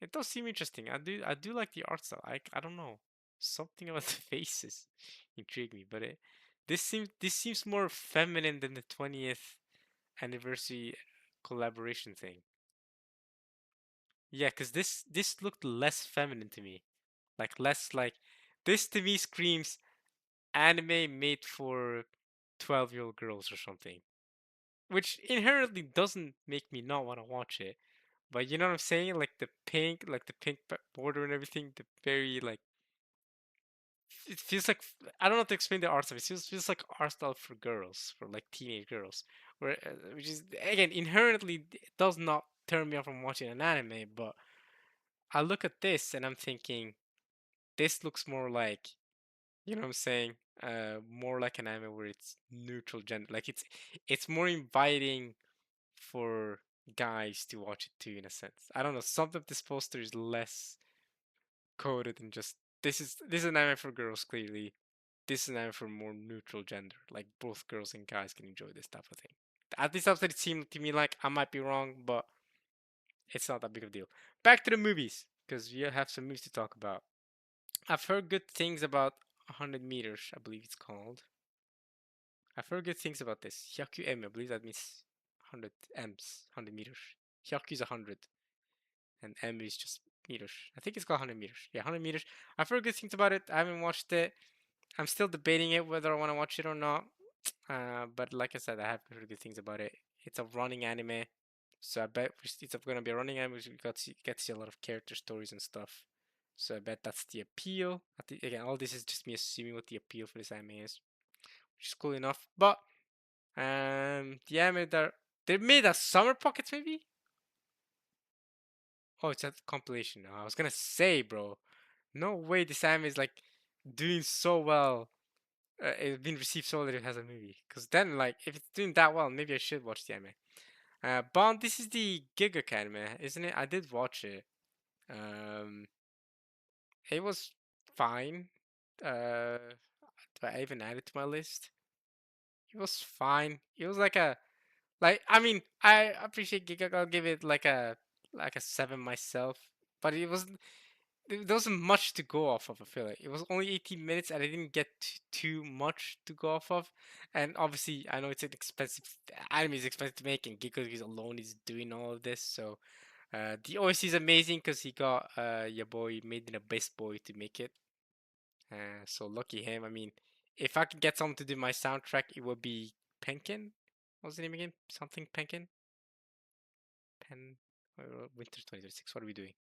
It does seem interesting. I do like the art style. I don't know. Something about the faces intrigue me, but this seems more feminine than the 20th anniversary collaboration thing. Yeah, cuz this looked less feminine to me. Like less like this to me screams anime made for 12-year-old girls or something. Which inherently doesn't make me not want to watch it. But you know what I'm saying? Like the pink border and everything, the very like it feels like I don't know how to explain the art style. It feels like art style for girls, for like teenage girls, where which is again inherently it does not turn me off from watching an anime. But I look at this and I'm thinking this looks more like you know what I'm saying, more like an anime where it's neutral gender, like it's more inviting for guys to watch it too in a sense. I don't know. Some of this poster is less coded than just this is an anime for girls clearly. This is now for more neutral gender. Like both girls and guys can enjoy this type of thing. At least that's what it seemed to me like. I might be wrong, but it's not that big of a deal. Back to the movies, because we have some movies to talk about. I've heard good things about 100 meters, I believe it's called. I've heard good things about this. Hyaku M, I believe that means 100 M's, 100 meters. Hyaku is 100, and M is just meters. I think it's called 100 meters. Yeah, 100 meters. I've heard good things about it. I haven't watched it. I'm still debating it whether I want to watch it or not. But like I said, I have heard good things about it. It's a running anime, so I bet it's gonna be a running anime. We get to see a lot of character stories and stuff. So I bet that's the appeal. Again, all this is just me assuming what the appeal for this anime is, which is cool enough. But the anime that they made a Summer Pockets maybe. Oh, it's a compilation. I was gonna say, bro, no way this anime is like doing so well. It's been received so well that it has a movie. Because then, like, if it's doing that well, maybe I should watch the anime. Bond, this is the Giga anime, isn't it? I did watch it. Um, it was fine. Do I even add it to my list? It was fine. It was like I mean, I appreciate Giga. I'll give it like a 7 myself. But there wasn't much to go off of. I feel like it was only 18 minutes, and I didn't get too much to go off of. And obviously, I know it's an expensive anime is expensive to make, and Giga alone is doing all of this. So the OST is amazing because he got your boy made in a best boy to make it. So lucky him. I mean, if I could get someone to do my soundtrack, it would be Penkin. What's the name again? Something Penkin. Pen. Winter 2026. What are we doing?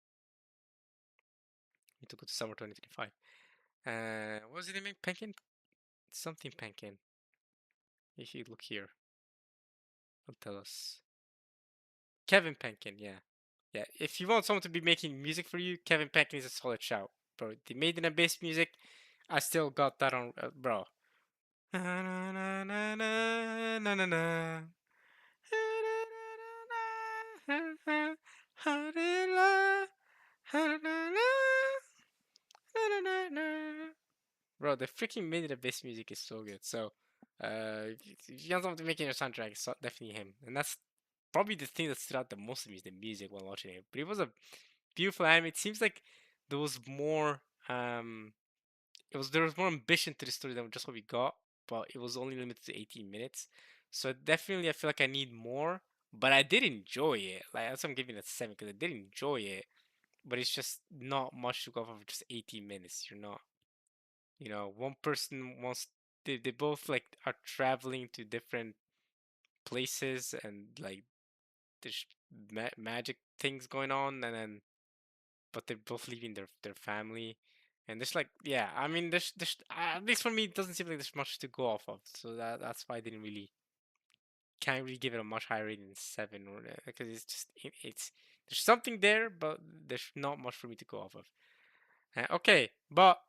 We need to go to summer 2025. What was the name? Penkin? Something Penkin. If you look here, it'll tell us. Kevin Penkin, yeah. Yeah, if you want someone to be making music for you, Kevin Penkin is a solid shout. Bro, the Made in Abyss music, I still got that on, bro. Bro, the freaking Made in Abyss music is so good. So, if you want someone to make your soundtrack, it's definitely him. And that's probably the thing that stood out the most to me is the music while watching it. But it was a beautiful anime. It seems like there was more there was more ambition to the story than just what we got, but it was only limited to 18 minutes. So definitely I feel like I need more. but I did enjoy it. Like that's why I'm giving it a 7 because I did enjoy it, but it's just not much to go off of just 18 minutes. You're not, one person wants they both like are traveling to different places and like there's magic things going on, and then but they're both leaving their family. And there's like, yeah, I mean, there's at least for me, it doesn't seem like there's much to go off of. So that's why I didn't really can't really give it a much higher rating than 7, or because it's just it's there's something there, but there's not much for me to go off of. Okay, but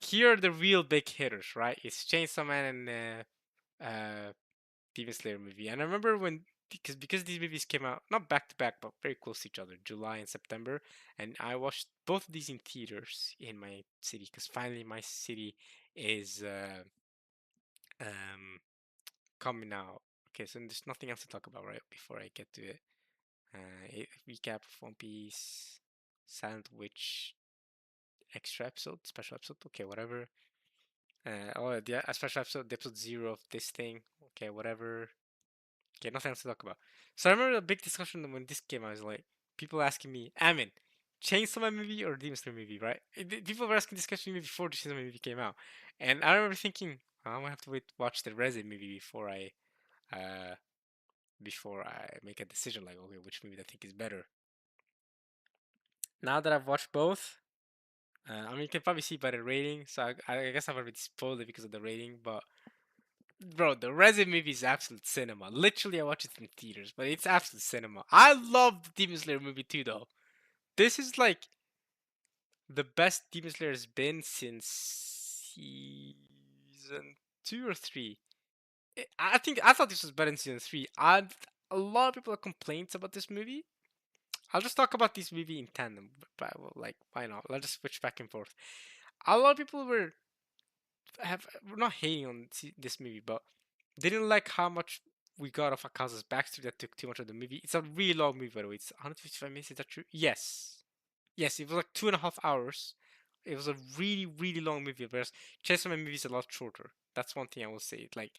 here are the real big hitters, right? It's Chainsaw Man and Demon Slayer movie. And I remember when because these movies came out not back to back but very close to each other, July and September, and I watched both of these in theaters in my city because finally my city is um coming out. Okay, so there's nothing else to talk about right before I get to it. Recap of One Piece, Silent Witch extra episode, special episode. Okay, whatever. Oh yeah, a special episode, episode 0 of this thing. Okay, whatever. Okay, nothing else to talk about. So I remember a big discussion when this came out. I was like, people asking me, Amin, Chainsaw Man movie or Demon Slayer movie, right? People were asking this question to me before the Chainsaw Man movie came out, and I remember thinking, I'm gonna have to watch the Resident movie uh, before I make a decision. Like, okay, which movie I think is better. Now that I've watched both, I mean, you can probably see by the rating. So I guess I've already spoiled it because of the rating, but bro, the Resident movie is absolute cinema. Literally, I watch it in theaters, but it's absolute cinema. I love the Demon Slayer movie too, though. This is like the best Demon Slayer has been since season 2 or 3. I thought this was better in season 3. A lot of people have complaints about this movie. I'll just talk about this movie in tandem, but well, like why not? Let's just switch back and forth. A lot of people were not hating on this movie, but didn't like how much we got of Akaza's backstory that took too much of the movie. It's a really long movie, by the way. It's 155 minutes. Is that true? Yes. Yes, it was like 2.5 hours. It was a really, really long movie, whereas Chainsaw Man movie is a lot shorter. That's one thing I will say. Like,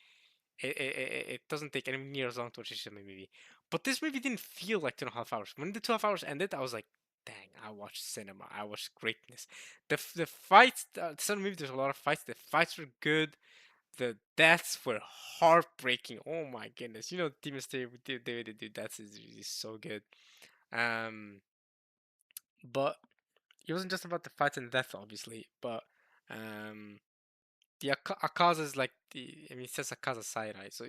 it doesn't take any near as long to watch a Chainsaw Man movie. But this movie didn't feel like 2.5 hours. When the 2.5 hours ended, I was like, dang, I watched cinema. I watched greatness. The fights, some movie, there's a lot of fights. The fights were good. The deaths were heartbreaking. Oh my goodness! Demon Slayer they do deaths is so good. Um, but it wasn't just about the fights and death, obviously. But um, the Akaza is like I mean, it says Akaza Samurai, so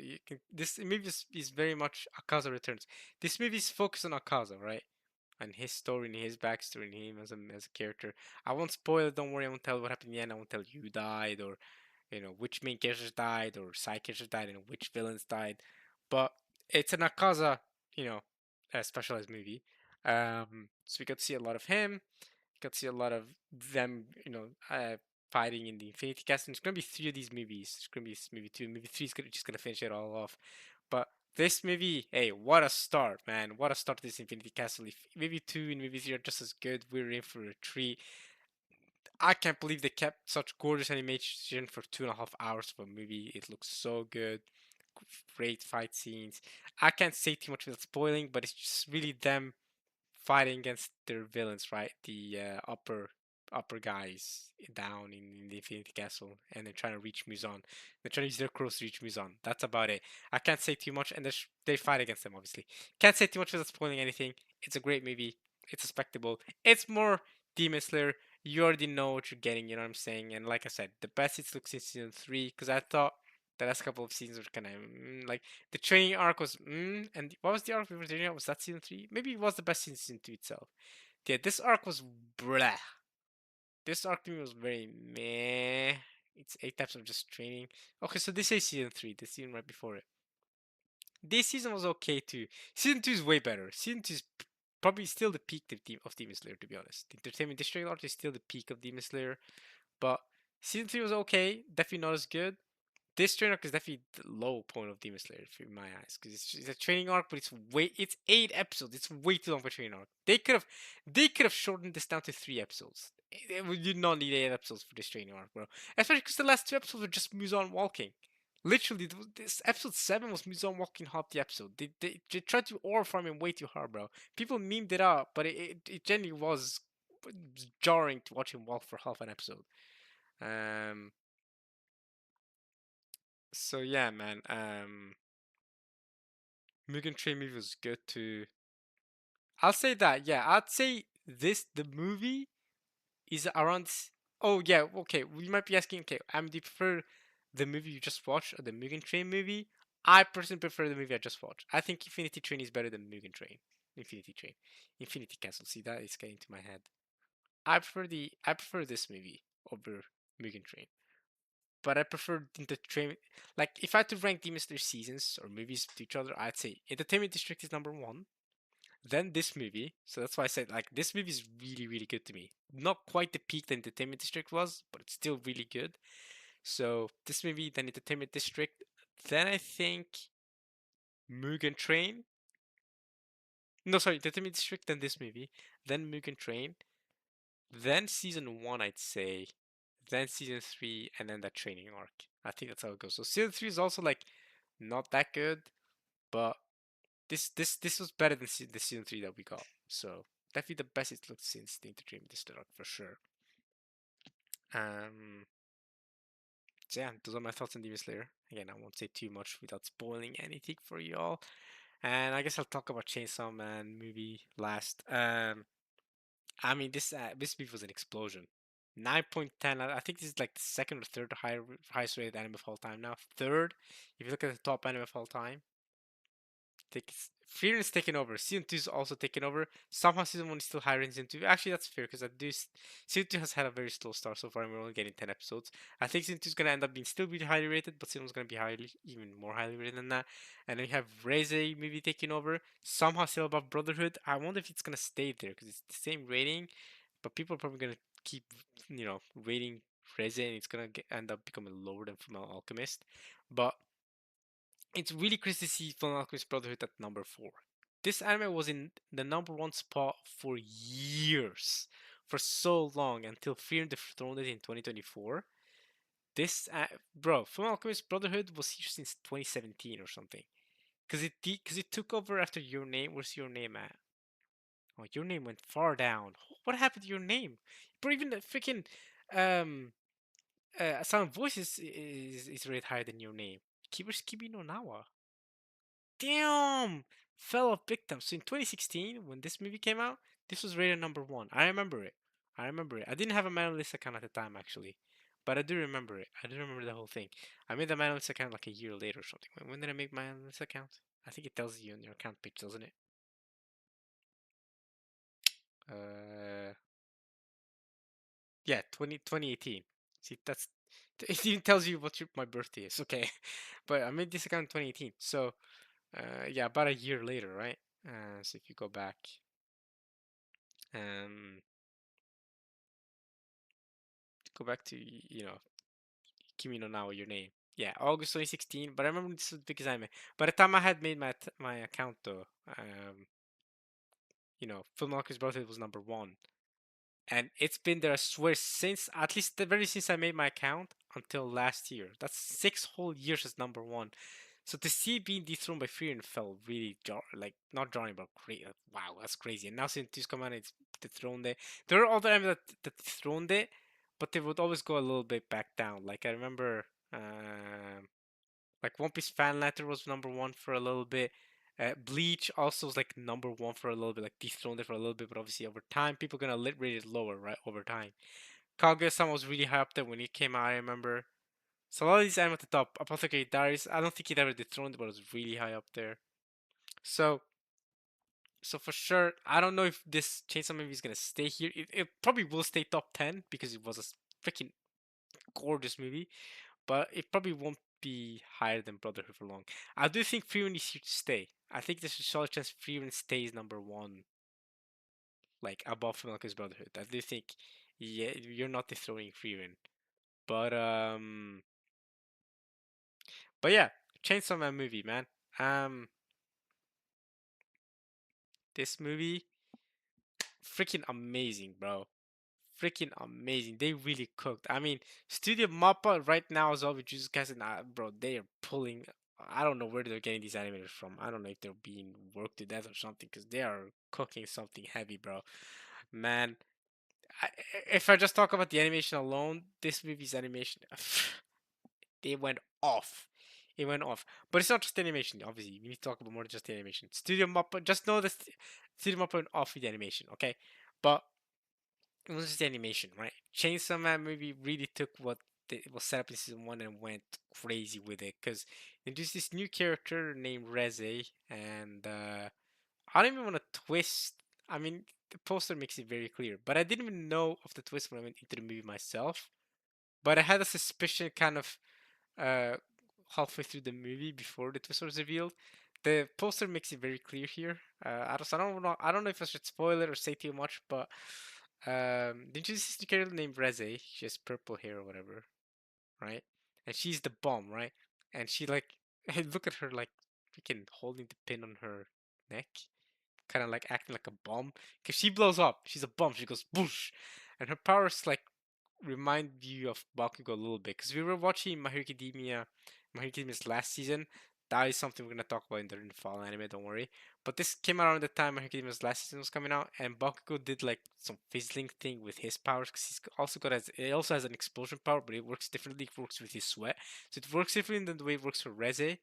this movie is very much Akaza Returns. This movie is focused on Akaza, right? And his story and his backstory and him as a character. I won't spoil it. Don't worry. I won't tell what happened in the end. I won't tell you who died or which main characters died or side characters died and which villains died. But it's an Akaza, you know, a specialized movie. So we got to see a lot of him. Got to see a lot of them, fighting in the Infinity Castle. It's gonna be 3 of these movies. It's gonna be movie 2. Movie 3 is just gonna finish it all off. But this movie, hey, what a start, man! What a start to this Infinity Castle. If movie 2 and movie 3 are just as good, we're in for a treat. I can't believe they kept such gorgeous animation for 2.5 hours of a movie. It looks so good. Great fight scenes. I can't say too much without spoiling, but it's just really them fighting against their villains, right? The upper guys down in the Infinity Castle, and they're trying to reach Muzan. They're trying to use their crows to reach Muzan. That's about it. I can't say too much, and they fight against them, obviously. Can't say too much without spoiling anything. It's a great movie. It's a spectacle. It's more Demon Slayer. You already know what you're getting, you know what I'm saying? And like I said, the best it looks in season 3, because I thought the last couple of seasons were kind of like the training arc was and what was the arc before the training arc? Was that season 3? Maybe it was the best season 2 itself. Yeah, this arc was blah. This arc to me was very meh. It's 8 types of just training. Okay, so this is season 3, the season right before it. This season was okay too. Season 2 is way better. Season 2 is probably still the peak of Demon Slayer, to be honest. The Entertainment District arc is still the peak of Demon Slayer, but season 3 was okay. Definitely not as good. This training arc is definitely the low point of Demon Slayer in my eyes, because it's a training arc, but it's 8 episodes. It's way too long for a training arc. They could have shortened this down to 3 episodes. We did not need 8 episodes for this training arc, bro. Especially because the last 2 episodes were just Muzan walking. Literally, this episode 7 was Muzan walking half the episode. They tried to aura farm him way too hard, bro. People memed it up, but it genuinely was jarring to watch him walk for half an episode. Um, so yeah, man. Mugen Train movie was good too. I'll say that. Yeah, I'd say the movie is around. Oh yeah, okay. We might be asking. Okay, do you prefer the movie you just watched or the Mugen Train movie? I personally prefer the movie I just watched. I think Infinity Train is better than Mugen Train. Infinity Train, Infinity Castle. See, that is getting to my head. I prefer this movie over Mugen Train, but I prefer the train. Like if I had to rank Demon Slayer seasons or movies to each other, I'd say Entertainment District is number one. Then this movie. So that's why I said like this movie is really really good to me. Not quite the peak that Entertainment District was, but it's still really good. So this movie, then Entertainment District, then I think Mugen Train. No, sorry, Entertainment District, then this movie, then Mugen Train, then season one, I'd say, then season three, and then that training arc. I think that's how it goes. So season three is also like not that good, but this was better than the season three that we got. So definitely the best it's looked since the Entertainment District arc for sure. Um, so yeah, those are my thoughts on Demon Slayer. Again, I won't say too much without spoiling anything for you all. And I guess I'll talk about Chainsaw Man movie last. I mean this movie was an explosion. 9.10. I think this is like the second or third highest rated anime of all time now. Third, if you look at the top anime of all time. Fear is taking over. Season 2 is also taking over. Somehow season 1 is still higher than season 2. Actually, that's fair because season 2 has had a very slow start so far and we're only getting 10 episodes. I think season 2 is going to end up being still really highly rated, but season 1 is going to be even more highly rated than that. And then we have Reze movie taking over. Somehow still above Brotherhood. I wonder if it's going to stay there because it's the same rating, but people are probably going to keep, rating Reze and it's going to end up becoming lower than Fullmetal Alchemist. But it's really crazy to see Full Alchemist Brotherhood at number 4. This anime was in the number 1 spot for years, for so long, until Fear and the Throne in 2024. This, bro, Full Alchemist Brotherhood was here since 2017 or something. Cause it took over after Your Name. Where's Your Name at? Oh, Your Name went far down. What happened to Your Name? Bro, even the freaking um Sound Voice is rated higher than Your Name. Keepers Kibi no Nawa. Damn! Fell off big time. So in 2016, when this movie came out, this was rated number 1. I remember it. I remember it. I didn't have a MailerList account at the time, actually. But I do remember it. I do remember the whole thing. I made the MailerList account like a year later or something. When did I make my MailerList account? I think it tells you on your account page, doesn't it? Uh, yeah, 2018. See, it even tells you what my birthday is. Okay. But I made this account in 2018. So, yeah, about a year later, right? So if you go back, um, go back to Kimi no Na wa Your Name. Yeah, August 2016. But I remember this was because by the time I had made my account though, Full Marcus Brotherhood was number 1, and it's been there, I swear, since at least the very since I made my account until last year. That's 6 whole years as number 1. So to see it being dethroned by Fear and felt really like not jarring, but crazy. Wow, that's crazy. And now since this come out, it's dethroned it. There are other animes that dethroned it, but they would always go a little bit back down. Like I remember, like One Piece Fan Letter was number 1 for a little bit. Bleach also was like number 1 for a little bit, like dethroned it for a little bit, but obviously over time, people gonna rate it lower, right? Over time, Kaguya-sama was really high up there when it came out. I remember. So a lot of these anime at the top. Apothecary Diaries, I don't think it ever dethroned it, but it was really high up there. So, so for sure, I don't know if this Chainsaw movie is gonna stay here. It probably will stay top 10 because it was a freaking gorgeous movie, but it probably won't be higher than Brotherhood for long. I do think Frieren is here to stay. I think there's a solid chance Frieren stays number 1, like above Milka's Brotherhood. I do think, yeah, you're not dethroning Frieren, but but yeah, Chainsaw Man movie, man. Um, this movie, freaking amazing, bro. Freaking amazing. They really cooked. I mean, Studio Mappa right now as well with Jesus Cast and bro, they are pulling. I don't know where they're getting these animators from. I don't know if they're being worked to death or something, because they are cooking something heavy, bro. Man, I, if I just talk about the animation alone, this movie's animation, they went off. It went off. But it's not just animation, obviously. We need to talk about more than just the animation. Studio Mappa, just know that Studio Mappa went off with the animation, okay? But it was just the animation, right? Chainsaw Man movie really took what was set up in season one and went crazy with it, because there's this new character named Reze, and I don't even want to twist. I mean, the poster makes it very clear, but I didn't even know of the twist when I went into the movie myself. But I had a suspicion, kind of uh, halfway through the movie before the twist was revealed. The poster makes it very clear here. I don't know if I should spoil it or say too much, but did you see the character named Reze? She has purple hair or whatever, right? And she's the bomb, right? And she like, look at her like freaking holding the pin on her neck, kind of like acting like a bomb, because she blows up. She's a bomb. She goes boosh, and her powers like remind you of Bakugo a little bit, because we were watching My Hero Academia, My Hero Academia's last season. That is something we're gonna talk about in the fall anime. Don't worry. But this came around the time My Hero Academia's last season was coming out, and Bakugo did like some fizzling thing with his powers, because he's also got as it also has an explosion power, but it works differently. It works with his sweat, so it works differently than the way it works for Reze.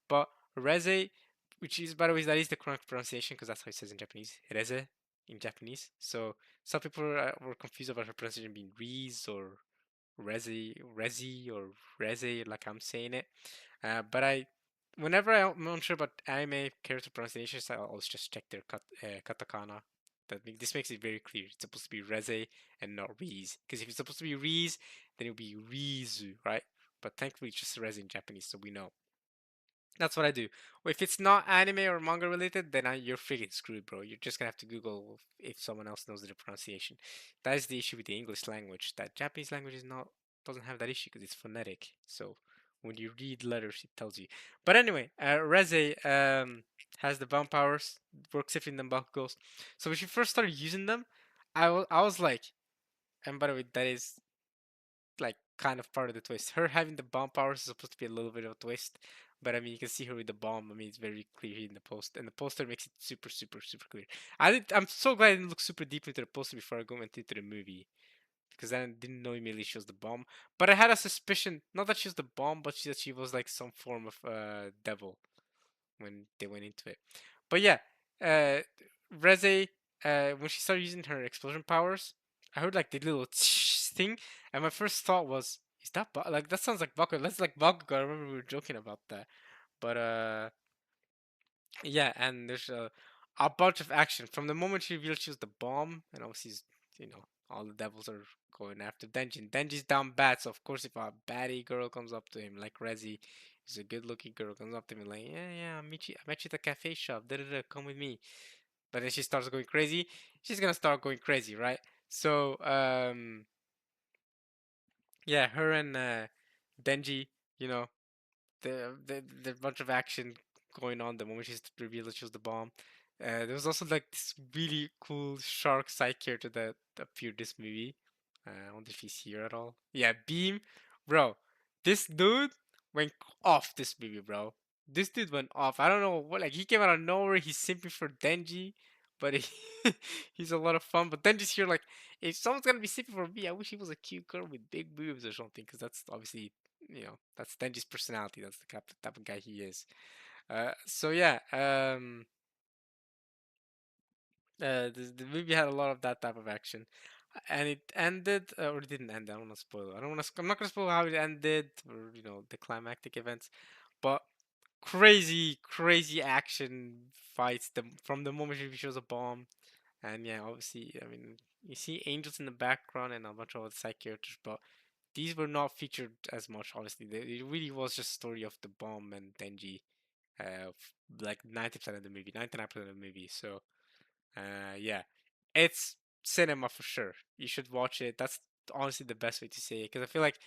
But Reze, which is, by the way, that is the correct pronunciation, because that's how it says in Japanese. Reze in Japanese. So some people were confused about her pronunciation being Riz or Rezi or Reze, like I'm saying it. But whenever I'm unsure about anime character pronunciations, I always just check their katakana. This makes it very clear. It's supposed to be Reze and not Riz. Because if it's supposed to be Riz, then it would be Rizu, right? But thankfully, it's just Reze in Japanese, so we know. That's what I do. If it's not anime or manga related, then you're freaking screwed, bro. You're just gonna have to Google if someone else knows the pronunciation. That is the issue with the English language. That Japanese language is not doesn't have that issue because it's phonetic. So when you read letters, it tells you. But anyway, Reze has the bomb powers, works different than Bakugos. So when she first started using them, I was like, and by the way, that is like kind of part of the twist. Her having the bomb powers is supposed to be a little bit of a twist, but I mean you can see her with the bomb. I mean it's very clear in the post, and the poster makes it super, super, super clear. I'm so glad I didn't look super deep into the poster before I went into the movie, because then I didn't know immediately she was the bomb. But I had a suspicion, not that she was the bomb, but that she was like some form of devil when they went into it. But yeah, uh, Reze, when she started using her explosion powers, I heard like the little thing, and my first thought was, "Is that like that sounds like Bakugo? That's like Bakugo." I remember we were joking about that, but yeah, and there's a bunch of action from the moment she revealed she was the bomb, and obviously, you know, all the devils are going after Denji. Denji's down bad, so of course, if a baddie girl comes up to him, like Rezi, is a good-looking girl, comes up to him and like, yeah, yeah, I met you at the cafe shop. Da da da, come with me. But then she starts going crazy. She's gonna start going crazy, right? So, yeah, her and Denji, you know, the bunch of action going on the moment she's revealed that she was the bomb. There was also like this really cool shark side character that appeared this movie. I wonder if he's here at all. Yeah, Beam, bro. This dude went off this movie, bro. This dude went off. I don't know what, like he came out of nowhere. He's simping for Denji, but he's a lot of fun. But Denji's here like, if someone's gonna be simping for me, I wish he was a cute girl with big boobs or something, because that's obviously, that's Denji's personality. That's the type of guy he is. So yeah, the movie had a lot of that type of action, and it ended, or it didn't end. I don't want to spoil. I don't want to. I'm not gonna spoil how it ended, or the climactic events, but crazy, crazy action fights. From the moment she shows a bomb, and yeah, obviously, I mean, you see angels in the background and a bunch of other side characters, but these were not featured as much. Honestly, it really was just a story of the bomb and Denji, like 90% of the movie, 99% of the movie. So, yeah, it's cinema for sure. You should watch it. That's honestly the best way to say it, because I feel like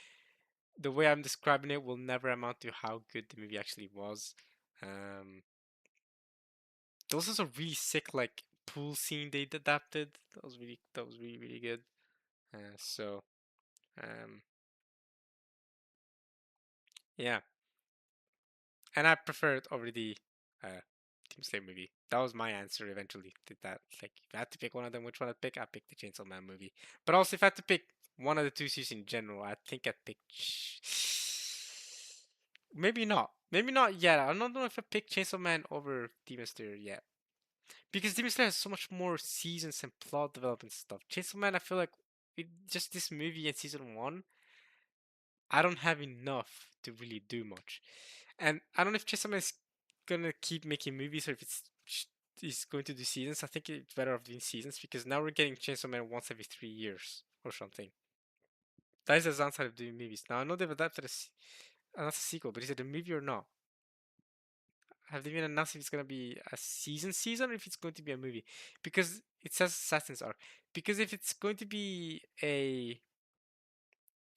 the way I'm describing it will never amount to how good the movie actually was. Um, there was also a really sick like pool scene they adapted. That was really, really good. So, um, yeah. and I prefer it over the Demon Slayer movie. That was my answer eventually. Did that like if I had to pick one of them, which one I'd pick? I'd pick the Chainsaw Man movie. But also, if I had to pick one of the two series in general, I think I'd pick. Maybe not. Maybe not yet. I don't know if I pick Chainsaw Man over Demon Slayer yet. Because Demon Slayer has so much more seasons and plot development stuff. Chainsaw Man, I feel like just this movie and season one, I don't have enough to really do much. And I don't know if Chainsaw Man is gonna keep making movies or if is going to do seasons. I think it's better off doing seasons because now we're getting Chainsaw Man once every 3 years or something. That is the downside of doing movies. Now I know they've adapted a sequel, but is it a movie or not? Have they even announced if it's gonna be a season or if it's going to be a movie? Because it says Assassin's Arc. Because if it's going to be a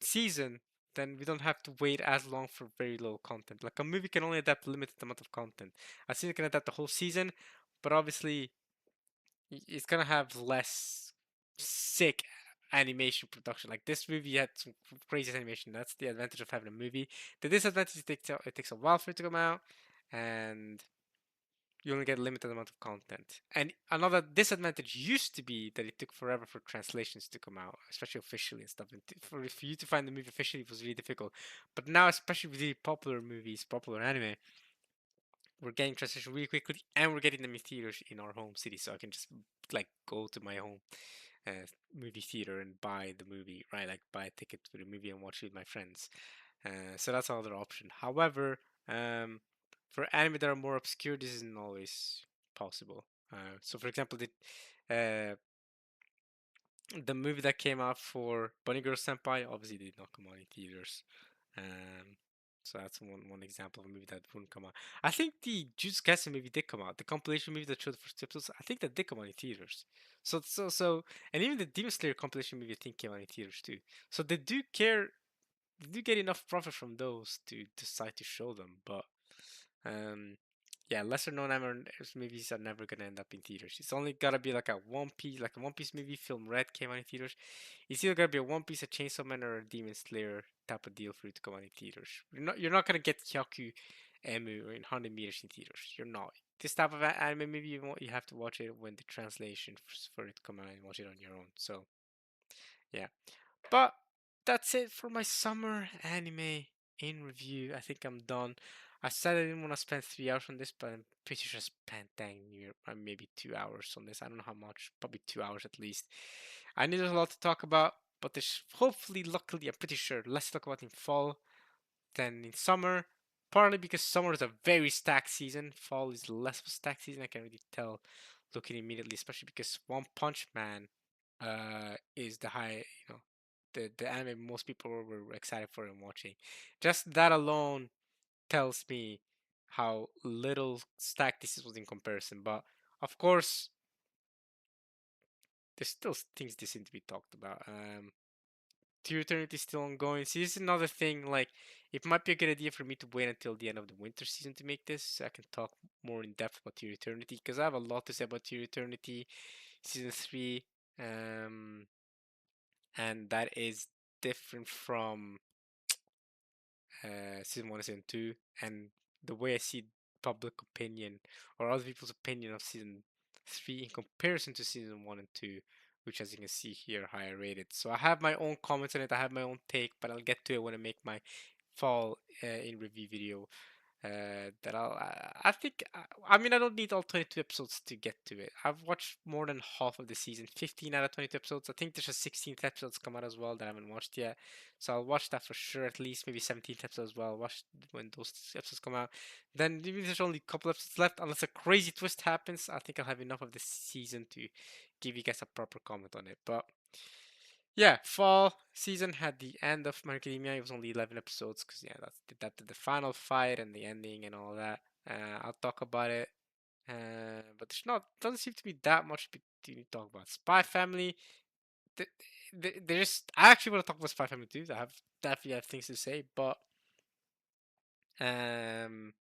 season, then we don't have to wait as long for very low content. Like a movie can only adapt a limited amount of content. A season can adapt the whole season, but obviously it's gonna have less sick animation production. Like this movie had some crazy animation. That's the advantage of having a movie. The disadvantage is it takes a while for it to come out, and you only get a limited amount of content. And another disadvantage used to be that it took forever for translations to come out, especially officially and stuff. And for you to find the movie officially was really difficult. But now, especially with really popular movies, popular anime, we're getting translation really quickly, and we're getting them in theaters in our home city. So I can just like go to my home uh, movie theater and buy the movie, right? Like buy a ticket for the movie and watch it with my friends. So that's another option. However, um, for anime that are more obscure, this isn't always possible. So, for example, the movie that came out for Bunny Girl Senpai obviously did not come out in theaters. Um, so that's one example of a movie that wouldn't come out. I think the Jujutsu Kaisen movie did come out. The compilation movie that showed the first episodes, I think that did come out in theaters. And even the Demon Slayer compilation movie, I think came out in theaters too. So they do care, they do get enough profit from those to decide to show them. But um, yeah, lesser known anime movies are never gonna end up in theaters. It's only gotta be like a One Piece, like a One Piece movie. Film Red came out in theaters. It's either gonna be a One Piece, a Chainsaw Man, or a Demon Slayer type of deal for it to come out in theaters. You're not gonna get Hyaku Emu or in 100 meters in theaters. You're not. This type of anime movie, you have to watch it when the translation for it to come out and watch it on your own. So yeah. But that's it for my summer anime in review. I think I'm done. I said I didn't want to spend 3 hours on this, but I'm pretty sure I spent dang near maybe 2 hours on this. I don't know how much, probably 2 hours at least. I know there's a lot to talk about, but there's hopefully, luckily, I'm pretty sure less to talk about in fall than in summer. Partly because summer is a very stacked season, fall is less of a stacked season. I can really tell looking immediately, especially because One Punch Man is the high, the anime most people were excited for and watching. Just that alone tells me how little stacked this was in comparison. But of course, there's still things that seem to be talked about. To Eternity is still ongoing. See, this is another thing. Like, it might be a good idea for me to wait until the end of the winter season to make this, so I can talk more in depth about Your Eternity, because I have a lot to say about Your Eternity season 3. Um, and that is different from season 1 and season 2, and the way I see public opinion or other people's opinion of season 3 in comparison to season 1 and 2, which, as you can see here, higher rated. So I have my own comments on it, I have my own take, but I'll get to it when I make my fall in review video. I think I mean I don't need all 22 episodes to get to it. I've watched more than half of the season, 15 out of 22 episodes. I think there's a 16th episodes come out as well that I haven't watched yet, so I'll watch that for sure. At least maybe 17th episode as well. I'll watch when those episodes come out. Then maybe there's only a couple episodes left, unless a crazy twist happens. I think I'll have enough of this season to give you guys a proper comment on it. But yeah, fall season had the end of My Academia. It was only 11 episodes because yeah, that's the final fight and the ending and all that. I'll talk about it, but there's not doesn't seem to be that much to talk about. Spy Family. th- There's I actually want to talk about Spy Family too. I have definitely have things to say, but um,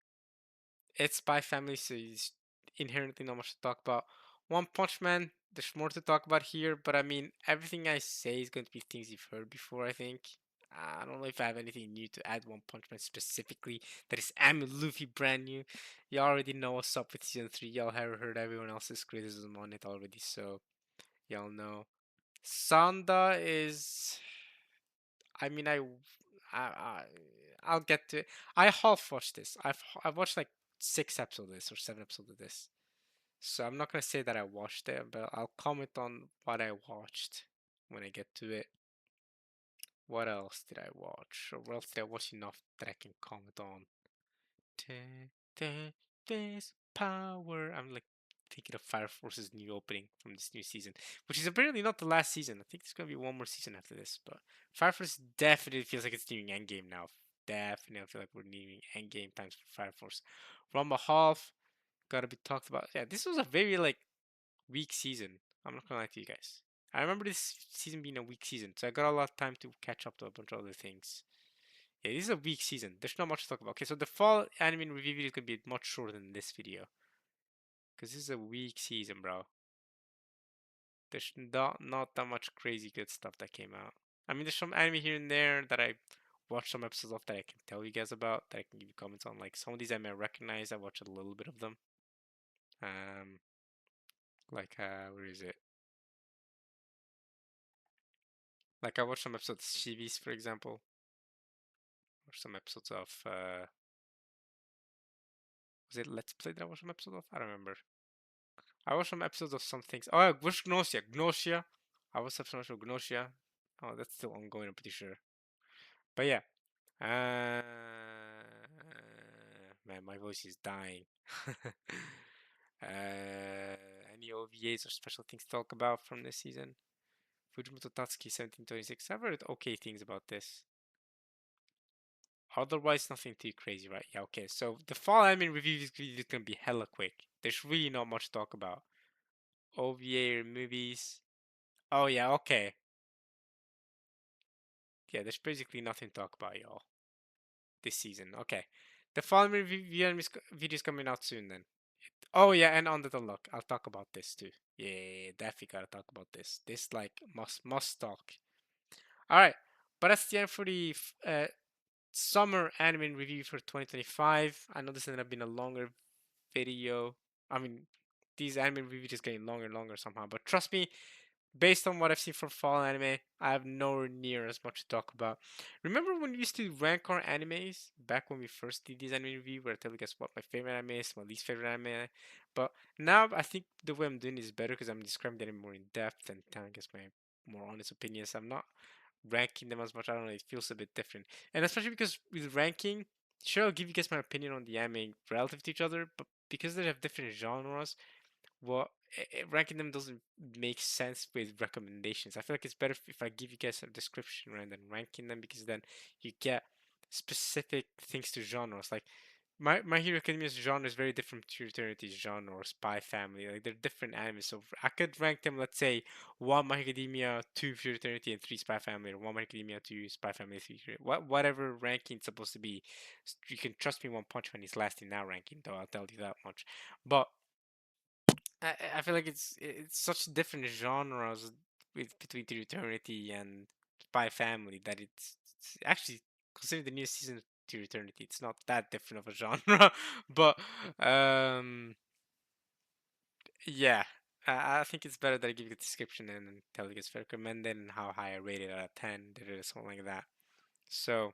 it's Spy Family, so it's inherently not much to talk about. One Punch Man, there's more to talk about here, but I mean, everything I say is going to be things you've heard before, I think. I don't know if I have anything new to add. One Punch Man specifically that is Amy Luffy brand new. You already know what's up with season 3. Y'all have heard everyone else's criticism on it already, so y'all know. Sanda is. I mean, I, I'll get to it. I half watched this. I've watched like 6 episodes of this or 7 episodes of this. So I'm not gonna say that I watched it, but I'll comment on what I watched when I get to it. What else did I watch? Or what else did I watch enough that I can comment on? This power. I'm like thinking of Fire Force's new opening from this new season, which is apparently not the last season. I think there's gonna be one more season after this, but Fire Force definitely feels like it's nearing endgame now. Definitely, I feel like we're nearing endgame times for Fire Force. Rumble Half gotta be talked about. Yeah, this was a very like weak season. I'm not gonna lie to you guys. I remember this season being a weak season, so I got a lot of time to catch up to a bunch of other things. Yeah, this is a weak season. There's not much to talk about. Okay, so the fall anime review video is gonna be much shorter than this video. Because this is a weak season, bro. There's not that much crazy good stuff that came out. I mean, there's some anime here and there that I watched some episodes of that I can tell you guys about, that I can give you comments on. Like some of these I may recognize, I watched a little bit of them. Um, where is it? Like I watched some episodes of Shivis, for example, or some episodes of was it Let's Play that I watched some episodes of? I don't remember. I watched some episodes of some things. Oh, yeah, which Gnosia? Gnosia. I watched some episodes of Gnosia. Oh, that's still ongoing, I'm pretty sure. But yeah. Man, my voice is dying. Any OVAs or special things to talk about from this season? Fujimoto Tatsuki 1726. I've heard okay things about this. Otherwise, nothing too crazy, right? Yeah, okay. So the fall anime review is really gonna be hella quick. There's really not much to talk about. OVA or movies. Oh yeah, okay. Yeah, there's basically nothing to talk about, y'all, this season. Okay. The following review video is coming out soon then. Oh yeah, and on the unlock, I'll talk about this too. Yeah, definitely gotta talk about this. This like must talk. All right, but that's the end for the summer anime review for 2025. I know this ended up being a longer video. I mean, these anime reviews just getting longer and longer somehow. But trust me, based on what I've seen from fall anime, I have nowhere near as much to talk about. Remember when we used to rank our animes back when we first did these anime review, where I tell you guys what my favorite anime is, my least favorite anime. But now I think the way I'm doing is better because I'm describing them more in depth and telling us my more honest opinions. I'm not ranking them as much. I don't know. It feels a bit different, and especially because with ranking, sure I'll give you guys my opinion on the anime relative to each other, but because they have different genres, well, ranking them doesn't make sense with recommendations. I feel like it's better if I give you guys a description rather than ranking them, because then you get specific things to genres. Like My Hero Academia's genre is very different to Eternity's genre or Spy Family. Like they're different animes, so I could rank them. Let's say 1 My Hero Academia, 2 Pure Eternity, and 3 Spy Family, or 1 My Hero Academia, 2 Spy Family, 3 whatever ranking it's supposed to be. You can trust me, One Punch Man is last in that ranking, though. I'll tell you that much. But I feel like it's such different genres with between the Eternity and Spy Family that it's actually considering the new season of to Eternity, it's not that different of a genre. But um, yeah, I think it's better that I give you a description and tell you it's recommended and how high I rate it out of 10, or something like that. So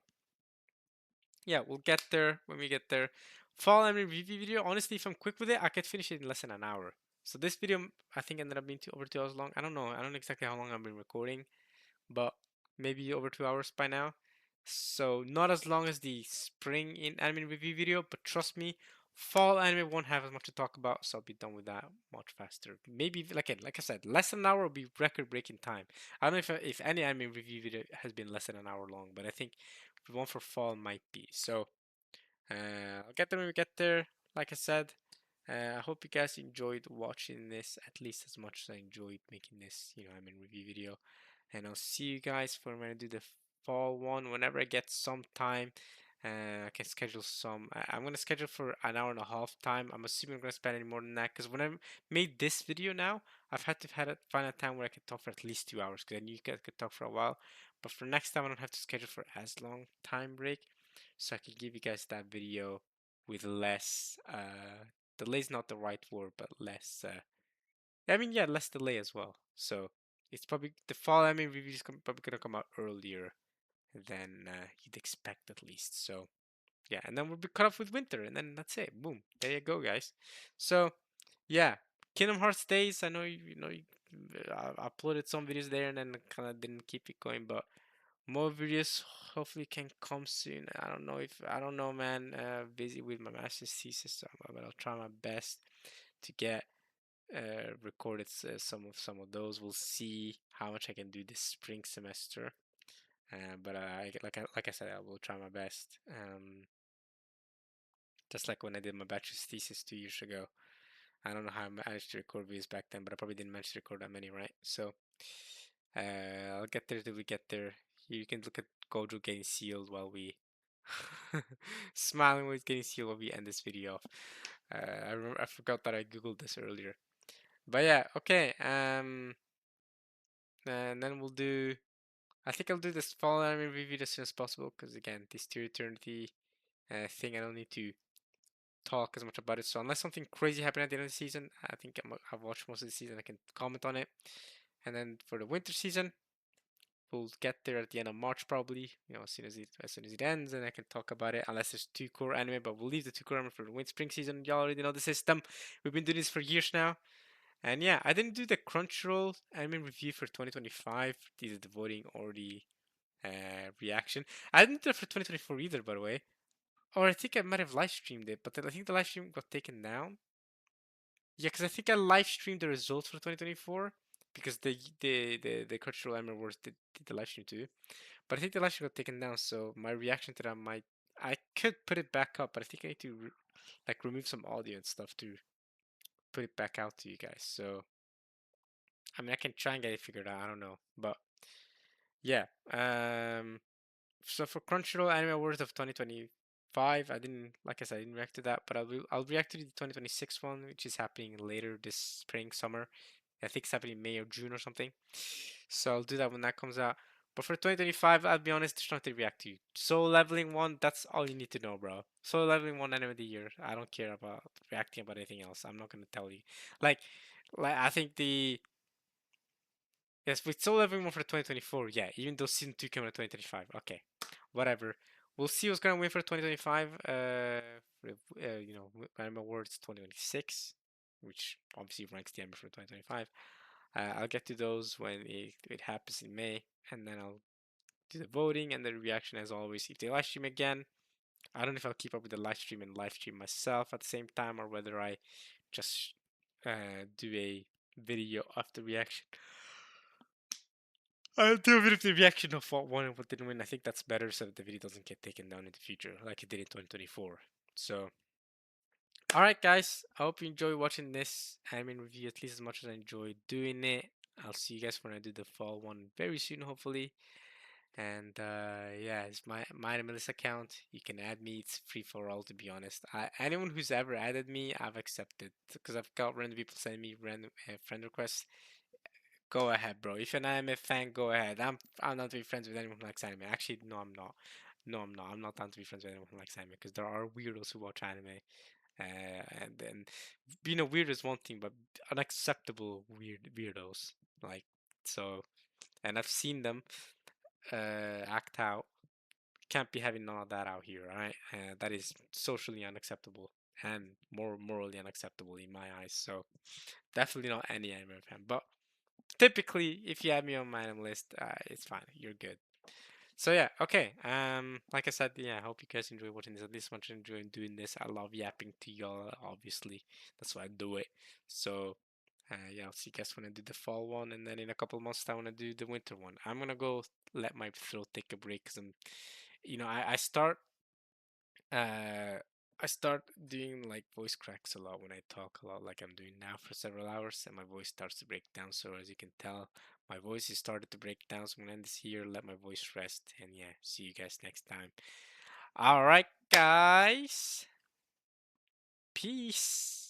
yeah, we'll get there when we get there. Fall anime review video. Honestly, if I'm quick with it, I could finish it in less than an hour. So this video, I think, ended up being over 2 hours long. I don't know. I don't know exactly how long I've been recording, but maybe over 2 hours by now. So not as long as the spring in anime review video, but trust me, fall anime won't have as much to talk about, so I'll be done with that much faster. Maybe like I said, less than an hour will be record-breaking time. I don't know if any anime review video has been less than an hour long, but I think the one for fall might be. So I'll get there when we get there. Like I said, I hope you guys enjoyed watching this at least as much as I enjoyed making this, anime review video. And I'll see you guys for when I do the fall one whenever I get some time. I can schedule some. I'm gonna schedule for an hour and a half time. I'm assuming I'm gonna spend any more than that because when I made this video now, I've had to find a time where I can talk for at least 2 hours because I knew you guys could talk for a while. But for next time, I don't have to schedule for as long time break, so I can give you guys that video with less delay is not the right word, but less. I mean, yeah, less delay as well. So it's probably the fall anime review is probably gonna come out earlier than you'd expect at least. So yeah, and then we'll be cut off with winter, and then that's it. Boom, there you go, guys. So yeah, Kingdom Hearts Days. I know I uploaded some videos there, and then kind of didn't keep it going, but more videos hopefully can come soon. I don't know, man. Busy with my master's thesis, so but I'll try my best to get recorded some of those. We'll see how much I can do this spring semester. But like I said, I will try my best. Just like when I did my bachelor's thesis 2 years ago. I don't know how I managed to record videos back then, but I probably didn't manage to record that many, right? So I'll get there till we get there. You can look at Gojo getting sealed while we smiling while he's getting sealed while we end this video off. I forgot that I googled this earlier. But yeah, okay. And then we'll do. I think I'll do this fall anime review as soon as possible because again, this Tier Eternity thing, I don't need to talk as much about it. So unless something crazy happened at the end of the season, I think I've watched most of the season. I can comment on it. And then for the winter season, we'll get there at the end of March probably. You know, as soon as it ends, and I can talk about it. Unless there's two core anime, but we'll leave the two core anime for the winter spring season. Y'all already know the system. We've been doing this for years now. And yeah, I didn't do the Crunchyroll anime review for 2025. These are the voting already reaction. I didn't do it for 2024 either, by the way. Or I think I might have live streamed it, but then I think the live stream got taken down. Yeah, because I think I live streamed the results for 2024 because the Crunchyroll Anime Awards did the live stream too. But I think the live stream got taken down, so my reaction to that I could put it back up, but I think I need to like remove some audio and stuff to put it back out to you guys. So I mean, I can try and get it figured out. I don't know, but yeah. So for Crunchyroll Anime Awards of 2025, I didn't, like I said, I didn't react to that, but I'll react to the 2026 one, which is happening later this spring, summer. I think it's happening May or June or something. So I'll do that when that comes out. But for 2025, I'll be honest, there's nothing to react to. Solo Leveling 1, that's all you need to know, bro. Solo Leveling 1 anime of the year. I don't care about reacting about anything else. I'm not gonna tell you. Like, I think the yes, with Solo Leveling 1 for 2024, yeah, even though season 2 came out in 2025. Okay, whatever. We'll see what's gonna win for 2025. Anime Awards 2026, which obviously ranks the anime for 2025. I'll get to those when it happens in May, and then I'll do the voting and the reaction as always. If they live stream again, I don't know if I'll keep up with the live stream myself at the same time or whether I just do a video of the reaction. I'll do a bit of the reaction of what won and what didn't win. I think that's better so that the video doesn't get taken down in the future like it did in 2024. So, alright, guys. I hope you enjoy watching this anime review at least as much as I enjoyed doing it. I'll see you guys when I do the fall one very soon, hopefully. And yeah, it's my Melissa account. You can add me. It's free for all, to be honest. Anyone who's ever added me, I've accepted because I've got random people sending me random friend requests. Go ahead, bro. If you're an anime fan, go ahead. I'm not to be friends with anyone who likes anime. Actually, no, I'm not. No, I'm not. I'm not down to be friends with anyone who likes anime because there are weirdos who watch anime. And then being a weirdo is one thing, but unacceptable weirdos. Like so, and I've seen them act out. Can't be having none of that out here, right? That is socially unacceptable and more morally unacceptable in my eyes. So definitely not any anime fan, but typically, if you have me on my anime list, it's fine. You're good. So yeah, okay. Like I said, yeah, I hope you guys enjoy watching this. At least much enjoy doing this. I love yapping to y'all. Obviously, that's why I do it. So, yeah, I'll see you guys when I do the fall one, and then in a couple of months, I want to do the winter one. I'm gonna go let my throat take a break because I start uh, I start doing like voice cracks a lot when I talk a lot, like I'm doing now for several hours, and my voice starts to break down. So as you can tell, my voice is started to break down. So I'm gonna end this here, let my voice rest, and yeah, see you guys next time. All right, guys. Peace.